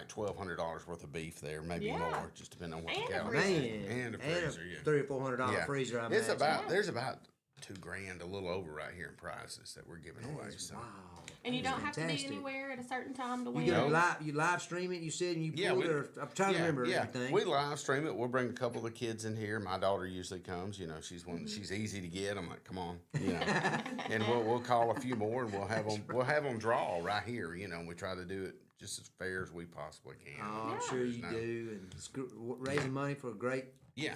Speaker 9: $1,200 worth of beef there, maybe
Speaker 1: Yeah.
Speaker 9: more, just depending on what
Speaker 1: And
Speaker 9: the
Speaker 1: a
Speaker 9: cow
Speaker 1: freezer.
Speaker 9: is. And a freezer, yeah.
Speaker 2: $300 or $400
Speaker 9: Yeah.
Speaker 2: freezer. I
Speaker 9: It's
Speaker 2: imagine.
Speaker 9: there's about $2,000, a little over right here in prizes that we're giving away. So.
Speaker 2: Wow.
Speaker 1: And you
Speaker 2: That is
Speaker 1: don't have to be
Speaker 2: fantastic.
Speaker 1: anywhere at a certain time to
Speaker 2: You
Speaker 1: win.
Speaker 2: get you live stream it. You said and you
Speaker 9: Yeah,
Speaker 2: pull
Speaker 9: we-
Speaker 2: it. Or, I'm trying to remember everything.
Speaker 9: We live stream it. We'll bring a couple of the kids in here. My daughter usually comes. You know, she's
Speaker 1: Mm-hmm.
Speaker 9: she's easy to get. I'm like, come on, you know. And we'll call a few more, and we'll have them draw right here. You know, and we try to do it just as fair as we possibly can.
Speaker 2: Oh, I'm sure you
Speaker 9: No.
Speaker 2: do, and it's raising money for a great
Speaker 9: Yeah.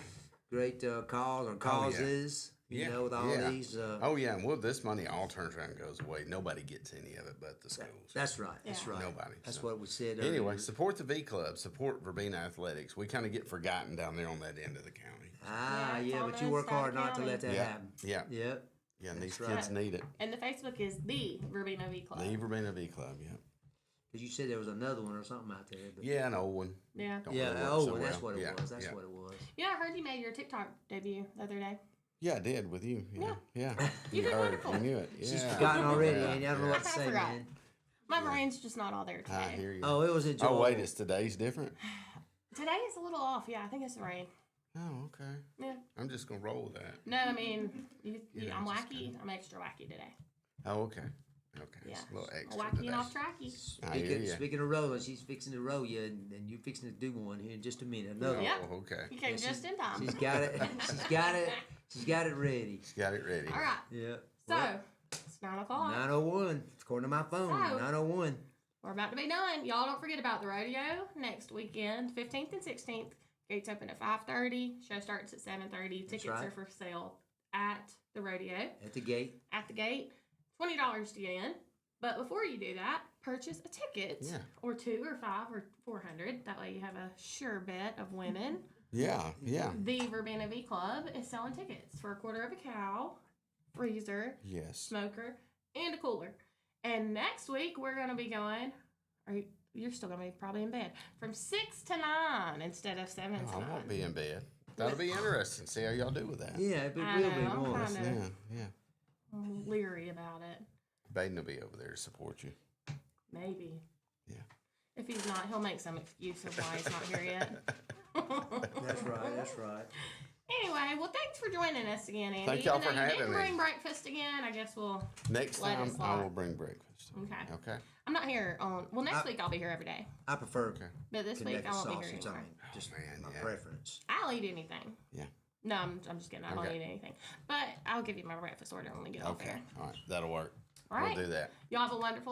Speaker 2: cause or causes. You know, with all these.
Speaker 9: Oh yeah, and this money all turns around and goes away. Nobody gets any of it but the schools.
Speaker 2: That's right. That's right.
Speaker 9: Nobody.
Speaker 2: That's
Speaker 9: So.
Speaker 2: what we said.
Speaker 9: Anyway,
Speaker 2: earlier.
Speaker 9: support the V Club. Support Verbena Athletics. We kind of get forgotten down there on that end of the county.
Speaker 2: Ah,
Speaker 1: Yeah, it's
Speaker 2: but you
Speaker 1: almost
Speaker 2: work
Speaker 1: out
Speaker 2: hard
Speaker 1: of
Speaker 2: not to
Speaker 1: county.
Speaker 2: let that
Speaker 9: Yeah.
Speaker 2: happen.
Speaker 9: Yeah.
Speaker 2: Yep.
Speaker 9: Yeah, and these
Speaker 2: That's right.
Speaker 9: kids need it.
Speaker 1: And the Facebook is the Verbena V Club.
Speaker 9: The Verbena V Club. Yeah.
Speaker 2: Because you said there was another one or something out there. But
Speaker 9: Yeah, an old one.
Speaker 1: Yeah.
Speaker 9: Don't
Speaker 2: yeah.
Speaker 9: really work
Speaker 2: Oh,
Speaker 9: so
Speaker 2: that's
Speaker 9: well.
Speaker 2: what it
Speaker 9: Yeah,
Speaker 2: was. That's
Speaker 9: yeah.
Speaker 2: what it was.
Speaker 1: Yeah, I heard you made your TikTok debut the other day.
Speaker 9: Yeah, I did with you. Yeah. Yeah.
Speaker 1: You did
Speaker 9: heard
Speaker 1: wonderful.
Speaker 9: it. You knew it. Yeah.
Speaker 2: She's forgotten already,
Speaker 9: Yeah.
Speaker 2: and I don't know what to
Speaker 1: I
Speaker 2: say,
Speaker 1: forgot.
Speaker 2: man.
Speaker 1: My brain's just not all there today.
Speaker 9: I hear you.
Speaker 2: Oh, it was enjoyable.
Speaker 9: Oh, wait, it's today's different?
Speaker 1: Today is a little off. Yeah, I think it's the rain.
Speaker 9: Oh, okay.
Speaker 1: Yeah.
Speaker 9: I'm just going to roll with that.
Speaker 1: No, I mean,
Speaker 9: Yeah,
Speaker 1: I'm
Speaker 9: just
Speaker 1: wacky. I'm extra wacky today.
Speaker 9: Oh, okay. Okay.
Speaker 1: Yeah.
Speaker 9: It's a little extra
Speaker 1: Wacky
Speaker 9: today.
Speaker 1: and off tracky.
Speaker 9: I hear ya.
Speaker 2: Speaking of rolling, she's fixing to roll you, and you're fixing to do one here in just a minute. Another
Speaker 1: Yep.
Speaker 2: one.
Speaker 9: Oh, okay.
Speaker 1: You came just in time.
Speaker 2: She's got it. She's got it. She's got it ready.
Speaker 9: She's got it ready.
Speaker 1: All right.
Speaker 2: Yeah.
Speaker 1: So, it's 9 o'clock.
Speaker 2: 9:01. According to my phone,
Speaker 1: So-
Speaker 2: 9:01.
Speaker 1: We're about to be done. Y'all don't forget about the rodeo next weekend, 15th and 16th. Gates open at 5:30. Show starts at 7:30. Tickets
Speaker 2: right.
Speaker 1: are for sale at the rodeo.
Speaker 2: At the gate.
Speaker 1: At the gate, $20 to get in. But before you do that, purchase a ticket,
Speaker 9: Yeah.
Speaker 1: or 2 or 5 or 400. That way you have a sure bet of winning.
Speaker 9: Yeah, yeah.
Speaker 1: The Verbena V Club is selling tickets for a quarter of a cow, freezer,
Speaker 9: Yes.
Speaker 1: smoker, and a cooler. And next week we're gonna be going. You're still gonna be probably in bed from 6 to 9 instead of 7 to
Speaker 9: Oh,
Speaker 1: 9.
Speaker 9: I won't be in bed. That'll be interesting. See how y'all do with that.
Speaker 2: Yeah, it
Speaker 1: I
Speaker 2: will be
Speaker 1: know, I'm
Speaker 2: more.
Speaker 1: kinda-
Speaker 9: Yeah, yeah.
Speaker 1: I'm leery about it.
Speaker 9: Baden will be over there to support you.
Speaker 1: Maybe.
Speaker 9: Yeah.
Speaker 1: If he's not, he'll make some excuse of why he's not here yet.
Speaker 2: That's right. That's right.
Speaker 1: Anyway, well, thanks for joining us again, Andy.
Speaker 9: Thank y'all
Speaker 1: Even
Speaker 9: for
Speaker 1: though you
Speaker 9: having
Speaker 1: didn't
Speaker 9: me.
Speaker 1: bring breakfast again, I guess we'll.
Speaker 9: Next
Speaker 1: Let
Speaker 9: time
Speaker 1: us
Speaker 9: I
Speaker 1: slide.
Speaker 9: will bring breakfast.
Speaker 1: Okay.
Speaker 9: Okay.
Speaker 1: I'm not here on. Well, next week I'll be here every day.
Speaker 2: I prefer
Speaker 1: But this week
Speaker 2: connected
Speaker 1: I won't be here
Speaker 2: sausage.
Speaker 1: anymore.
Speaker 2: Just
Speaker 9: man,
Speaker 2: my
Speaker 9: yeah.
Speaker 2: preference.
Speaker 1: I'll eat anything.
Speaker 9: Yeah.
Speaker 1: No, I'm just kidding. I don't
Speaker 9: Okay.
Speaker 1: eat anything. But I'll give you my breakfast order when we get off
Speaker 9: Okay.
Speaker 1: there.
Speaker 9: All right. That'll work.
Speaker 1: All right.
Speaker 9: We'll do that.
Speaker 1: Y'all have a wonderful